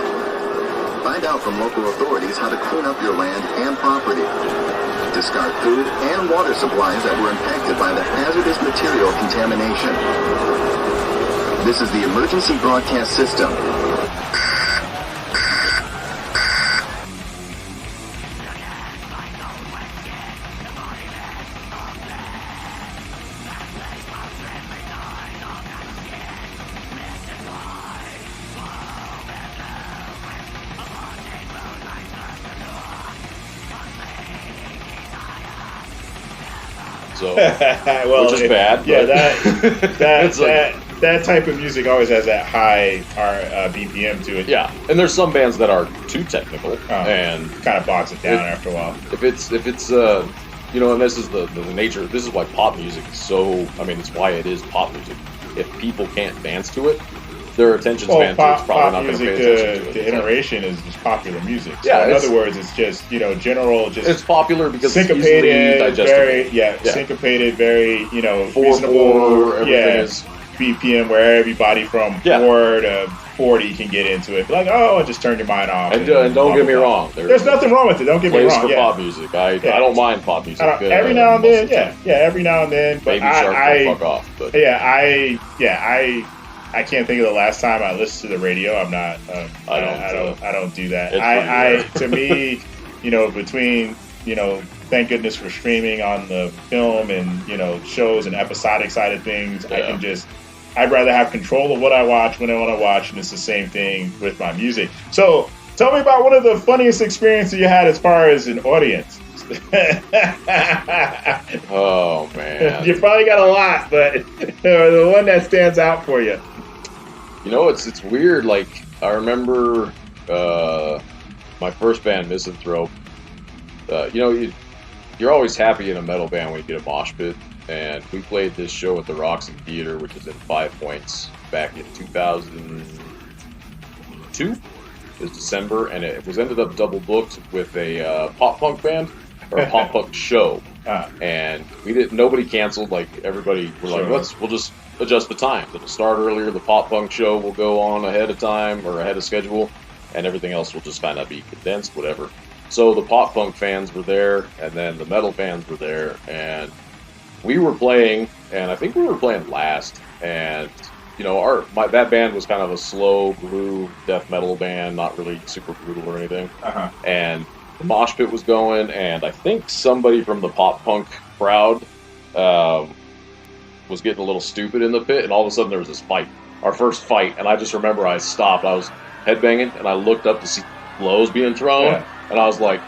Speaker 3: Find out from local authorities how to clean up your land and property. Discard food and water supplies that were impacted by the hazardous material contamination. This is the emergency broadcast system.
Speaker 6: So,
Speaker 5: well,
Speaker 6: which is bad.
Speaker 5: Yeah, that type of music always has that high BPM to it.
Speaker 6: Yeah, and there's some bands that are too technical and
Speaker 5: kind of bogs it down after a while.
Speaker 6: If it's and this is the nature. This is why pop music is so. I mean, it's why it is pop music. If people can't dance to it, their attention span is probably not going to pay attention to it.
Speaker 5: The iteration is just popular music. So
Speaker 6: yeah,
Speaker 5: in other words, it's just general. Just
Speaker 6: it's popular because
Speaker 5: syncopated,
Speaker 6: it's easily digestible.
Speaker 5: very syncopated, very
Speaker 6: reasonable. Everything is
Speaker 5: BPM where everybody from 4 to 40 can get into it. Like, just turn your mind off.
Speaker 6: And don't get me wrong.
Speaker 5: There's nothing wrong with it. Don't get me wrong.
Speaker 6: For pop music. I don't mind pop music.
Speaker 5: Every now and then, every now and then. But
Speaker 6: Baby Shark will fuck off. But.
Speaker 5: I can't think of the last time I listened to the radio. I'm not. I don't do that. To me, between thank goodness for streaming on the film and shows and episodic side of things. Yeah. I'd rather have control of what I watch when I want to watch, and it's the same thing with my music. So Tell me about one of the funniest experiences you had as far as an audience.
Speaker 6: Oh man,
Speaker 5: you probably got a lot, but the one that stands out for you.
Speaker 6: You know, it's weird. Like I remember my first band, Misanthrope. You know, you're always happy in a metal band when you get a mosh pit, and we played this show at the Roxy Theater, which is in 5 Points, back in 2002. It was December, and it was ended up double booked with a pop punk band or a pop punk show, and nobody canceled. Like everybody were like, we'll just adjust the time. It'll start earlier. The pop punk show will go on ahead of time or ahead of schedule, and everything else will just kind of be condensed, whatever. So the pop punk fans were there, and then the metal fans were there, and we were playing, and I think we were playing last, and you know, that band was kind of a slow groove death metal band, not really super brutal or anything, and the mosh pit was going, and I think somebody from the pop punk crowd was getting a little stupid in the pit, and all of a sudden there was this fight, our first fight, and I just remember I stopped, I was headbanging, and I looked up to see blows being thrown, and I was like,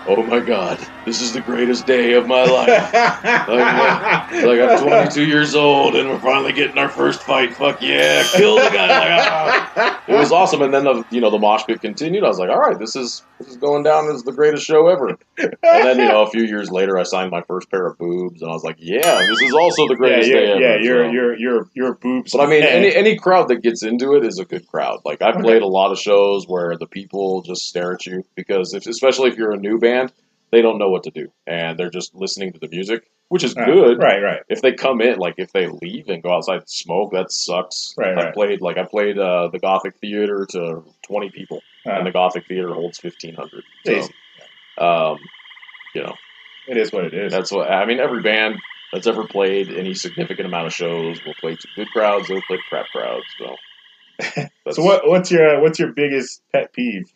Speaker 6: oh my God, this is the greatest day of my life. like I'm 22 years old and we're finally getting our first fight. Fuck yeah, kill the guy. It was awesome. And then the mosh pit continued. I was like, all right, this is going down as the greatest show ever. And then, a few years later I signed my first pair of boobs and I was like, yeah, this is also the greatest day ever.
Speaker 5: Yeah, your boobs.
Speaker 6: But I mean, any crowd that gets into it is a good crowd. Like I played a lot of shows where the people just stare at you because especially if you're a new band, they don't know what to do, and they're just listening to the music, which is good.
Speaker 5: Right. If
Speaker 6: they come in, like if they leave and go outside and smoke, that sucks. I played the Gothic Theater to 20 people, and the Gothic Theater holds 1,500. So,
Speaker 5: it is what it is.
Speaker 6: That's what I mean. Every band that's ever played any significant amount of shows will play to good crowds. They'll play crap crowds. So,
Speaker 5: so what's your biggest pet peeve?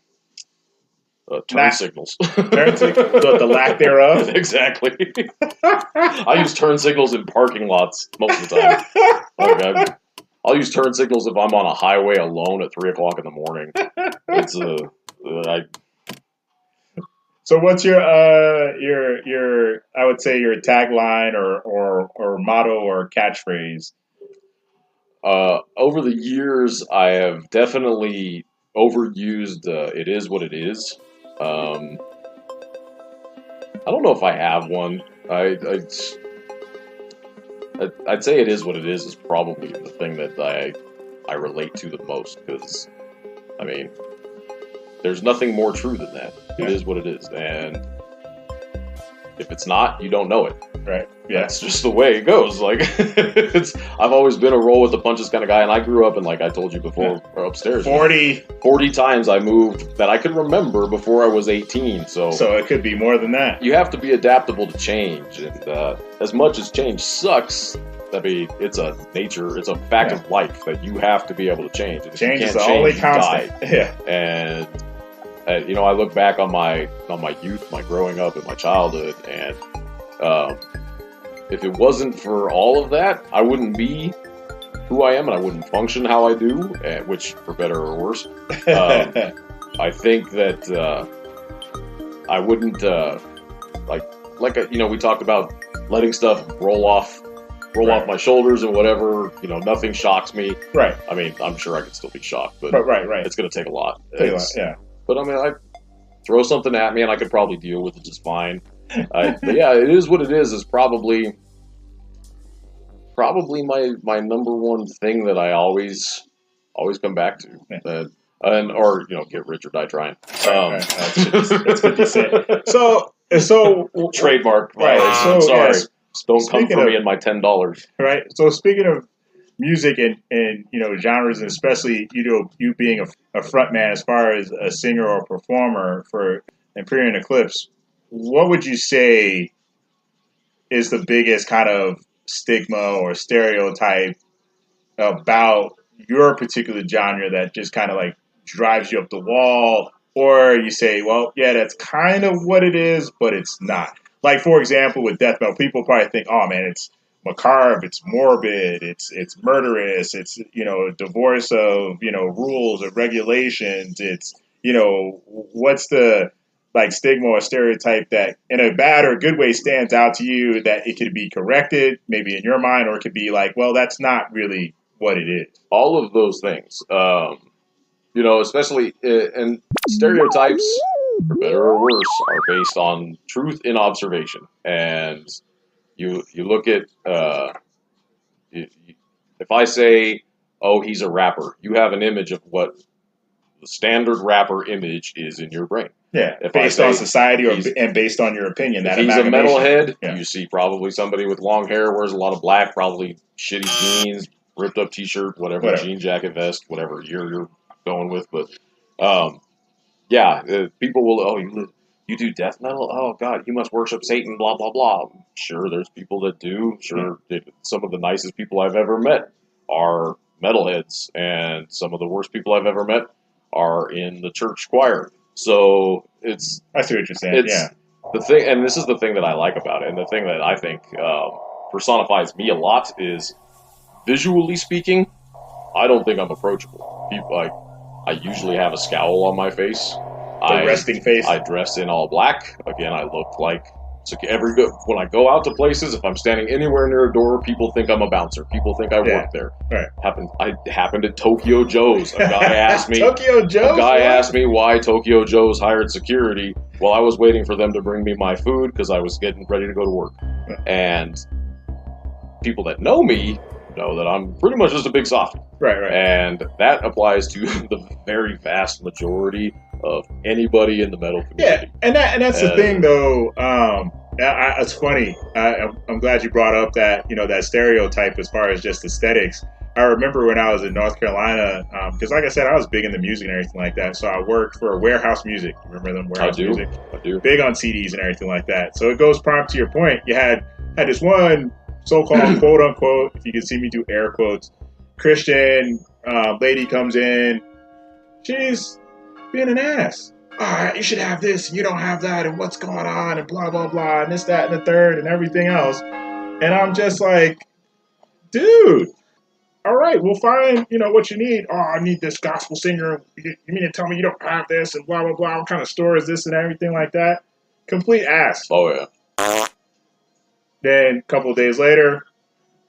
Speaker 6: Turn signals.
Speaker 5: Turn signals? The lack thereof?
Speaker 6: Exactly. I use turn signals in parking lots most of the time. I'll use turn signals if I'm on a highway alone at 3 o'clock in the morning. It's
Speaker 5: So what's your I would say your tagline or motto or catchphrase?
Speaker 6: Over the years, I have definitely overused "it is what it is." I don't know if I have one. I'd say "it is what it is" probably the thing that I relate to the most because, I mean, there's nothing more true than that. It is what it is, and if it's not, you don't know it.
Speaker 5: Right. Yeah.
Speaker 6: That's just the way it goes. Like, I've always been a roll with the punches kind of guy, and I grew up in, like I told you before, upstairs. 40 times I moved that I could remember before I was 18. So
Speaker 5: it could be more than that.
Speaker 6: You have to be adaptable to change, and as much as change sucks, I mean, it's a fact of life that you have to be able to change. And
Speaker 5: change is the only constant.
Speaker 6: Yeah. And I look back on my youth, my growing up, and my childhood, and if it wasn't for all of that, I wouldn't be who I am, and I wouldn't function how I do, which for better or worse. I think that I wouldn't we talked about letting stuff roll off my shoulders and whatever. Nothing shocks me.
Speaker 5: Right.
Speaker 6: I mean, I'm sure I could still be shocked, but
Speaker 5: right.
Speaker 6: It's going to take a lot.
Speaker 5: Yeah.
Speaker 6: But I mean, I throw something at me and I could probably deal with it just fine. But yeah, it is what it is probably my number one thing that I always come back to. Or get rich or die trying.
Speaker 5: That's good to say. So
Speaker 6: trademark.
Speaker 5: Right.
Speaker 6: I'm sorry. Don't come for me
Speaker 5: of,
Speaker 6: and my $10.
Speaker 5: Right. So speaking of music and genres, and especially you being a front man as far as a singer or performer for Empyrean Eclipse, what would you say is the biggest kind of stigma or stereotype about your particular genre that just kind of like drives you up the wall? Or you say, well, yeah, that's kind of what it is, but it's not. Like, for example, with death metal, people probably think, oh man, it's macabre, it's morbid, it's murderous, it's divorce of rules or regulations, it's what's the like stigma or stereotype that in a bad or good way stands out to you that it could be corrected, maybe in your mind, or it could be like, well, that's not really what it is.
Speaker 6: All of those things, especially and stereotypes, for better or worse, are based on truth in observation. And you look at if I say, oh, he's a rapper, you have an image of what the standard rapper image is in your brain.
Speaker 5: Yeah, if based on society and based on your opinion. That
Speaker 6: if he's a metalhead, you see probably somebody with long hair, wears a lot of black, probably shitty jeans, ripped up t-shirt, whatever. Jean jacket, vest, whatever you're going with. But people will, you do death metal? Oh, God, you must worship Satan, blah, blah, blah. Sure, there's people that do. Sure, some of the nicest people I've ever met are metalheads, and some of the worst people I've ever met are in the church choir. So I see
Speaker 5: what you're saying.
Speaker 6: The thing, and this is the thing that I like about it, and the thing that I think personifies me a lot is, visually speaking, I don't think I'm approachable. I usually have a scowl on my face.
Speaker 5: Resting face.
Speaker 6: I dress in all black. Again, I look like when I go out to places, if I'm standing anywhere near a door, people think I'm a bouncer. People think I work there.
Speaker 5: Right.
Speaker 6: Happened at Tokyo Joe's. A guy asked me.
Speaker 5: Tokyo Joe's.
Speaker 6: A guy asked me why Tokyo Joe's hired security while I was waiting for them to bring me my food because I was getting ready to go to work. And people that know me know that I'm pretty much just a big softie.
Speaker 5: Right.
Speaker 6: And that applies to the very vast majority of anybody in the metal community.
Speaker 5: Yeah, and that's the thing, though. It's funny. I'm glad you brought up that that stereotype as far as just aesthetics. I remember when I was in North Carolina, because like I said, I was big into music and everything like that. So I worked for Warehouse Music. Remember them, Warehouse Music?
Speaker 6: I do.
Speaker 5: Big on CDs and everything like that. So it goes prime to your point. You had this one so-called quote unquote, if you can see me do air quotes, Christian lady comes in. She's being an ass. All right, you should have this, and you don't have that, and what's going on, and blah, blah, blah, and this, that, and the third, and everything else. And I'm just like, dude, all right, we'll find, what you need. Oh, I need this gospel singer. You mean to tell me you don't have this, and blah, blah, blah. What kind of store is this, and everything like that? Complete ass.
Speaker 6: Oh, yeah.
Speaker 5: Then a couple of days later,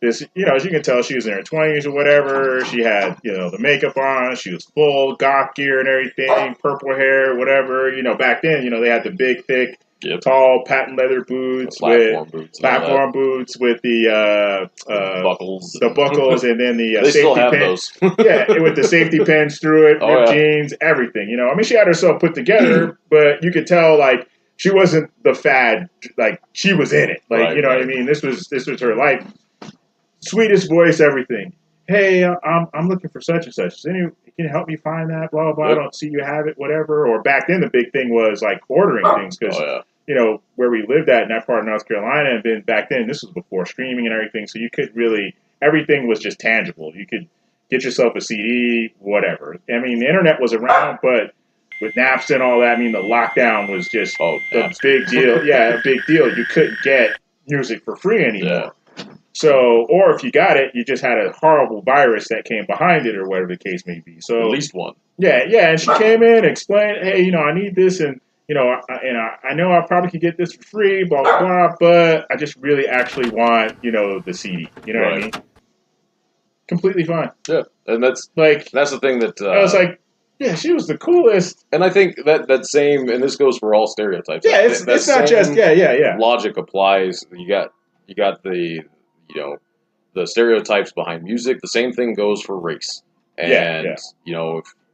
Speaker 5: this, as you can tell, she was in her 20s or whatever. She had, the makeup on. She was full goth gear and everything, purple hair, whatever. Back then, they had the big, thick, tall patent leather boots platform boots with the
Speaker 6: buckles,
Speaker 5: and then the
Speaker 6: they
Speaker 5: safety
Speaker 6: still have
Speaker 5: pin.
Speaker 6: Those.
Speaker 5: With the safety pins through it, ripped jeans, everything. She had herself put together, but you could tell like she wasn't the fad. Like she was in it. Like what I mean. This was her life. Sweetest voice, everything. Hey, I'm looking for such and such. Can you help me find that? Blah, blah, blah. I don't see you have it, whatever. Or back then, the big thing was like ordering things because, where we lived at in that part of North Carolina, and then back then, this was before streaming and everything. So you could really, everything was just tangible. You could get yourself a CD, whatever. I mean, the internet was around, but with Napster and all that, the lockdown was just a big deal. Yeah, a big deal. You couldn't get music for free anymore.
Speaker 6: Yeah.
Speaker 5: So, or if you got it, you just had a horrible virus that came behind it or whatever the case may be. So
Speaker 6: at least one.
Speaker 5: Yeah. And she came in and explained, hey, I need this and, I know I probably could get this for free, blah, blah, blah, but I just really actually want, the CD. You know what I mean? Completely fine.
Speaker 6: Yeah. And that's the thing that...
Speaker 5: I was like, yeah, she was the coolest.
Speaker 6: And I think that same, and this goes for all stereotypes.
Speaker 5: Yeah, it's not just,
Speaker 6: logic applies. You got the... the stereotypes behind music. The same thing goes for race. And,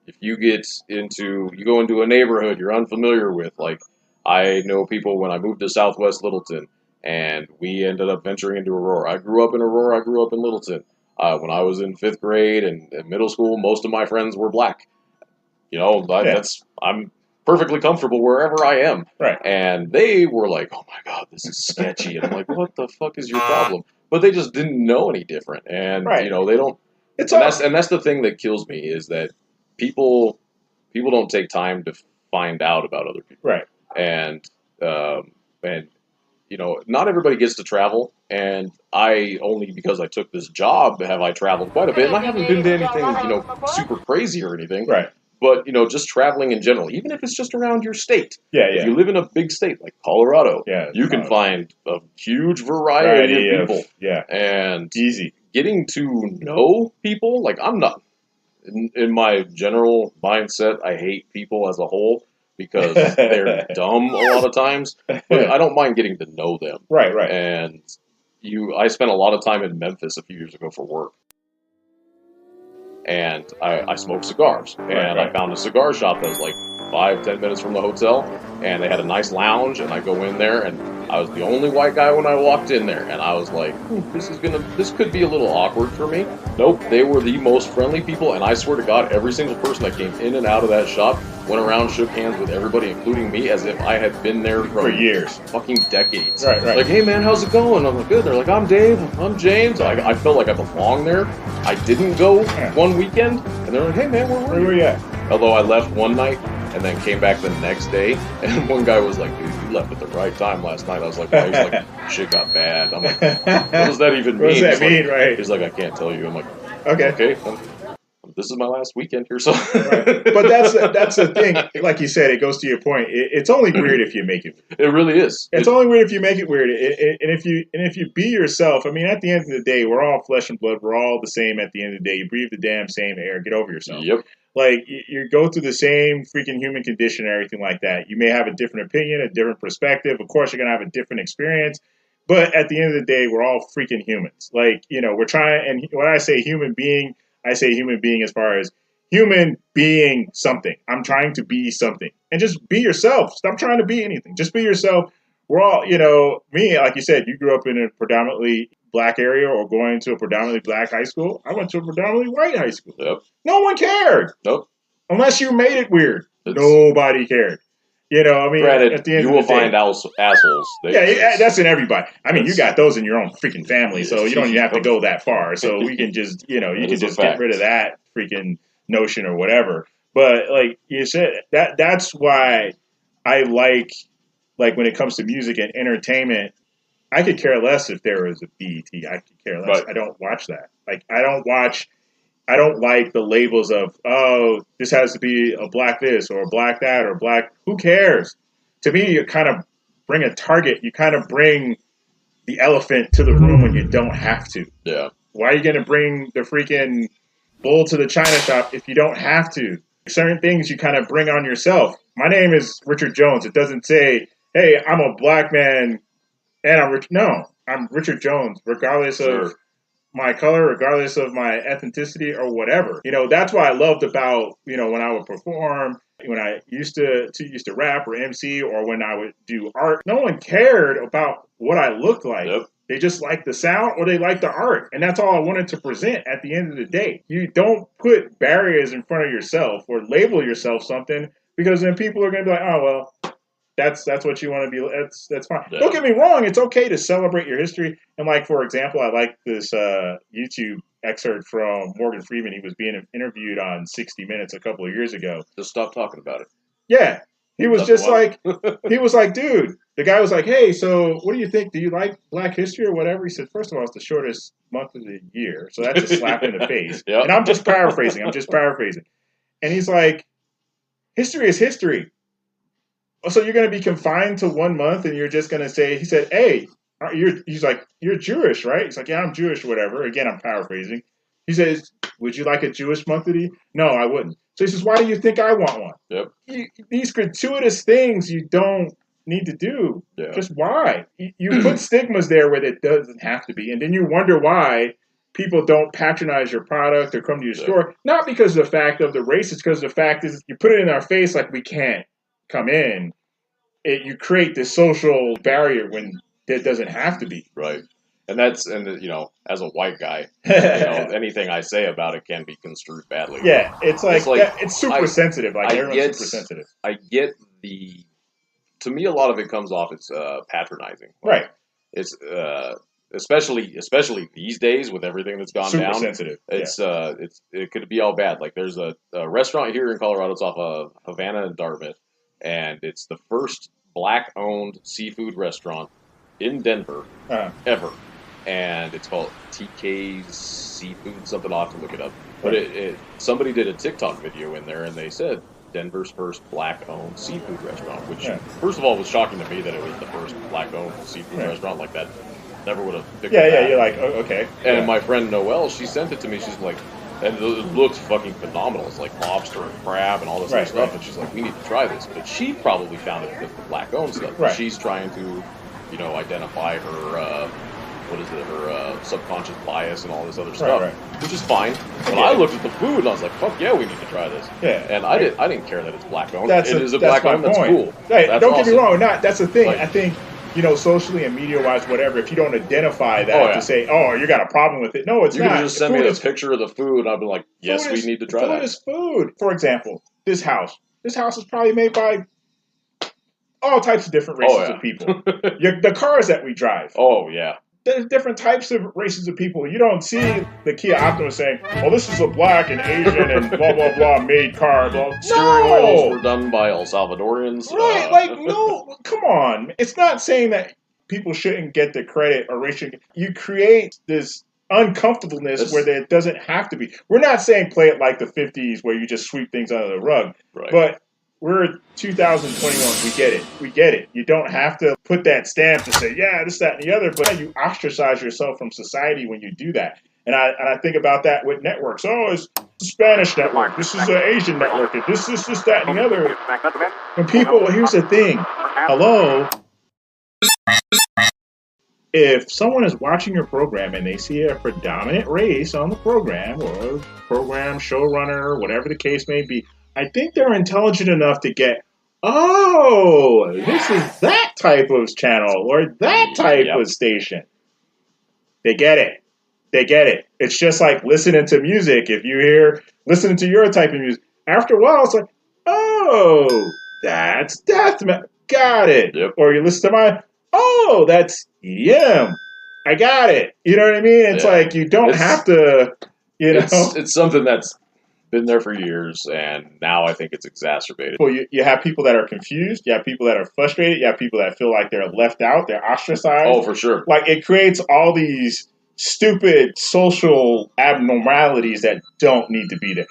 Speaker 6: if you go into a neighborhood you're unfamiliar with, like I know people when I moved to Southwest Littleton and we ended up venturing into Aurora. I grew up in Aurora. I grew up in Littleton. When I was in 5th grade and in middle school, most of my friends were black. I'm perfectly comfortable wherever I am.
Speaker 5: Right.
Speaker 6: And they were like, oh my God, this is sketchy. And I'm like, what the fuck is your problem? But they just didn't know any different. And, they don't. That's the thing that kills me is that people don't take time to find out about other people.
Speaker 5: Right.
Speaker 6: And not everybody gets to travel. And only because I took this job have I traveled quite a bit. And I haven't been to anything, super crazy or anything.
Speaker 5: Right.
Speaker 6: But, just traveling in general, even if it's just around your state.
Speaker 5: Yeah,
Speaker 6: If you live in a big state like Colorado, you can find a huge variety of people. And
Speaker 5: easy.
Speaker 6: Getting to know people, like I'm not, in my general mindset, I hate people as a whole because they're dumb a lot of times. But I don't mind getting to know them.
Speaker 5: Right.
Speaker 6: And I spent a lot of time in Memphis a few years ago for work. And I smoked cigars. And I found a cigar shop that was like 5-10 minutes from the hotel. And they had a nice lounge. And I go in there, and I was the only white guy when I walked in there. And I was like, this could be a little awkward for me. Nope, they were the most friendly people. And I swear to God, every single person that came in and out of that shop went around, shook hands with everybody, including me, as if I had been there for
Speaker 5: years,
Speaker 6: fucking decades.
Speaker 5: Right.
Speaker 6: Like, hey man, how's it going? I'm like, good. They're like, I'm Dave. I'm James. I felt like I belonged there. I didn't go one weekend, and they're like, hey man, where were you
Speaker 5: at?
Speaker 6: Although I left one night and then came back the next day, and one guy was like, dude, you left at the right time last night. I was like, why? He's like, shit got bad. I'm like, what does that even mean?
Speaker 5: What does that mean,
Speaker 6: like,
Speaker 5: right?
Speaker 6: He's like, I can't tell you. I'm like,
Speaker 5: okay.
Speaker 6: This is my last weekend here, so.
Speaker 5: Right. But that's the thing. Like you said, it goes to your point. It's only weird if you make it weird.
Speaker 6: It really is.
Speaker 5: It's only weird if you make it weird. And if you be yourself, I mean, at the end of the day, we're all flesh and blood. We're all the same at the end of the day. You breathe the damn same air. Get over yourself.
Speaker 6: Yep.
Speaker 5: Like, you go through the same freaking human condition and everything like that. You may have a different opinion, a different perspective. Of course, you're going to have a different experience. But at the end of the day, we're all freaking humans. Like, we're trying, and when I say human being as far as human being something. I'm trying to be something. And just be yourself. Stop trying to be anything. Just be yourself. We're all, me, like you said, you grew up in a predominantly black area or going to a predominantly black high school. I went to a predominantly white high school.
Speaker 6: Yep.
Speaker 5: No one cared.
Speaker 6: Nope.
Speaker 5: Unless you made it weird. Nobody cared.
Speaker 6: Granted,
Speaker 5: at the end
Speaker 6: you
Speaker 5: of
Speaker 6: will
Speaker 5: the day,
Speaker 6: find assholes.
Speaker 5: That's in everybody. I mean, you got those in your own freaking family, so you don't even have to go that far. So we can just, you can just get rid of that freaking notion or whatever. But like you said, that's why I like when it comes to music and entertainment, I could care less if there was a BET. I could care less. Right. I don't watch that. Like, I don't like the labels of, oh, this has to be a black this or a black that or black. Who cares? To me, you kind of bring a target. You kind of bring the elephant to the room when you don't have to.
Speaker 6: Yeah.
Speaker 5: Why are you going to bring the freaking bull to the china shop if you don't have to? Certain things you kind of bring on yourself. My name is Richard Jones. It doesn't say, hey, I'm a black man and I'm rich. No, I'm Richard Jones, regardless of my color, regardless of my ethnicity or whatever. That's what I loved about, when I would perform, when I used to rap or MC, or when I would do art. No one cared about what I looked like. Yep. They just liked the sound or they liked the art. And that's all I wanted to present at the end of the day. You don't put barriers in front of yourself or label yourself something, because then people are going to be like, oh, well, that's what you want to be. That's fine. Yeah. Don't get me wrong. It's okay to celebrate your history. And like, for example, I like this YouTube excerpt from Morgan Freeman. He was being interviewed on 60 Minutes a couple of years ago.
Speaker 6: Just stop talking about it.
Speaker 5: Yeah. He was just like, dude, the guy was like, hey, so what do you think? Do you like Black history or whatever? He said, first of all, it's the shortest month of the year. So that's a slap in the face. Yep. And I'm just paraphrasing. And he's like, history is history. So you're going to be confined to 1 month and you're just going to say, he said, hey, he's like, you're Jewish, right? He's like, yeah, I'm Jewish, whatever. Again, I'm paraphrasing. He says, would you like a Jewish monthly? No, I wouldn't. So he says, why do you think I want one?
Speaker 6: Yep.
Speaker 5: These gratuitous things you don't need to do. Yeah. Just why? You put stigmas there where it doesn't have to be. And then you wonder why people don't patronize your product or come to your store. Not because of the fact of the race. It's because the fact is you put it in our face like we can't come in. You create this social barrier when it doesn't have to be.
Speaker 6: Right. And as a white guy, anything I say about it can be construed badly.
Speaker 5: Yeah, it's super sensitive. Like, everyone's super sensitive.
Speaker 6: I get to me, a lot of it comes off as patronizing.
Speaker 5: Right.
Speaker 6: It's especially these days with everything that's gone down.
Speaker 5: Super sensitive.
Speaker 6: It could be all bad. Like, there's a restaurant here in Colorado. It's off of Havana and Dartmouth, and it's the first black-owned seafood restaurant in Denver ever. and it's called TK's Seafood something. I'll have to look it up. But somebody did a TikTok video in there, and they said Denver's first black-owned seafood restaurant, which, first of all, was shocking to me that it was the first black-owned seafood restaurant like that. Never would have picked it.
Speaker 5: Yeah, you're like, oh, okay.
Speaker 6: And my friend Noelle, she sent it to me. She's like, and it looks fucking phenomenal. It's like lobster and crab and all this other stuff. And she's like, we need to try this. But she probably found it because of the black-owned stuff. Right. She's trying to, identify her, her subconscious bias and all this other stuff, which is fine. But I looked at the food and I was like, fuck yeah, we need to try this. Yeah. And I didn't care that it's black-owned. It is a black-owned. That's cool.
Speaker 5: Right. Don't get me wrong. That's the thing. I think, socially and media-wise, whatever, if you don't identify that to say, oh, you got a problem with it. No, it's not.
Speaker 6: You can just send me a picture of the food, and I'll be like, yes, we need to try that.
Speaker 5: Food is food. For example, this house. This house is probably made by all types of different races of people. The cars that we drive.
Speaker 6: Oh, yeah.
Speaker 5: There's different types of races of people. You don't see the Kia Optima saying, "Oh, this is a black and Asian and blah blah blah made car." Blah.
Speaker 6: Steering wheels were done by El Salvadorians.
Speaker 5: Right? No, come on. It's not saying that people shouldn't get the credit or racial. You create this uncomfortableness where there doesn't have to be. We're not saying play it like the 50s where you just sweep things under the rug, but we're 2021. We get it. You don't have to put that stamp to say, yeah, this, that, and the other, but you ostracize yourself from society when you do that. And I think about that with networks. Oh, it's the Spanish network. This is an Asian network. And this, that, and the other. And people, here's the thing. Hello? If someone is watching your program and they see a predominant race on the program or program showrunner, whatever the case may be, I think they're intelligent enough to get, oh, this is that type of channel or that type of station. They get it. It's just like listening to music. If you listening to your type of music, after a while, it's like, oh, that's death metal. Got it.
Speaker 6: Yep.
Speaker 5: Or you listen to mine, oh, that's EDM. I got it. You know what I mean? It's like you don't have to,
Speaker 6: It's something that's been there for years, and now I think it's exacerbated.
Speaker 5: Well, you have people that are confused. You have people that are frustrated. You have people that feel like they're left out. They're ostracized.
Speaker 6: Oh, for sure.
Speaker 5: Like, it creates all these stupid social abnormalities that don't need to be there.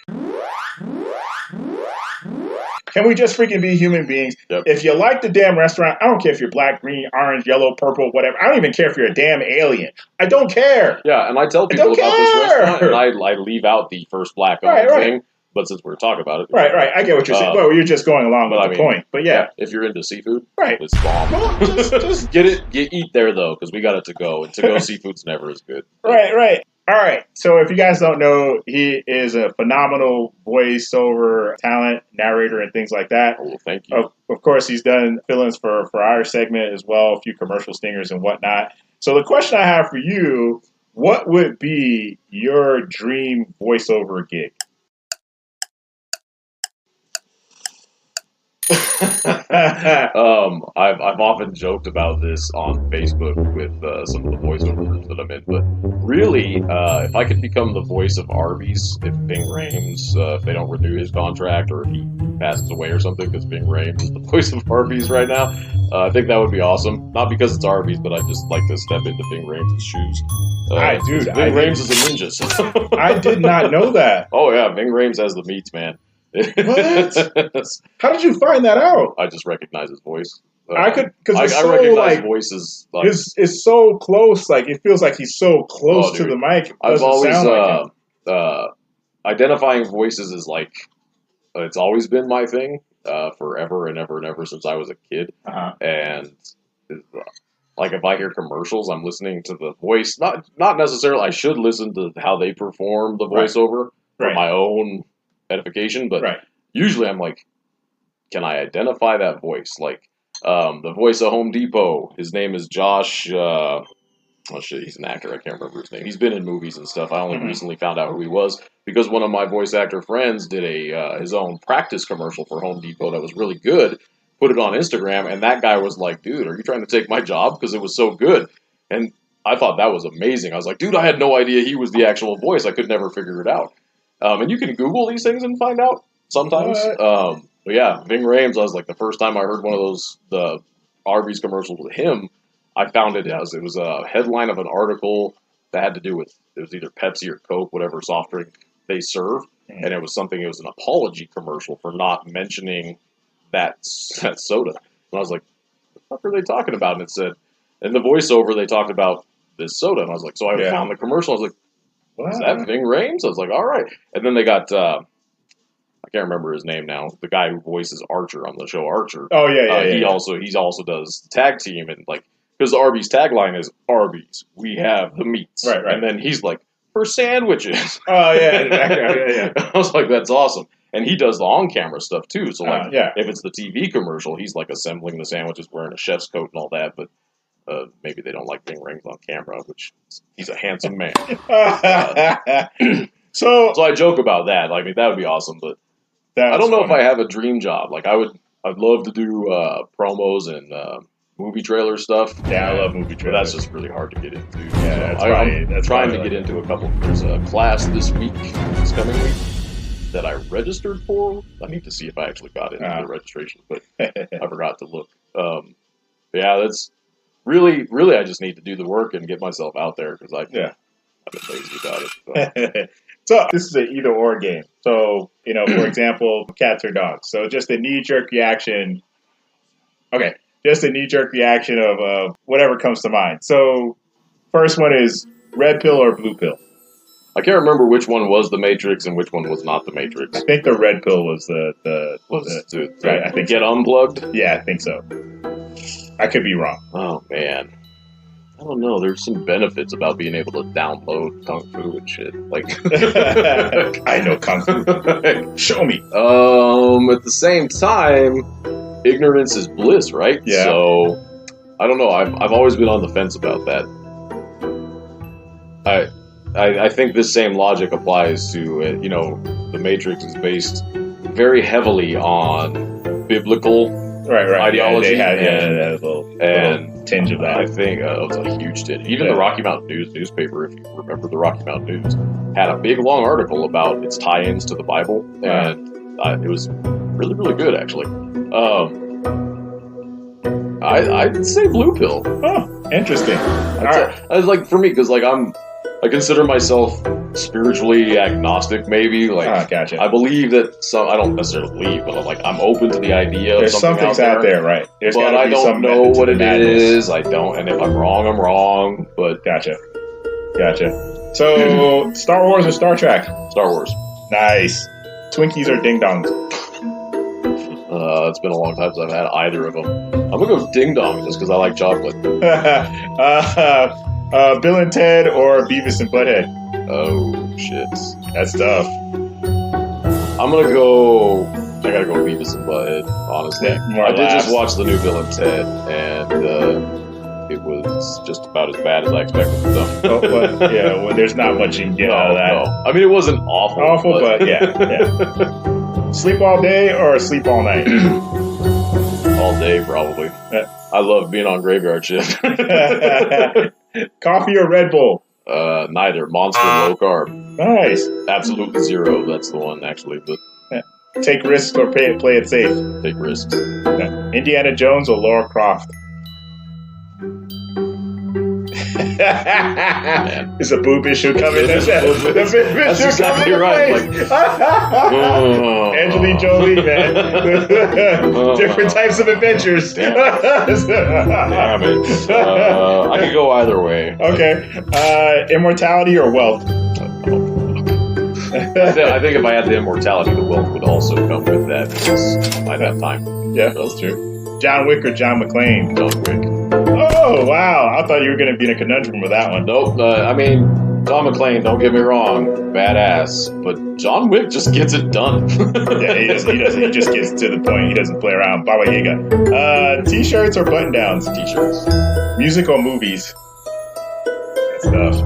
Speaker 5: Can we just freaking be human beings?
Speaker 6: Yep.
Speaker 5: If you like the damn restaurant, I don't care if you're black, green, orange, yellow, purple, whatever. I don't even care if you're a damn alien. I don't care.
Speaker 6: Yeah, and I tell people about this restaurant, and I leave out the first black-owned thing. But since we're talking about it,
Speaker 5: right, I get what you're saying. Well, you're just going along with the point. But yeah,
Speaker 6: if you're into seafood,
Speaker 5: right,
Speaker 6: it's bomb.
Speaker 5: Well, just
Speaker 6: eat there though, because we got it to go, and to go seafood's never as good.
Speaker 5: Right. All right. So if you guys don't know, he is a phenomenal voiceover talent, narrator, and things like that.
Speaker 6: Oh, thank you.
Speaker 5: Of course, he's done fill-ins for our segment as well, a few commercial stingers and whatnot. So the question I have for you: what would be your dream voiceover gig?
Speaker 6: I've often joked about this on Facebook with some of the voiceovers that I'm in, but really, if I could become the voice of Arby's, if Bing Rames, if they don't renew his contract or if he passes away or something, because Bing Rames is the voice of Arby's right now, I think that would be awesome. Not because it's Arby's, but I'd just like to step into Bing Rames' shoes. Bing Rames is a ninja. So.
Speaker 5: I did not know that.
Speaker 6: Oh yeah, Bing Rames has the meats, man.
Speaker 5: What? How did you find that out?
Speaker 6: I just recognize his voice.
Speaker 5: I
Speaker 6: recognize voices. Like,
Speaker 5: it's so close. Like, it feels like he's so close to the mic.
Speaker 6: I've always identifying voices is like it's always been my thing forever and ever and ever since I was a kid. And like if I hear commercials, I'm listening to the voice. Not necessarily. I should listen to how they perform the voiceover for my own edification, but usually I'm like, can I identify that voice? Like the voice of Home Depot, his name is Josh. Oh shit, he's an actor. I can't remember his name. He's been in movies and stuff. I only recently found out who he was because one of my voice actor friends did his own practice commercial for Home Depot that was really good. Put it on Instagram, and that guy was like, "Dude, are you trying to take my job?" Because it was so good, and I thought that was amazing. I was like, "Dude, I had no idea he was the actual voice. I could never figure it out." And you can Google these things and find out sometimes. But yeah, Bing Rames, I was like, the first time I heard one of those, the Arby's commercials with him, I found it was a headline of an article that had to do with, it was either Pepsi or Coke, whatever soft drink they serve, and it was an apology commercial for not mentioning that soda. And I was like, what the fuck are they talking about? And it said, in the voiceover, they talked about this soda. And I was like, so I found the commercial. I was like, is that Ving Rhames? I was like, all right. And then they got, I can't remember his name now, the guy who voices Archer on the show Archer.
Speaker 5: Oh, yeah.
Speaker 6: He also does tag team, and like, because the Arby's tagline is Arby's, we have the meats.
Speaker 5: Right.
Speaker 6: And then he's like, for sandwiches.
Speaker 5: Oh, yeah.
Speaker 6: I was like, that's awesome. And he does the on-camera stuff, too. So, like,
Speaker 5: yeah.
Speaker 6: if it's the TV commercial, he's, like, assembling the sandwiches, wearing a chef's coat and all that. But maybe they don't like Ving Rhames on camera, which he's a handsome man. So I joke about that. I mean, that would be awesome. But I don't know if I have a dream job. Like, I'd love to do promos and movie trailer stuff.
Speaker 5: Yeah, I love movie trailers.
Speaker 6: But that's just really hard to get into.
Speaker 5: Yeah,
Speaker 6: so I'm trying to get into a couple. There's a class this coming week, that I registered for. I need to see if I actually got into the registration, but I forgot to look. Yeah, that's really, I just need to do the work and get myself out there, because I've been lazy about it.
Speaker 5: So this is an either-or game. So, for example, cats or dogs. So just a knee-jerk reaction. Okay, just a knee-jerk reaction of whatever comes to mind. So first one is red pill or blue pill?
Speaker 6: I can't remember which one was the Matrix and which one was not the Matrix.
Speaker 5: I think the red pill was to
Speaker 6: get unplugged?
Speaker 5: Yeah, I think so. I could be wrong.
Speaker 6: Oh, man. I don't know. There's some benefits about being able to download Kung Fu and shit. Like,
Speaker 5: I know Kung Fu. Show me.
Speaker 6: At the same time, ignorance is bliss, right?
Speaker 5: Yeah.
Speaker 6: So, I don't know. I've always been on the fence about that. I think this same logic applies to, the Matrix is based very heavily on biblical ideology.
Speaker 5: Yeah, they had a little tinge of that.
Speaker 6: I think it was a huge tinge. Even the Rocky Mountain News newspaper, if you remember the Rocky Mountain News, had a big, long article about its tie-ins to the Bible, and it was really, really good, actually. I'd say blue pill.
Speaker 5: Oh, interesting.
Speaker 6: I was like, for me, because like I consider myself spiritually agnostic, maybe. Like,
Speaker 5: gotcha.
Speaker 6: I believe that I don't necessarily believe, but I'm open to the idea of something
Speaker 5: out there, right?
Speaker 6: But I don't know what it is. I don't, and if I'm wrong, I'm wrong. But
Speaker 5: gotcha. So, Star Wars or Star Trek?
Speaker 6: Star Wars.
Speaker 5: Nice. Twinkies or Ding Dongs?
Speaker 6: It's been a long time since I've had either of them. I'm gonna go Ding Dong just because I like chocolate.
Speaker 5: Bill and Ted or Beavis and Butthead?
Speaker 6: Oh, shit.
Speaker 5: That's tough.
Speaker 6: I gotta go Beavis and Butthead, honestly. I did just watch the new Bill and Ted, and it was just about as bad as I expected from them.
Speaker 5: Well, there's not much you can get out of that.
Speaker 6: No. I mean, it wasn't awful.
Speaker 5: But yeah. Sleep all day or sleep all night?
Speaker 6: All day, probably. I love being on graveyard shift.
Speaker 5: Coffee or Red Bull?
Speaker 6: Neither. Monster low carb.
Speaker 5: Nice.
Speaker 6: Absolutely zero. That's the one, actually. But
Speaker 5: take risks or play it safe?
Speaker 6: Take risks.
Speaker 5: Indiana Jones or Lara Croft? Is a boob issue coming? That's
Speaker 6: exactly right.
Speaker 5: Angelina Jolie, man. Different types of adventures.
Speaker 6: Damn it. I could go either way.
Speaker 5: Okay. Immortality or wealth?
Speaker 6: I think if I had the immortality, the wealth would also come with that, because I might have time.
Speaker 5: Yeah, that's true. John Wick or John McClane?
Speaker 6: John Wick.
Speaker 5: Oh, wow. I thought you were going to be in a conundrum with that one.
Speaker 6: Nope. I mean, John McClane, don't get me wrong, badass, but John Wick just gets it done.
Speaker 5: Yeah, he does. He just gets to the point. He doesn't play around. Baba Yaga. T-shirts or button-downs?
Speaker 6: T-shirts.
Speaker 5: Music or movies? That's tough.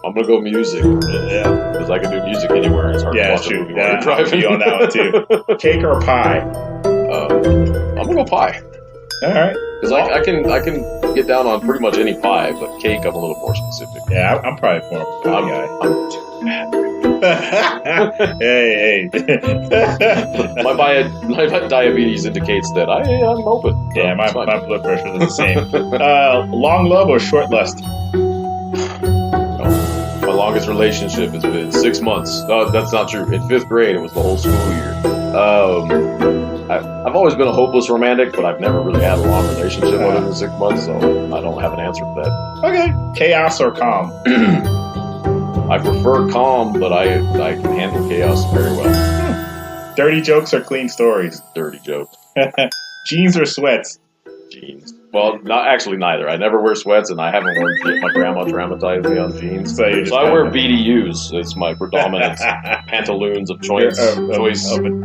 Speaker 6: I'm going to go music.
Speaker 5: Yeah.
Speaker 6: Because I can do music anywhere. It's hard to watch a movie while you're driving.
Speaker 5: You on that one, too. Cake or pie?
Speaker 6: I'm going to go pie.
Speaker 5: All right.
Speaker 6: Because I can get down on pretty much any pie, but cake, I'm a little more specific.
Speaker 5: Yeah, I'm probably more of a pie guy.
Speaker 6: I'm
Speaker 5: Hey.
Speaker 6: my diabetes indicates that I'm open.
Speaker 5: Yeah, my blood pressure is the same. Long love or short lust?
Speaker 6: My longest relationship has been 6 months. No, that's not true. In 5th grade, it was the whole school year. I've always been a hopeless romantic, but I've never really had a long relationship other than 6 months, so I don't have an answer for that.
Speaker 5: Okay. Chaos or calm?
Speaker 6: I prefer calm, but I can handle chaos very well.
Speaker 5: Dirty jokes or clean stories?
Speaker 6: Dirty jokes.
Speaker 5: Jeans or sweats?
Speaker 6: Jeans. Well, not actually neither. I never wear sweats, and I haven't worn jeans. My grandma traumatized me on jeans. So I wear BDUs. It's my predominant pantaloons of choice.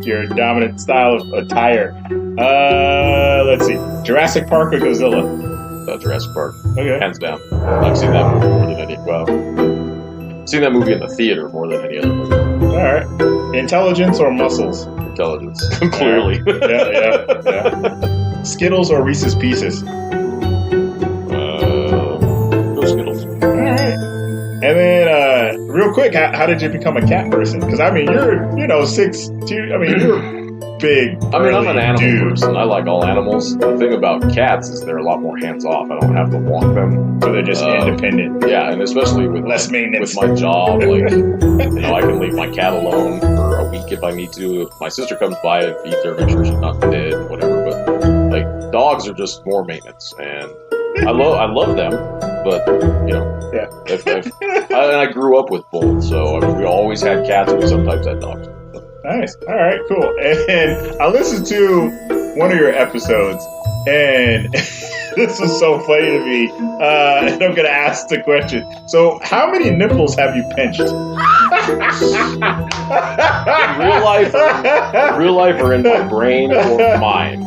Speaker 5: Your dominant style of attire. Let's see. Jurassic Park or Godzilla?
Speaker 6: Jurassic Park.
Speaker 5: Okay.
Speaker 6: Hands down. I've seen that movie more than any. Well, I've seen that movie in the theater more than any other movie.
Speaker 5: All right. Intelligence or muscles?
Speaker 6: Intelligence. Clearly.
Speaker 5: Yeah. Skittles or Reese's Pieces?
Speaker 6: Go Skittles.
Speaker 5: All right. And then, real quick, how did you become a cat person? Because, I mean, you're, 6'2". I mean, you're big.
Speaker 6: I mean, I'm an animal person. I like all animals. The thing about cats is they're a lot more hands-off. I don't have to walk them.
Speaker 5: So they're just independent.
Speaker 6: Yeah, and especially with
Speaker 5: less maintenance.
Speaker 6: With my job, like, I can leave my cat alone for a week if I need to. If my sister comes by and feeds her, make sure she's not dead, whatever. But, like, dogs are just more maintenance. And I love them, but,
Speaker 5: yeah.
Speaker 6: I grew up with both. So, I mean, we always had cats and we sometimes had dogs.
Speaker 5: Nice. All right, cool. And I listened to one of your episodes, and this was so funny to me. And I'm going to ask the question. So, how many nipples have you pinched?
Speaker 6: Real life or in my brain or mine?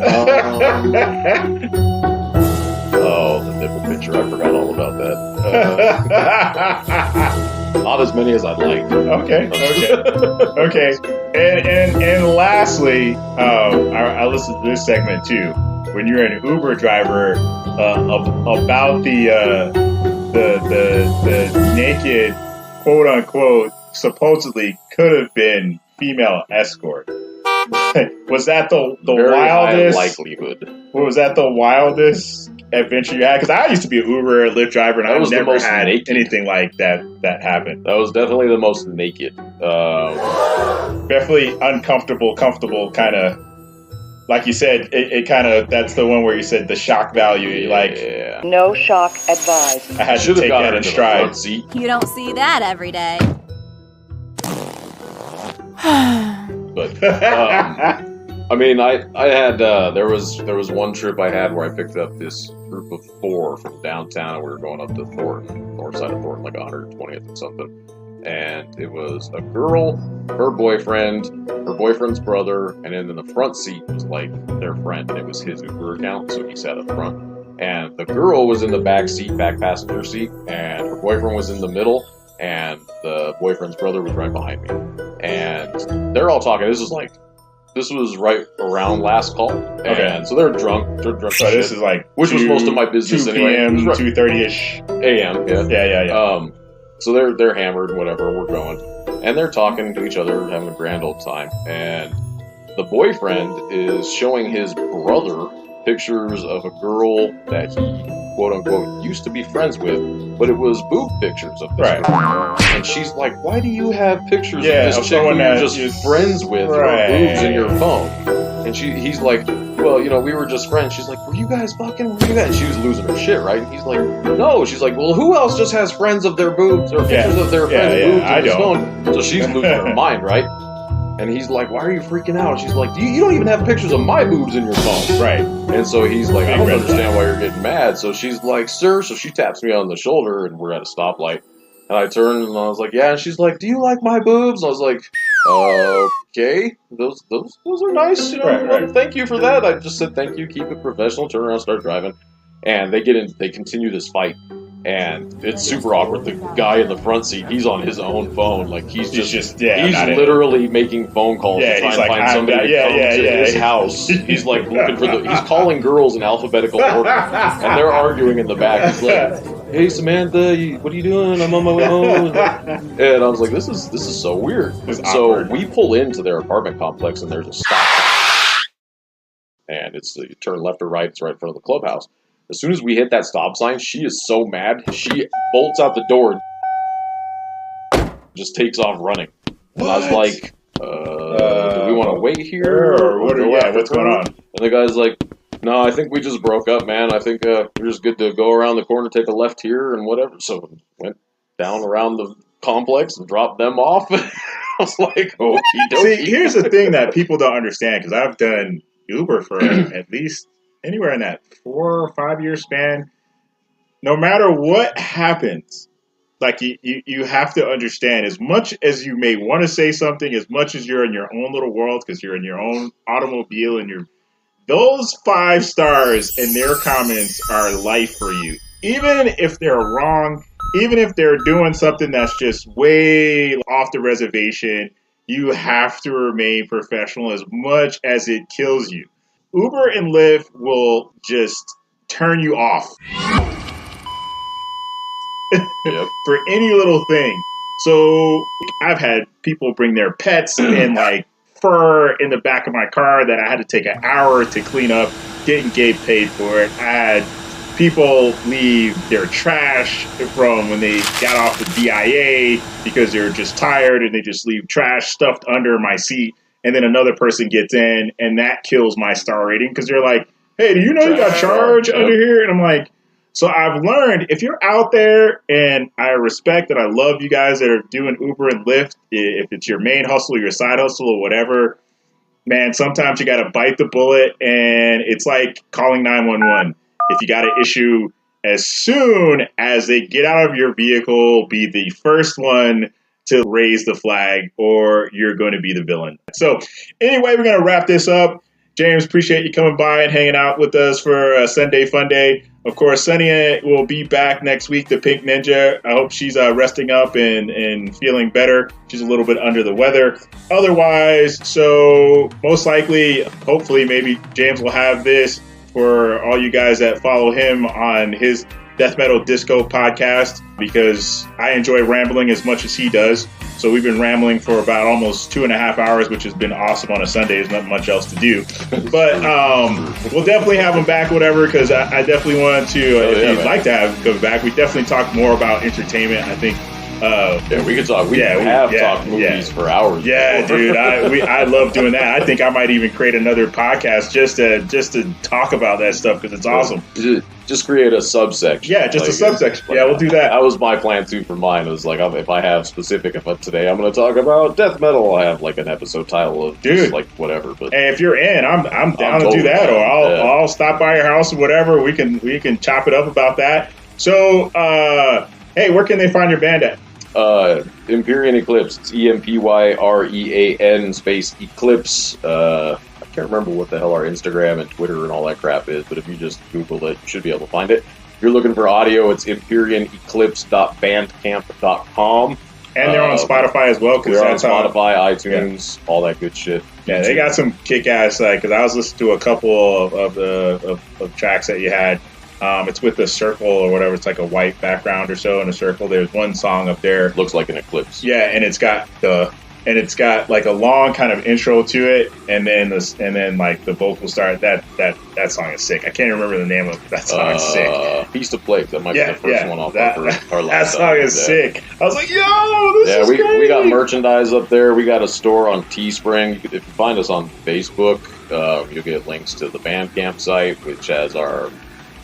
Speaker 6: The nipple pincher. I forgot all about that. Not as many as I'd like.
Speaker 5: Okay. And lastly, I listened to this segment too. When you're an Uber driver, about the naked, quote unquote, supposedly could have been female escort. Was that the
Speaker 6: very
Speaker 5: wildest
Speaker 6: high likelihood?
Speaker 5: Was that the wildest adventure you had? Because I used to be an Uber and Lyft driver, and I've never had anything like that happen.
Speaker 6: That was definitely the most naked.
Speaker 5: Definitely uncomfortable, comfortable, kind of. Like you said, it kind of, that's the one where you said the shock value.
Speaker 6: Yeah.
Speaker 7: No shock advised.
Speaker 5: I had to take that in stride.
Speaker 8: You don't see that every day.
Speaker 6: But I mean, I had there was one trip I had where I picked up this group of 4 from downtown, and we were going up to Thornton, north side of Thornton, like 120th or something. And it was a girl, her boyfriend, her boyfriend's brother, and then in the front seat was like their friend, and it was his Uber account, so he sat up front. And the girl was in the back passenger seat, and her boyfriend was in the middle, and the boyfriend's brother was right behind me. And they're all talking. This was right around last call.
Speaker 5: Okay.
Speaker 6: And so they're drunk. So
Speaker 5: this is like
Speaker 6: which was most of my business
Speaker 5: 2
Speaker 6: anyway.
Speaker 5: p.m., 2:30ish
Speaker 6: a.m. Yeah.
Speaker 5: Yeah.
Speaker 6: So they're hammered and whatever, we're going. And they're talking to each other, having a grand old time. And the boyfriend is showing his brother pictures of a girl that he, quote unquote, used to be friends with, but it was boob pictures of this girl. And she's like, why do you have pictures of this chick who you're just friends with or boobs in your phone? And he's like, well, we were just friends. She's like, were you guys fucking? Were you guys? And she was losing her shit, right? And he's like, no. She's like, well, who else just has friends of their boobs or pictures of their friends' boobs in his phone? So she's losing her mind, right? And he's like, why are you freaking out? And she's like, you don't even have pictures of my boobs in your phone.
Speaker 5: Right.
Speaker 6: And so he's like, I don't understand why you're getting mad. So she's like, sir. So she taps me on the shoulder, and we're at a stoplight. And I turned, and I was like, yeah. And she's like, do you like my boobs? And I was like, okay. Those are nice.
Speaker 5: Right.
Speaker 6: Thank you for that. I just said, thank you. Keep it professional. Turn around, start driving. And they continue this fight. And it's super awkward. The guy in the front seat, he's on his own phone. Like, he's literally making phone calls to try and find somebody to come to his house. He's like looking for he's calling girls in alphabetical order. And they're arguing in the back. He's like, "Hey Samantha, what are you doing? I'm on my way home." And I was like, "This is so weird." So
Speaker 5: awkward.
Speaker 6: we pull into their apartment complex, and there's a stop sign. And you turn left or right. It's right in front of the clubhouse. As soon as we hit that stop sign, she is so mad. She bolts out the door and just takes off running. And I was like, do we want to wait here? Or
Speaker 5: what's going on?
Speaker 6: And the guy's like, "No, I think we just broke up, man. I think we're just good to go around the corner, take a left here, and whatever." So went down around the complex and dropped them off. I was like, "Okie dokie."
Speaker 5: See, here's the thing that people don't understand, because I've done Uber for at least anywhere in that 4 or 5 year span. No matter what happens, like you have to understand, as much as you may want to say something, as much as you're in your own little world, because you're in your own automobile and those 5 stars in their comments are life for you. Even if they're wrong, even if they're doing something that's just way off the reservation, you have to remain professional as much as it kills you. Uber and Lyft will just turn you off.
Speaker 6: Yep.
Speaker 5: For any little thing. So I've had people bring their pets and like fur in the back of my car that I had to take an hour to clean up, getting Gabe paid for it. I had people leave their trash from when they got off the DIA because they're just tired and they just leave trash stuffed under my seat. And then another person gets in and that kills my star rating because they're like, "Hey, do you know you got charge under here?" And I'm like, so I've learned, if you're out there, and I respect and I love you guys that are doing Uber and Lyft, if it's your main hustle or your side hustle or whatever, man, sometimes you got to bite the bullet, and it's like calling 911. If you got an issue, as soon as they get out of your vehicle, be the first one to raise the flag, or you're going to be the villain. So anyway, we're going to wrap this up. James, appreciate you coming by and hanging out with us for a Sunday Fun Day. Of course, Sunny will be back next week, the Pink Ninja. I hope she's resting up and feeling better. She's a little bit under the weather. Otherwise, so most likely, hopefully, maybe James will have this for all you guys that follow him on his Death Metal Disco podcast, because I enjoy rambling as much as he does. So we've been rambling for about almost 2.5 hours, which has been awesome on a Sunday. There's not much else to do. But we'll definitely have him back, whatever, because I definitely want to, if you'd like to have him come back, we definitely talk more about entertainment. I think
Speaker 6: we could talk. We have talked movies for hours.
Speaker 5: Yeah, dude, I love doing that. I think I might even create another podcast just to talk about that stuff, because it's awesome.
Speaker 6: Just create a subsection.
Speaker 5: Yeah, just a subsection. Yeah, we'll do that.
Speaker 6: That was my plan too for mine. It was like, if I have specific, if today I'm going to talk about death metal, I have like an episode title of just like whatever. But
Speaker 5: hey, if you're in, I'm down to do that, or I'll stop by your house or whatever. We can chop it up about that. So, hey, where can they find your band at?
Speaker 6: Empyrean Eclipse. It's EMPYREAN space Eclipse. I can't remember what the hell our Instagram and Twitter and all that crap is, but if you just Google it, you should be able to find it. If you're looking for audio, it's empyreaneclipse.bandcamp.com.
Speaker 5: And they're on Spotify as well.
Speaker 6: We're on Spotify, iTunes, all that good shit.
Speaker 5: Yeah, they got some kick-ass, because I was listening to a couple of tracks that you had. It's with the circle or whatever. It's like a white background or so in a circle. There's one song up there.
Speaker 6: Looks like an eclipse.
Speaker 5: Yeah, and it's got like a long kind of intro to it, and then like the vocals start. That song is sick. I can't remember the name of it. That song is sick.
Speaker 6: Feast of Plagues. That might be the first one off our last.
Speaker 5: That song is sick. I was like, yo, this is great.
Speaker 6: We got merchandise up there. We got a store on Teespring. If you find us on Facebook, you'll get links to the Bandcamp site, which has our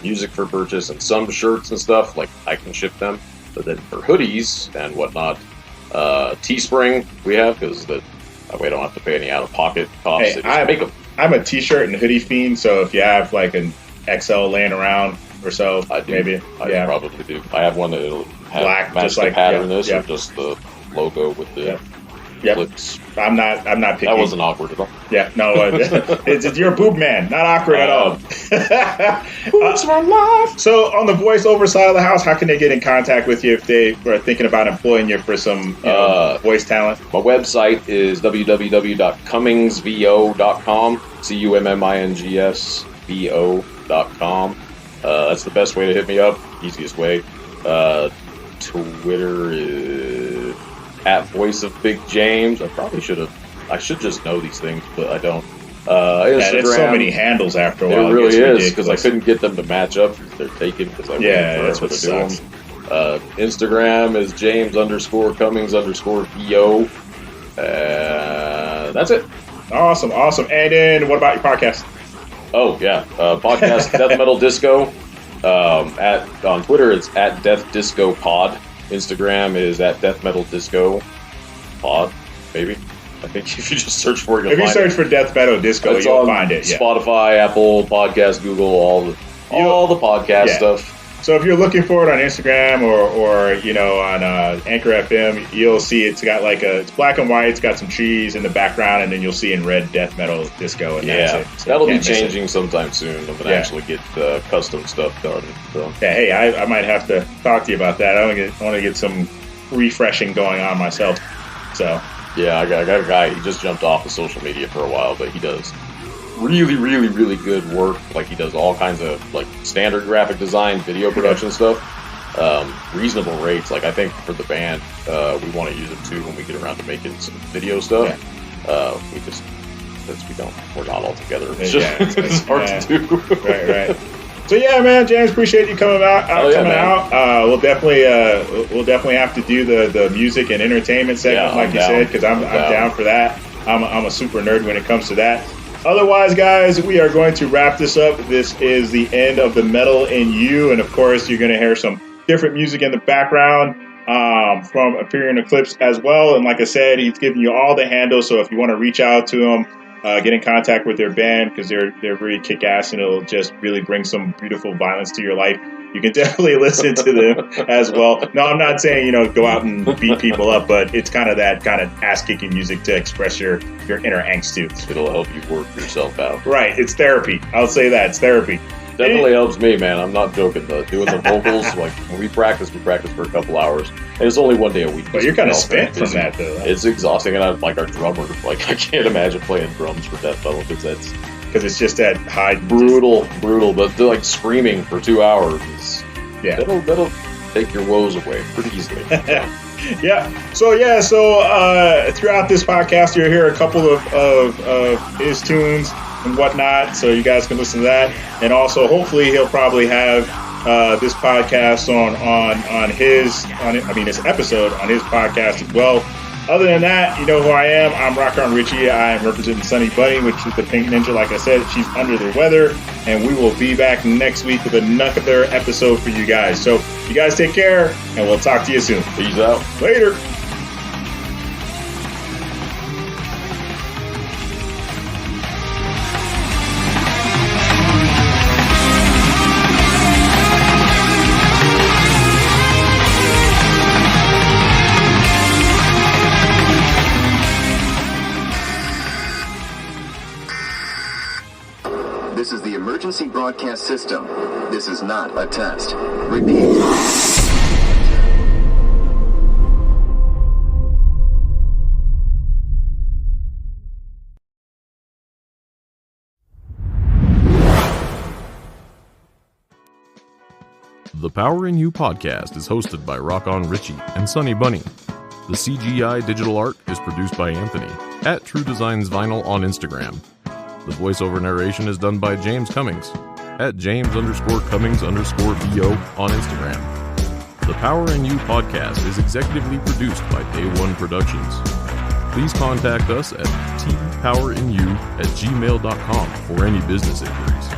Speaker 6: music for purchase and some shirts and stuff. Like, I can ship them. But then for hoodies and whatnot, Teespring we have, because that way I don't have to pay any out-of-pocket costs.
Speaker 5: Hey, I'm a t-shirt and hoodie fiend, so if you have like an XL laying around or so,
Speaker 6: I do.
Speaker 5: Maybe.
Speaker 6: I probably do. I have one that'll have
Speaker 5: black,
Speaker 6: match
Speaker 5: just
Speaker 6: the
Speaker 5: like
Speaker 6: pattern this, or just the logo with the flips.
Speaker 5: I'm not picky.
Speaker 6: That wasn't awkward at all.
Speaker 5: Yeah, no, you're a boob man, not awkward at all.
Speaker 6: Boobs for life.
Speaker 5: So on the voiceover side of the house, how can they get in contact with you if they are thinking about employing you for some voice talent?
Speaker 6: My website is www.cummingsvo.com, CUMMINGSVO.com. That's the best way to hit me up, easiest way. Twitter is at Voice of Big James. I should just know these things, but I don't. Instagram,
Speaker 5: there's so many handles after a while.
Speaker 6: It really is, because I couldn't get them to match up. They're taken because I waited
Speaker 5: that's
Speaker 6: forever
Speaker 5: what
Speaker 6: to do them.
Speaker 5: sucks.
Speaker 6: Instagram is James_Cummings_VO. That's it.
Speaker 5: Awesome. And then what about your podcast?
Speaker 6: Oh, yeah. Podcast Death Metal Disco. On Twitter, it's at Death Disco Pod. Instagram is at Death Metal Disco Pod, maybe. I think if you just search for it, you'll find it.
Speaker 5: If you search for Death Metal Disco, you'll find it. Yeah.
Speaker 6: Spotify, Apple Podcast, Google, all the podcast stuff.
Speaker 5: So if you're looking for it on Instagram or on Anchor FM, you'll see it's got it's black and white. It's got some trees in the background, and then you'll see in red Death Metal Disco. And that's it. So
Speaker 6: that'll be changing sometime soon. I'm gonna actually get custom stuff done. So.
Speaker 5: Yeah, hey, I might have to talk to you about that. I want to get some refreshing going on myself. So
Speaker 6: yeah, I got a guy. He just jumped off of social media for a while, but he does really, really, really good work. Like, he does all kinds of standard graphic design, video production stuff. Reasonable rates. Like, I think for the band, we want to use it too when we get around to making some video stuff. Yeah. We're not all together. It's just it's hard to do.
Speaker 5: Right. So yeah, man, James, appreciate you coming out. We'll definitely have to do the music and entertainment segment, like you said, because I'm down for that. I'm a super nerd when it comes to that. Otherwise, guys, we are going to wrap this up. This is the end of the Metal in You, and of course, you're going to hear some different music in the background from Appearing Eclipse as well. And like I said, he's giving you all the handles, so if you want to reach out to him, get in contact with their band, because they're really kick-ass, and it'll just really bring some beautiful violence to your life. You can definitely listen to them as well. No, I'm not saying, go out and beat people up, but it's kind of that kind of ass-kicking music to express your inner angst too.
Speaker 6: It'll help you work yourself out.
Speaker 5: Right. It's therapy. I'll say that. It's therapy.
Speaker 6: Definitely helps me, man. I'm not joking. Doing the vocals, when we practice for a couple hours. And it's only one day a week.
Speaker 5: But you're kind of spent from that, though. Right?
Speaker 6: It's exhausting. And our drummer, I can't imagine playing drums for death metal, because
Speaker 5: it's just that high,
Speaker 6: brutal. But they're screaming for 2 hours. That'll take your woes away pretty easily.
Speaker 5: Yeah. So throughout this podcast, you'll hear a couple of his tunes and whatnot, so you guys can listen to that. And also, hopefully, he'll probably have this podcast his episode on his podcast as well. Other than that, you know who I am. I'm Rock On Ritchie. I am representing Sunny Bunny, which is the Pink Ninja. Like I said, she's under the weather, and we will be back next week with another episode for you guys. So you guys take care, and we'll talk to you soon.
Speaker 6: Peace out.
Speaker 5: Later.
Speaker 3: This is the emergency broadcast system. This is not a test. Repeat.
Speaker 1: The Power in You podcast is hosted by Rock On Ritchie and Sunny Bunny. The CGI digital art is produced by Anthony at True Designs Vinyl on Instagram. The voiceover narration is done by James Cummings at James_Cummings_VO on Instagram. The Power in You podcast is executively produced by Day One Productions. Please contact us at tpowerinU@gmail.com for any business inquiries.